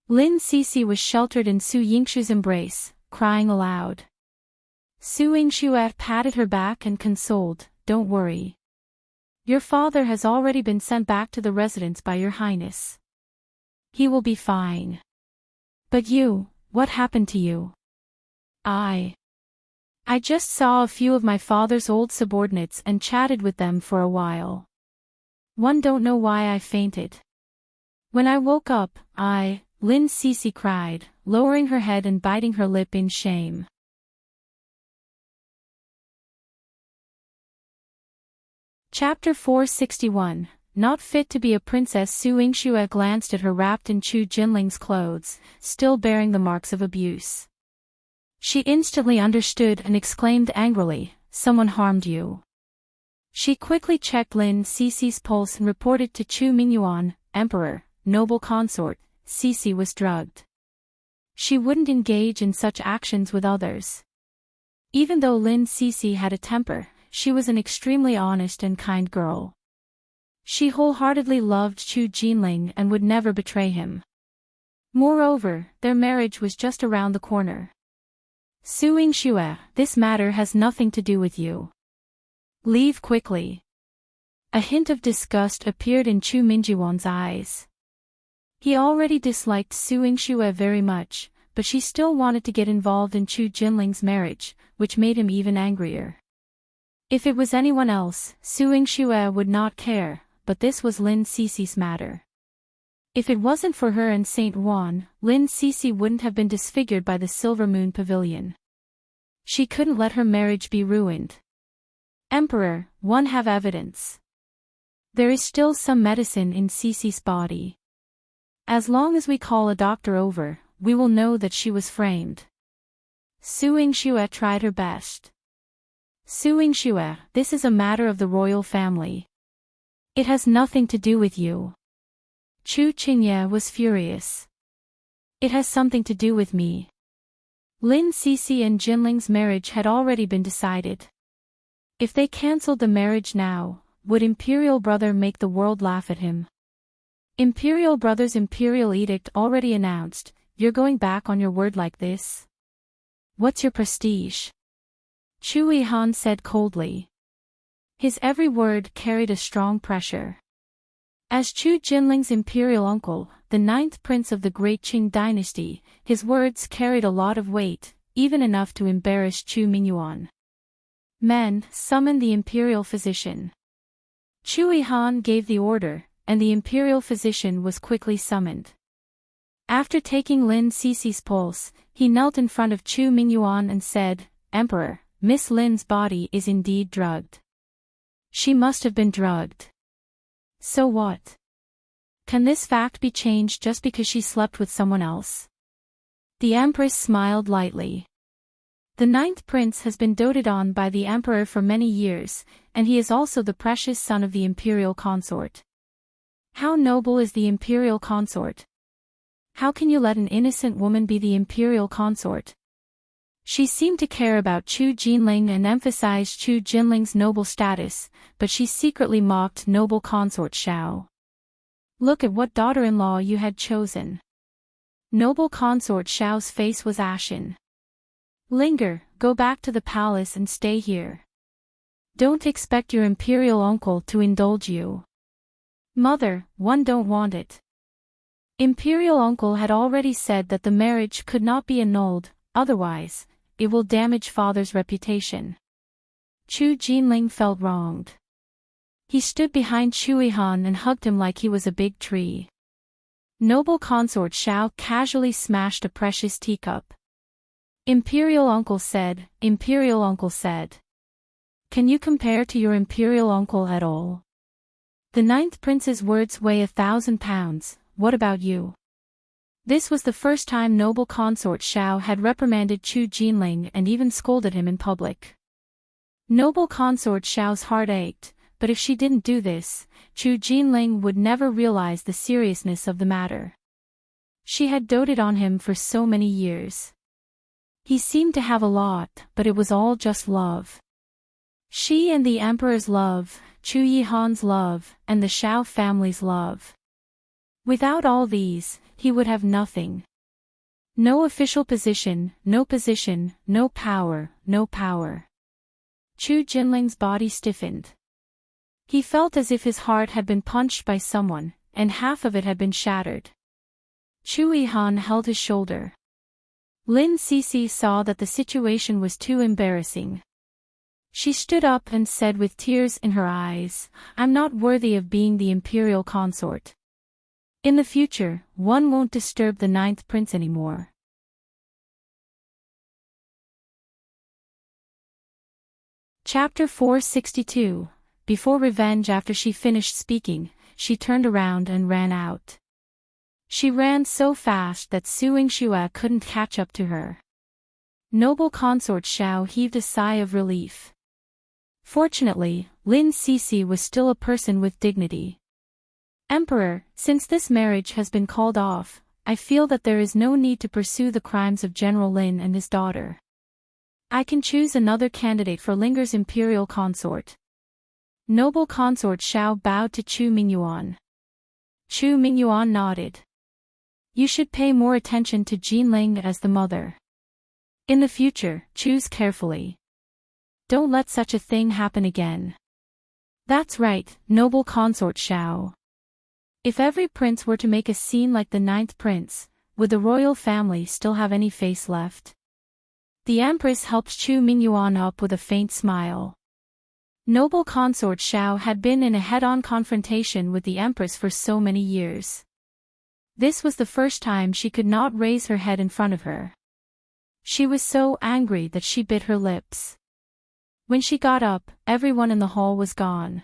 Lin Sisi was sheltered in Su Yingxue's embrace, crying aloud. Su Yingxue patted her back and consoled, don't worry. Your father has already been sent back to the residence by your Highness. He will be fine. But you, what happened to you? I just saw a few of my father's old subordinates and chatted with them for a while. One don't know why I fainted. When I woke up, Lin Sisi cried, lowering her head and biting her lip in shame. Chapter 461, Not fit to be a princess. Su Yingxue glanced at her wrapped in Chu Jinling's clothes, still bearing the marks of abuse. She instantly understood and exclaimed angrily, someone harmed you. She quickly checked Lin Sisi's pulse and reported to Chu Mingyuan, Emperor, noble consort, Sisi was drugged. She wouldn't engage in such actions with others. Even though Lin Sisi had a temper, she was an extremely honest and kind girl. She wholeheartedly loved Chu Jinling and would never betray him. Moreover, their marriage was just around the corner. Su Yingxue, this matter has nothing to do with you. Leave quickly. A hint of disgust appeared in Chu Mingyuan's eyes. He already disliked Su Yingxue very much, but she still wanted to get involved in Chu Jinling's marriage, which made him even angrier. If it was anyone else, Su Yingxue would not care, but this was Lin Sisi's matter. If it wasn't for her and Saint Juan, Lin Sisi wouldn't have been disfigured by the Silver Moon Pavilion. She couldn't let her marriage be ruined. Emperor, one have evidence. There is still some medicine in Sisi's body. As long as we call a doctor over, we will know that she was framed. Su Yingxue tried her best. Su Yingxue, this is a matter of the royal family. It has nothing to do with you. Chu Chengye was furious. It has something to do with me. Lin Sisi and Jinling's marriage had already been decided. If they cancelled the marriage now, would Imperial Brother make the world laugh at him? Imperial Brother's imperial edict already announced, you're going back on your word like this? What's your prestige? Chu Yihan said coldly. His every word carried a strong pressure. As Chu Jinling's imperial uncle, the 9th prince of the great Qing dynasty, his words carried a lot of weight, even enough to embarrass Chu Mingyuan. Men, summon the imperial physician. Chu Yihan gave the order, and the imperial physician was quickly summoned. After taking Lin Sisi's pulse, he knelt in front of Chu Mingyuan and said, Emperor, Miss Lin's body is indeed drugged. She must have been drugged. So what? Can this fact be changed just because she slept with someone else? The Empress smiled lightly. The 9th prince has been doted on by the Emperor for many years, and he is also the precious son of the Imperial Consort. How noble is the Imperial Consort? How can you let an innocent woman be the Imperial Consort? She seemed to care about Chu Jinling and emphasized Chu Jinling's noble status, but she secretly mocked noble consort Xiao. Look at what daughter-in-law you had chosen. Noble consort Xiao's face was ashen. Linger, go back to the palace and stay here. Don't expect your imperial uncle to indulge you. Mother, one don't want it. Imperial uncle had already said that the marriage could not be annulled, otherwise, it will damage father's reputation. Chu Jinling felt wronged. He stood behind Chu Yihan and hugged him like he was a big tree. Noble consort Xiao casually smashed a precious teacup. Imperial uncle said, Imperial uncle said. Can you compare to your imperial uncle at all? The 9th prince's words weigh 1,000 pounds, what about you? This was the first time noble consort Xiao had reprimanded Chu Jinling and even scolded him in public. Noble consort Xiao's heart ached, but if she didn't do this, Chu Jinling would never realize the seriousness of the matter. She had doted on him for so many years. He seemed to have a lot, but it was all just love. She and the Emperor's love, Chu Yihan's love, and the Xiao family's love. Without all these, he would have nothing. No official position, no power, no power. Chu Jinling's body stiffened. He felt as if his heart had been punched by someone, and half of it had been shattered. Chu Yihan held his shoulder. Lin Sisi saw that the situation was too embarrassing. She stood up and said with tears in her eyes, I'm not worthy of being the imperial consort. In the future, one won't disturb the 9th prince anymore. Chapter 462. Before revenge. After she finished speaking, she turned around and ran out. She ran so fast that Yingxue couldn't catch up to her. Noble consort Xiao heaved a sigh of relief. Fortunately, Lin Sisi was still a person with dignity. Emperor, since this marriage has been called off, I feel that there is no need to pursue the crimes of General Lin and his daughter. I can choose another candidate for Linger's imperial consort. Noble consort Xiao bowed to Chu Mingyuan. Chu Mingyuan nodded. You should pay more attention to Jinling as the mother. In the future, choose carefully. Don't let such a thing happen again. That's right, noble consort Xiao. If every prince were to make a scene like the 9th prince, would the royal family still have any face left? The Empress helped Chu Mingyuan up with a faint smile. Noble consort Xiao had been in a head-on confrontation with the Empress for so many years. This was the first time she could not raise her head in front of her. She was so angry that she bit her lips. When she got up, everyone in the hall was gone.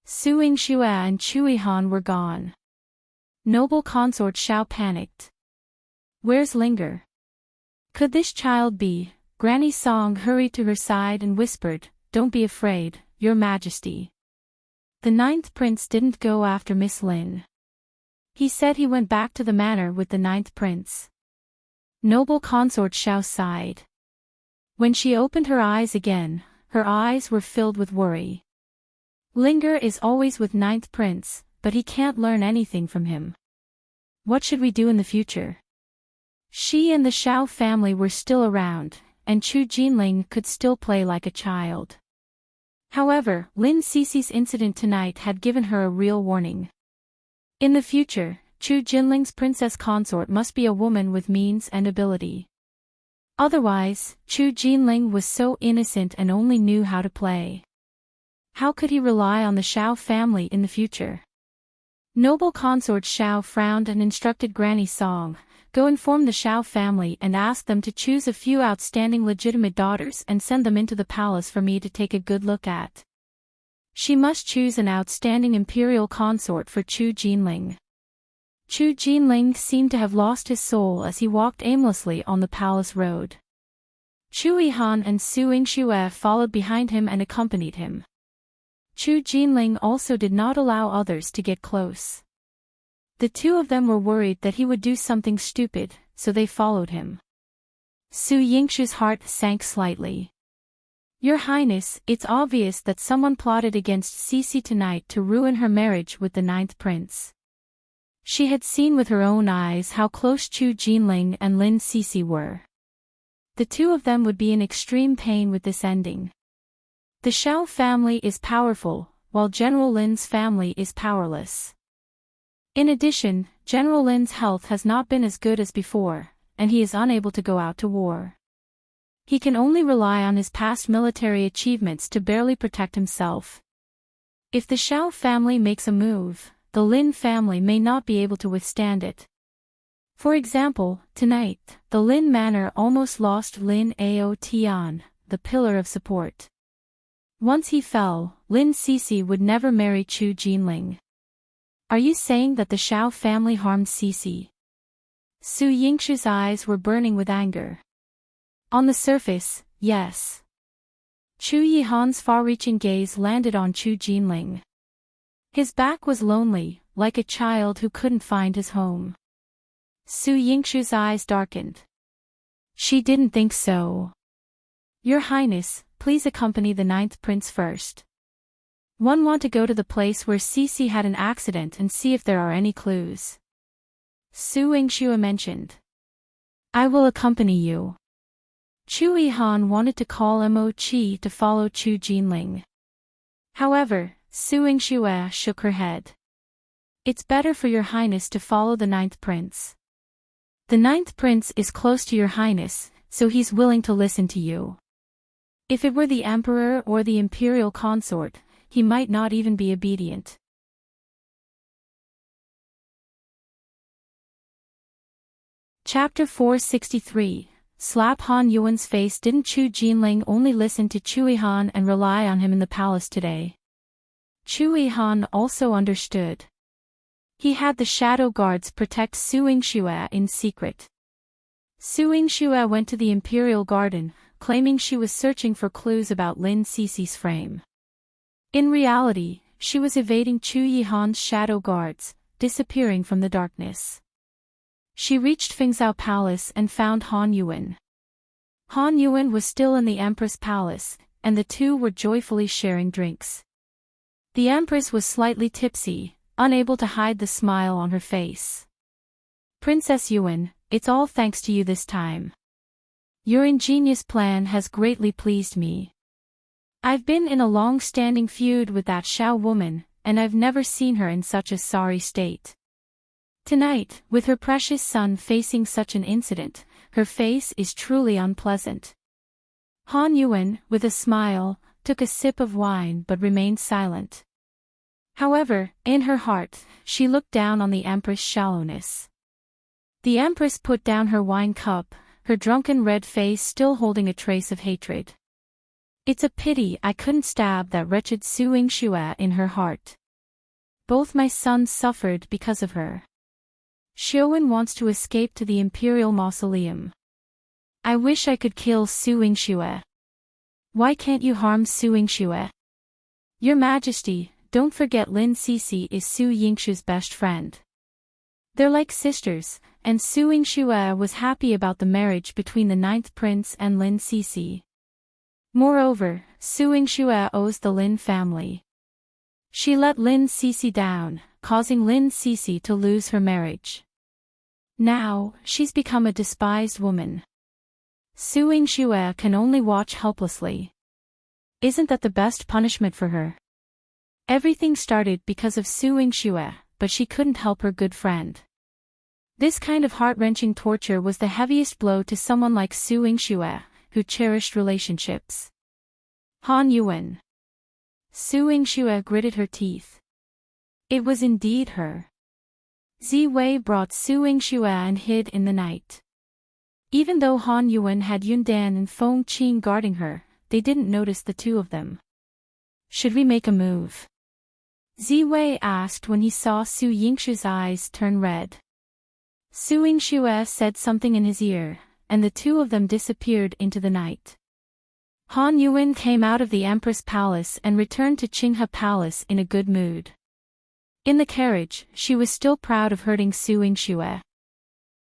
Yingxue and Chu Yihan were gone. Noble consort Xiao panicked. Where's Linger? Could this child be? Granny Song hurried to her side and whispered, Don't be afraid, Your Majesty. The 9th prince didn't go after Miss Lin. He said he went back to the manor with the 9th prince. Noble consort Xiao sighed. When she opened her eyes again, her eyes were filled with worry. Linger is always with 9th prince, but he can't learn anything from him. What should we do in the future? She and the Xiao family were still around, and Chu Jinling could still play like a child. However, Lin Sisi's incident tonight had given her a real warning. In the future, Chu Jinling's princess consort must be a woman with means and ability. Otherwise, Chu Jinling was so innocent and only knew how to play. How could he rely on the Xiao family in the future? Noble consort Xiao frowned and instructed Granny Song, "Go inform the Xiao family and ask them to choose a few outstanding legitimate daughters and send them into the palace for me to take a good look at. She must choose an outstanding imperial consort for Chu Jinling." Chu Jinling seemed to have lost his soul as he walked aimlessly on the palace road. Chu Yihan and Su Yingxue followed behind him and accompanied him. Chu Jinling also did not allow others to get close. The two of them were worried that he would do something stupid, so they followed him. Su Yingxue's heart sank slightly. "Your Highness, it's obvious that someone plotted against Sisi tonight to ruin her marriage with the 9th prince." She had seen with her own eyes how close Chu Jinling and Lin Sisi were. The two of them would be in extreme pain with this ending. The Xiao family is powerful, while General Lin's family is powerless. In addition, General Lin's health has not been as good as before, and he is unable to go out to war. He can only rely on his past military achievements to barely protect himself. If the Xiao family makes a move, the Lin family may not be able to withstand it. For example, tonight, the Lin manor almost lost Lin Ao Tian, the pillar of support. Once he fell, Lin Sisi would never marry Chu Jinling. "Are you saying that the Xiao family harmed Sisi?" Su Yingxue's eyes were burning with anger. On the surface, yes. Chu Yihan's far-reaching gaze landed on Chu Jinling. His back was lonely, like a child who couldn't find his home. Su Yingxue's eyes darkened. "She didn't think so. Your Highness, please accompany the 9th prince first. One want to go to the place where Sisi had an accident and see if there are any clues." Su Yingxue mentioned. "I will accompany you." Chu Yihan wanted to call Mo Qi to follow Chu Jinling. However, Su Yingxue shook her head. "It's better for your Highness to follow the 9th prince. The 9th prince is close to your Highness, so he's willing to listen to you. If it were the emperor or the imperial consort, he might not even be obedient." Chapter 463. Slap Han Yuwen's face. Didn't Chu Jinling only listen to Chu Yihan and rely on him in the palace today? Chu Yihan also understood. He had the shadow guards protect Su Yingxue in secret. Su Yingxue went to the imperial garden, claiming she was searching for clues about Lin Sisi's frame. In reality, she was evading Chu Yihan's shadow guards, disappearing from the darkness. She reached Fengzhou Palace and found Han Yuwen. Han Yuwen was still in the Empress Palace, and the two were joyfully sharing drinks. The Empress was slightly tipsy, unable to hide the smile on her face. "Princess Yuwen, it's all thanks to you this time. Your ingenious plan has greatly pleased me. I've been in a long-standing feud with that Xiao woman, and I've never seen her in such a sorry state. Tonight, with her precious son facing such an incident, her face is truly unpleasant." Han Yuwen, with a smile, took a sip of wine but remained silent. However, in her heart, she looked down on the Empress' shallowness. The Empress put down her wine cup, her drunken red face still holding a trace of hatred. "It's a pity I couldn't stab that wretched Su Yingxue in her heart. Both my sons suffered because of her. Yuwen wants to escape to the imperial mausoleum. I wish I could kill Su Yingxue. Why can't you harm Su Yingxue? Your Majesty, don't forget Lin Sisi is Su Yingxue's best friend. They're like sisters, and Su Yingxue was happy about the marriage between the 9th prince and Lin Sisi. Moreover, Su Yingxue owes the Lin family. She let Lin Sisi down, causing Lin Sisi to lose her marriage. Now, she's become a despised woman. Su Yingxue can only watch helplessly. Isn't that the best punishment for her? Everything started because of Su Yingxue, but she couldn't help her good friend. This kind of heart-wrenching torture was the heaviest blow to someone like Su Yingxue, who cherished relationships. Han Yuwen. Su Yingxue gritted her teeth. It was indeed her. Ziwei brought Su Yingxue and hid in the night. Even though Han Yuwen had Yundan and Feng Qing guarding her, they didn't notice the two of them. Should we make a move? Ziwei asked when he saw Su Yingxue's eyes turn red. Su Yingxue said something in his ear, and the two of them disappeared into the night. Han Yuwen came out of the Empress Palace and returned to Qinghe Palace in a good mood. In the carriage, she was still proud of hurting Su Yingxue.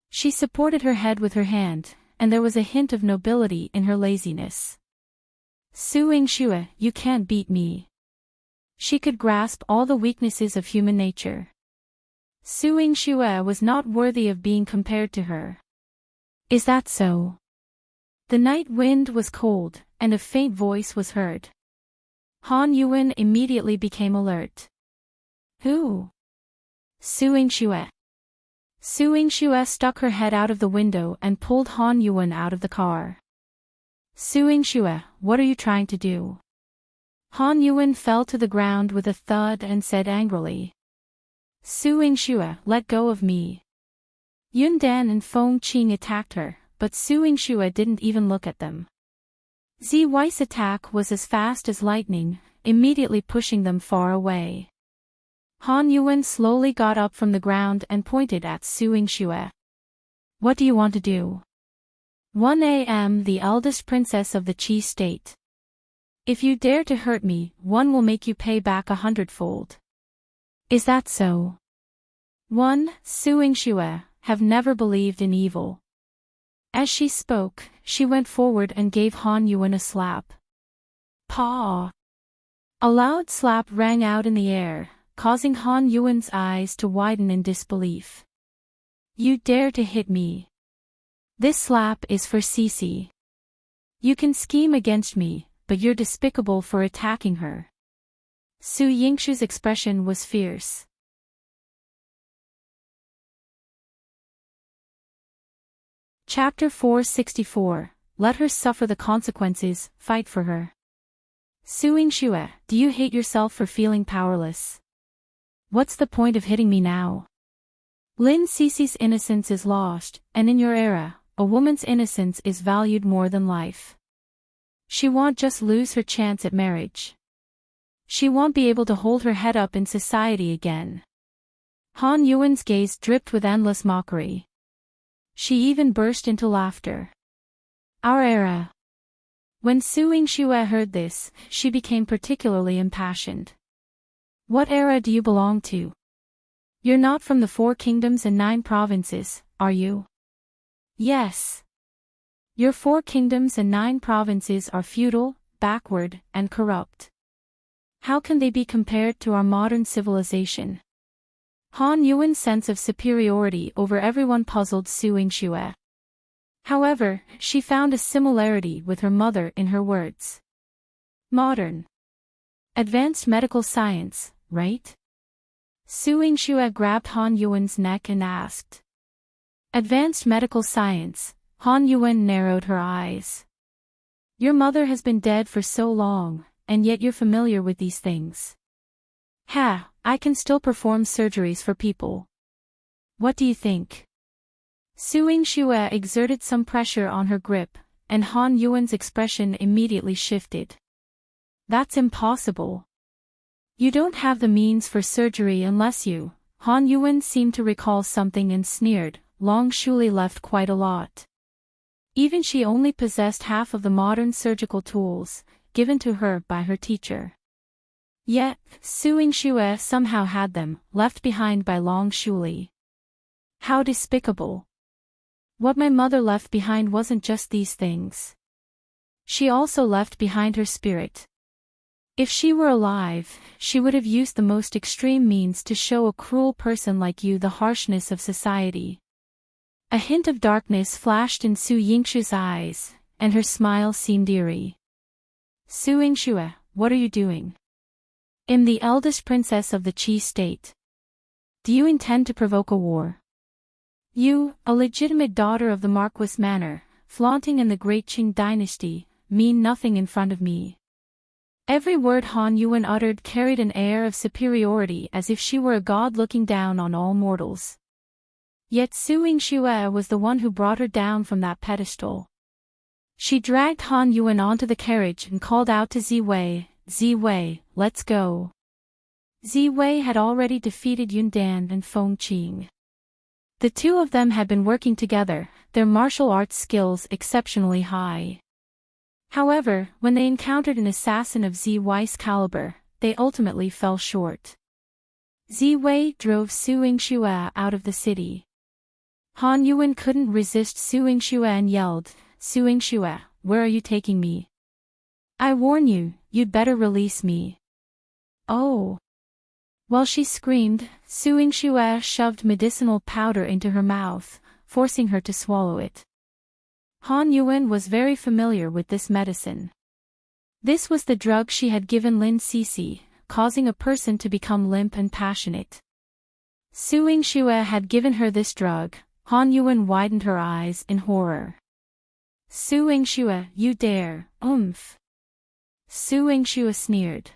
She supported her head with her hand, and there was a hint of nobility in her laziness. Su Yingxue, you can't beat me. She could grasp all the weaknesses of human nature. Su Yingxue was not worthy of being compared to her. Is that so? The night wind was cold, and a faint voice was heard. Han Yuwen immediately became alert. Who? Su Yingxue. Su Yingxue stuck her head out of the window and pulled Han Yuwen out of the car. Su Yingxue, what are you trying to do? Han Yuwen fell to the ground with a thud and said angrily. Su Yingxue, let go of me. Yundan and Feng Qing attacked her, but Su Yingxue didn't even look at them. Ziwei's attack was as fast as lightning, immediately pushing them far away. Han Yuwen slowly got up from the ground and pointed at Su Yingxue. What do you want to do? 1 a.m. The eldest princess of the Qi state. If you dare to hurt me, one will make you pay back 100-fold. Is that so? 1. Su Yingxue, have never believed in evil. As she spoke, she went forward and gave Han Yuwen a slap. Paw! A loud slap rang out in the air, causing Han Yuwen's eyes to widen in disbelief. You dare to hit me. This slap is for Sisi. You can scheme against me, but you're despicable for attacking her. Su Yingxue's expression was fierce. Chapter 464, Let her suffer the consequences, fight for her. Su Yingxue, do you hate yourself for feeling powerless? What's the point of hitting me now? Lin Sisi's innocence is lost, and in your era, a woman's innocence is valued more than life. She won't just lose her chance at marriage. She won't be able to hold her head up in society again. Han Yuwen's gaze dripped with endless mockery. She even burst into laughter. Our era. When Su Yingxue heard this, she became particularly impassioned. What era do you belong to? You're not from the 4 kingdoms and 9 provinces, are you? Yes. Your 4 kingdoms and 9 provinces are feudal, backward, and corrupt. How can they be compared to our modern civilization? Han Yuwen's sense of superiority over everyone puzzled Su Yingxue. However, she found a similarity with her mother in her words. Modern. Advanced medical science, right? Su Yingxue grabbed Han Yuwen's neck and asked. Advanced medical science. Han Yuwen narrowed her eyes. Your mother has been dead for so long, and yet you're familiar with these things. Ha, I can still perform surgeries for people. What do you think? Su Yingxue exerted some pressure on her grip, and Han Yuwen's expression immediately shifted. That's impossible. You don't have the means for surgery unless you. Han Yuwen seemed to recall something and sneered. Long Shuli left quite a lot. Even she only possessed half of the modern surgical tools, given to her by her teacher. Yet, Su Yingxue somehow had them, left behind by Long Shuli. How despicable. What my mother left behind wasn't just these things. She also left behind her spirit. If she were alive, she would have used the most extreme means to show a cruel person like you the harshness of society. A hint of darkness flashed in Su Yingxue's eyes, and her smile seemed eerie. Su Yingxue, what are you doing? I'm the eldest princess of the Qi state. Do you intend to provoke a war? You, a legitimate daughter of the Marquis Manor, flaunting in the great Qing dynasty, mean nothing in front of me. Every word Han Yuwen uttered carried an air of superiority as if she were a god looking down on all mortals. Yet Su Yingxue was the one who brought her down from that pedestal. She dragged Han Yuwen onto the carriage and called out to Ziwei, "Ziwei, let's go." Ziwei had already defeated Yundan and Feng Qing. The two of them had been working together, their martial arts skills exceptionally high. However, when they encountered an assassin of Ziwei's caliber, they ultimately fell short. Ziwei drove Su Yingxue out of the city. Han Yuwen couldn't resist Su Yingxue and yelled, "Su Yingxue, where are you taking me? I warn you, you'd better release me." "Oh." While she screamed, Su Yingxue shoved medicinal powder into her mouth, forcing her to swallow it. Han Yuwen was very familiar with this medicine. This was the drug she had given Lin Sisi, causing a person to become limp and passionate. Su Yingxue had given her this drug. Han Yuwen widened her eyes in horror. "Su Yingxue, you dare, oomph." Su Yingxue sneered.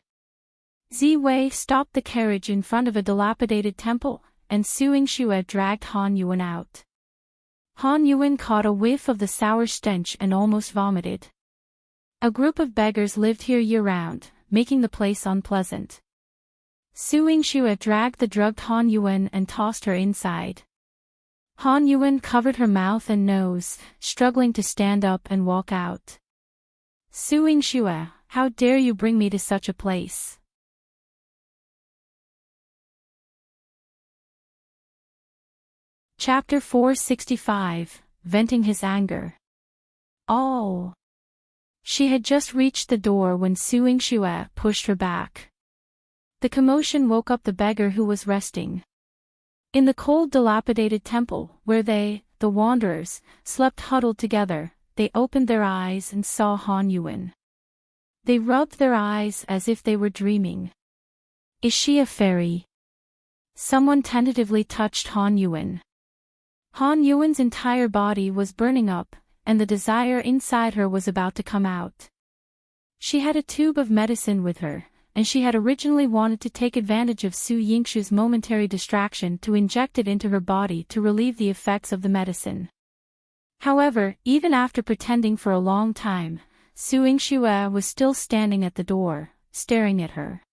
Ziwei stopped the carriage in front of a dilapidated temple, and Su Yingxue dragged Han Yuwen out. Han Yuwen caught a whiff of the sour stench and almost vomited. A group of beggars lived here year-round, making the place unpleasant. Su Yingxue dragged the drugged Han Yuwen and tossed her inside. Han Yuwen covered her mouth and nose, struggling to stand up and walk out. "Su Yingxue, how dare you bring me to such a place?" Chapter 465, Venting His Anger. Oh! She had just reached the door when Su Yingxue pushed her back. The commotion woke up the beggar who was resting. In the cold dilapidated temple, where they, the wanderers, slept huddled together, they opened their eyes and saw Han Yuwen. They rubbed their eyes as if they were dreaming. "Is she a fairy?" Someone tentatively touched Han Yuwen. Han Yuwen's entire body was burning up, and the desire inside her was about to come out. She had a tube of medicine with her, and she had originally wanted to take advantage of Su Yingxue's momentary distraction to inject it into her body to relieve the effects of the medicine. However, even after pretending for a long time, Su Yingxue was still standing at the door, staring at her.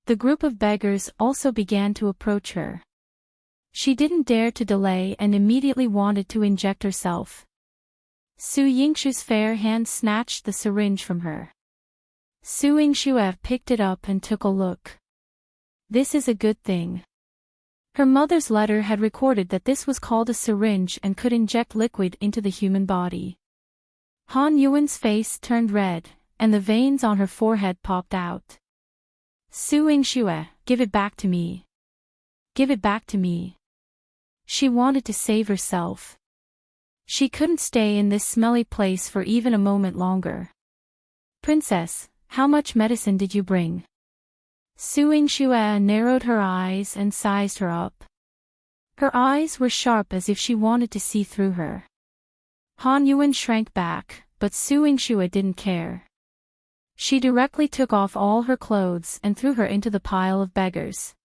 The group of beggars also began to approach her. She didn't dare to delay and immediately wanted to inject herself. Su Yingxue's fair hand snatched the syringe from her. Su Yingxue picked it up and took a look. This is a good thing. Her mother's letter had recorded that this was called a syringe and could inject liquid into the human body. Han Yuwen's face turned red, and the veins on her forehead popped out. "Su Yingxue, give it back to me. Give it back to me." She wanted to save herself. She couldn't stay in this smelly place for even a moment longer. "Princess, how much medicine did you bring?" Su Yingxue narrowed her eyes and sized her up. Her eyes were sharp as if she wanted to see through her. Han Yuwen shrank back, but Su Yingxue didn't care. She directly took off all her clothes and threw her into the pile of beggars.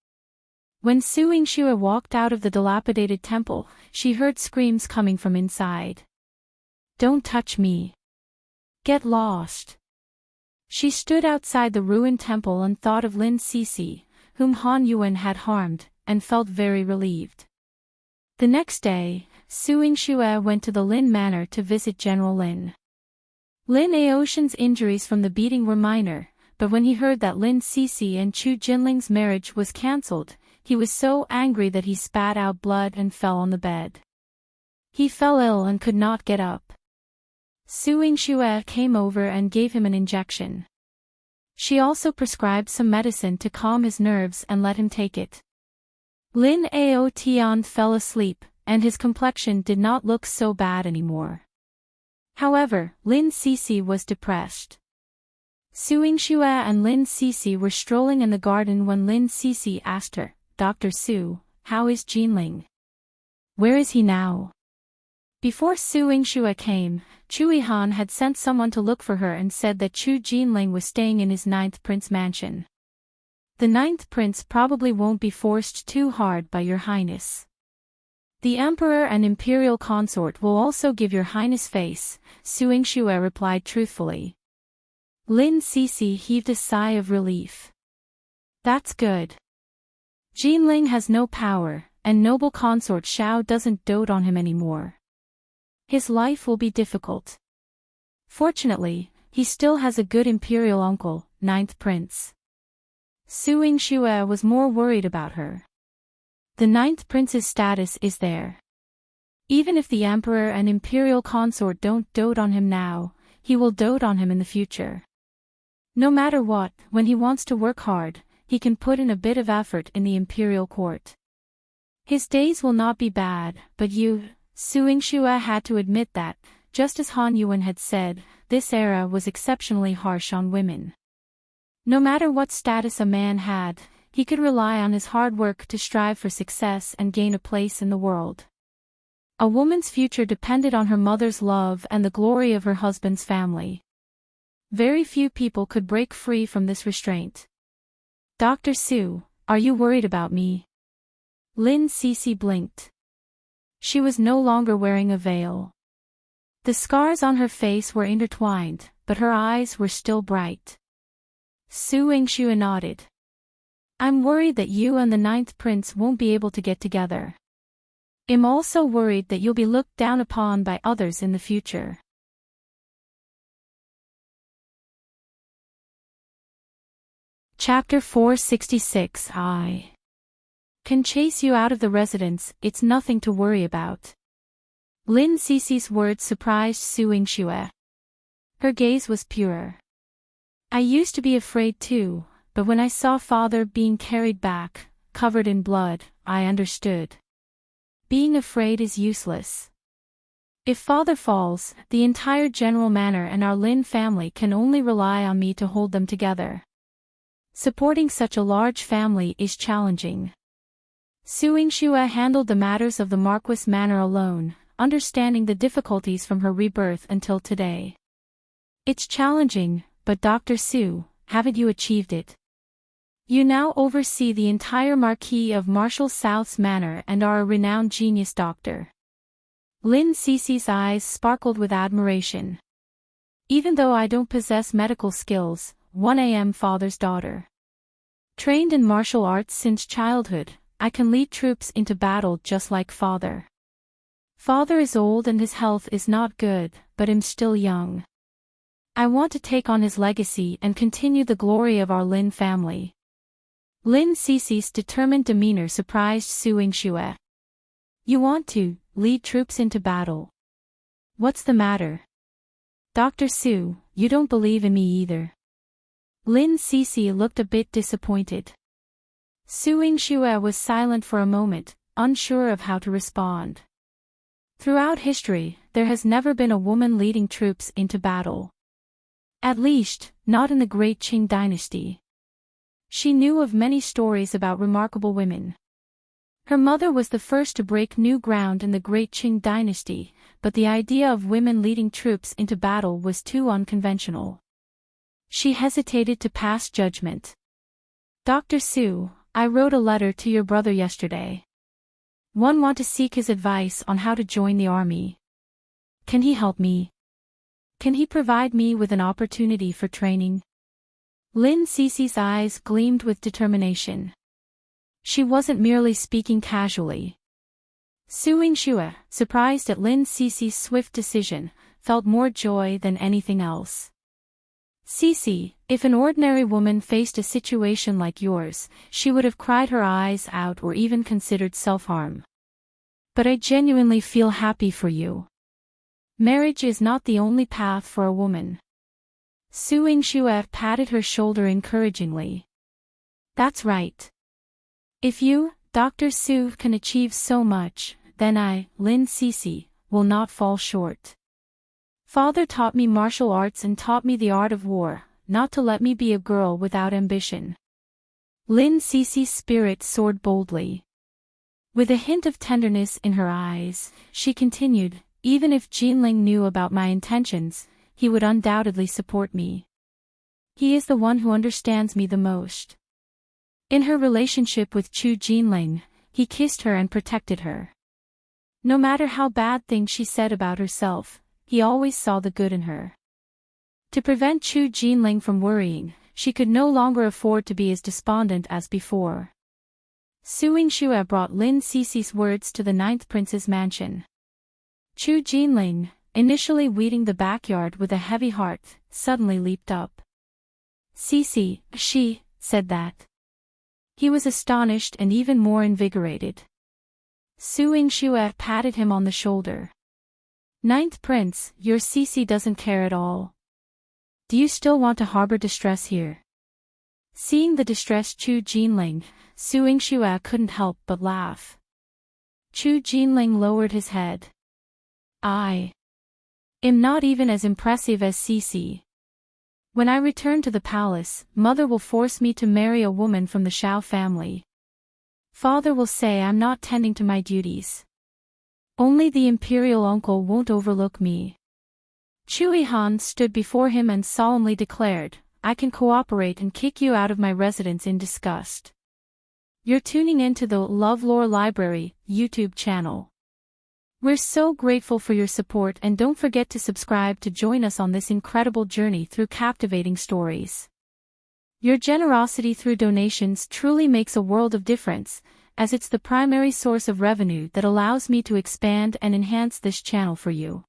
When Su Yingxue walked out of the dilapidated temple, she heard screams coming from inside. "Don't touch me. Get lost." She stood outside the ruined temple and thought of Lin Sisi, whom Han Yuwen had harmed, and felt very relieved. The next day, Su Yingxue went to the Lin Manor to visit General Lin. Lin Aoshan's injuries from the beating were minor, but when he heard that Lin Sisi and Chu Jinling's marriage was cancelled, he was so angry that he spat out blood and fell on the bed. He fell ill and could not get up. Su Yingxue came over and gave him an injection. She also prescribed some medicine to calm his nerves and let him take it. Lin Aotian fell asleep, and his complexion did not look so bad anymore. However, Lin Sisi was depressed. Su Yingxue and Lin Sisi were strolling in the garden when Lin Sisi asked her, "Dr. Su, how is Jinling? Where is he now?" Before Su Yingxue came, Chu Yihan had sent someone to look for her and said that Chu Jinling was staying in his 9th prince mansion. The 9th prince probably won't be forced too hard by your highness. The emperor and imperial consort will also give your highness face, Su Yingxue replied truthfully. Lin Sisi heaved a sigh of relief. That's good. Jinling has no power, and noble consort Xiao doesn't dote on him anymore. His life will be difficult. Fortunately, he still has a good imperial uncle, 9th prince. Su Yingxue was more worried about her. The 9th prince's status is there. Even if the emperor and imperial consort don't dote on him now, he will dote on him in the future. No matter what, when he wants to work hard, he can put in a bit of effort in the imperial court. His days will not be bad, but Su Yingxue had to admit that, just as Han Yuwen had said, this era was exceptionally harsh on women. No matter what status a man had, he could rely on his hard work to strive for success and gain a place in the world. A woman's future depended on her mother's love and the glory of her husband's family. Very few people could break free from this restraint. Dr. Su, are you worried about me? Lin Sisi blinked. She was no longer wearing a veil. The scars on her face were intertwined, but her eyes were still bright. Su Yingxue nodded. I'm worried that you and the 9th prince won't be able to get together. I'm also worried that you'll be looked down upon by others in the future. Chapter 466 I can chase you out of the residence, it's nothing to worry about. Lin Sisi's words surprised Su Yingxue. Her gaze was pure. I used to be afraid too, but when I saw father being carried back, covered in blood, I understood. Being afraid is useless. If father falls, the entire general manor and our Lin family can only rely on me to hold them together. Supporting such a large family is challenging. Su Yingxue handled the matters of the Marquis manor alone, understanding the difficulties from her rebirth until today. It's challenging, but Dr. Su, haven't you achieved it? You now oversee the entire Marquis of Marshall South's manor and are a renowned genius doctor. Lin Sisi's eyes sparkled with admiration. Even though I don't possess medical skills, 1am father's daughter. Trained in martial arts since childhood, I can lead troops into battle just like father. Father is old and his health is not good, but I'm still young. I want to take on his legacy and continue the glory of our Lin family. Lin Sisi's determined demeanor surprised Su Yingxue. You want to lead troops into battle? What's the matter? Dr. Su, you don't believe in me either. Lin Sisi looked a bit disappointed. Su Yingxue was silent for a moment, unsure of how to respond. Throughout history, there has never been a woman leading troops into battle. At least, not in the Great Qing dynasty. She knew of many stories about remarkable women. Her mother was the first to break new ground in the Great Qing dynasty, but the idea of women leading troops into battle was too unconventional. She hesitated to pass judgment. Dr. Su, I wrote a letter to your brother yesterday. Want to seek his advice on how to join the army. Can he help me? Can he provide me with an opportunity for training? Lin Sisi's eyes gleamed with determination. She wasn't merely speaking casually. Su Yingxue, surprised at Lin Sisi's swift decision, felt more joy than anything else. Sisi, if an ordinary woman faced a situation like yours, she would have cried her eyes out or even considered self-harm. But I genuinely feel happy for you. Marriage is not the only path for a woman. Su Yingxue patted her shoulder encouragingly. That's right. If you, Dr. Su, can achieve so much, then I, Lin Sisi, will not fall short. Father taught me martial arts and taught me the art of war, not to let me be a girl without ambition. Lin Sisi's spirit soared boldly. With a hint of tenderness in her eyes, she continued, Even if Jinling knew about my intentions, he would undoubtedly support me. He is the one who understands me the most. In her relationship with Chu Jinling, he kissed her and protected her. No matter how bad things she said about herself, he always saw the good in her. To prevent Chu Jinling from worrying, she could no longer afford to be as despondent as before. Su Yingxue brought Lin Sisi's words to the 9th prince's mansion. Chu Jinling, initially weeding the backyard with a heavy heart, suddenly leaped up. Sisi, she, said that. He was astonished and even more invigorated. Su Yingxue patted him on the shoulder. 9th prince, your Sisi doesn't care at all. Do you still want to harbor distress here? Seeing the distressed Chu Jinling, Su Yingxue couldn't help but laugh. Chu Jinling lowered his head. I am not even as impressive as Sisi. When I return to the palace, mother will force me to marry a woman from the Shao family. Father will say I'm not tending to my duties. Only the imperial uncle won't overlook me. Chu Yihan stood before him and solemnly declared, I can cooperate and kick you out of my residence in disgust. You're tuning into the LoveLore Library YouTube channel. We're so grateful for your support, and don't forget to subscribe to join us on this incredible journey through captivating stories. Your generosity through donations truly makes a world of difference, as it's the primary source of revenue that allows me to expand and enhance this channel for you.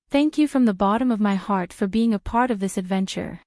Thank you from the bottom of my heart for being a part of this adventure.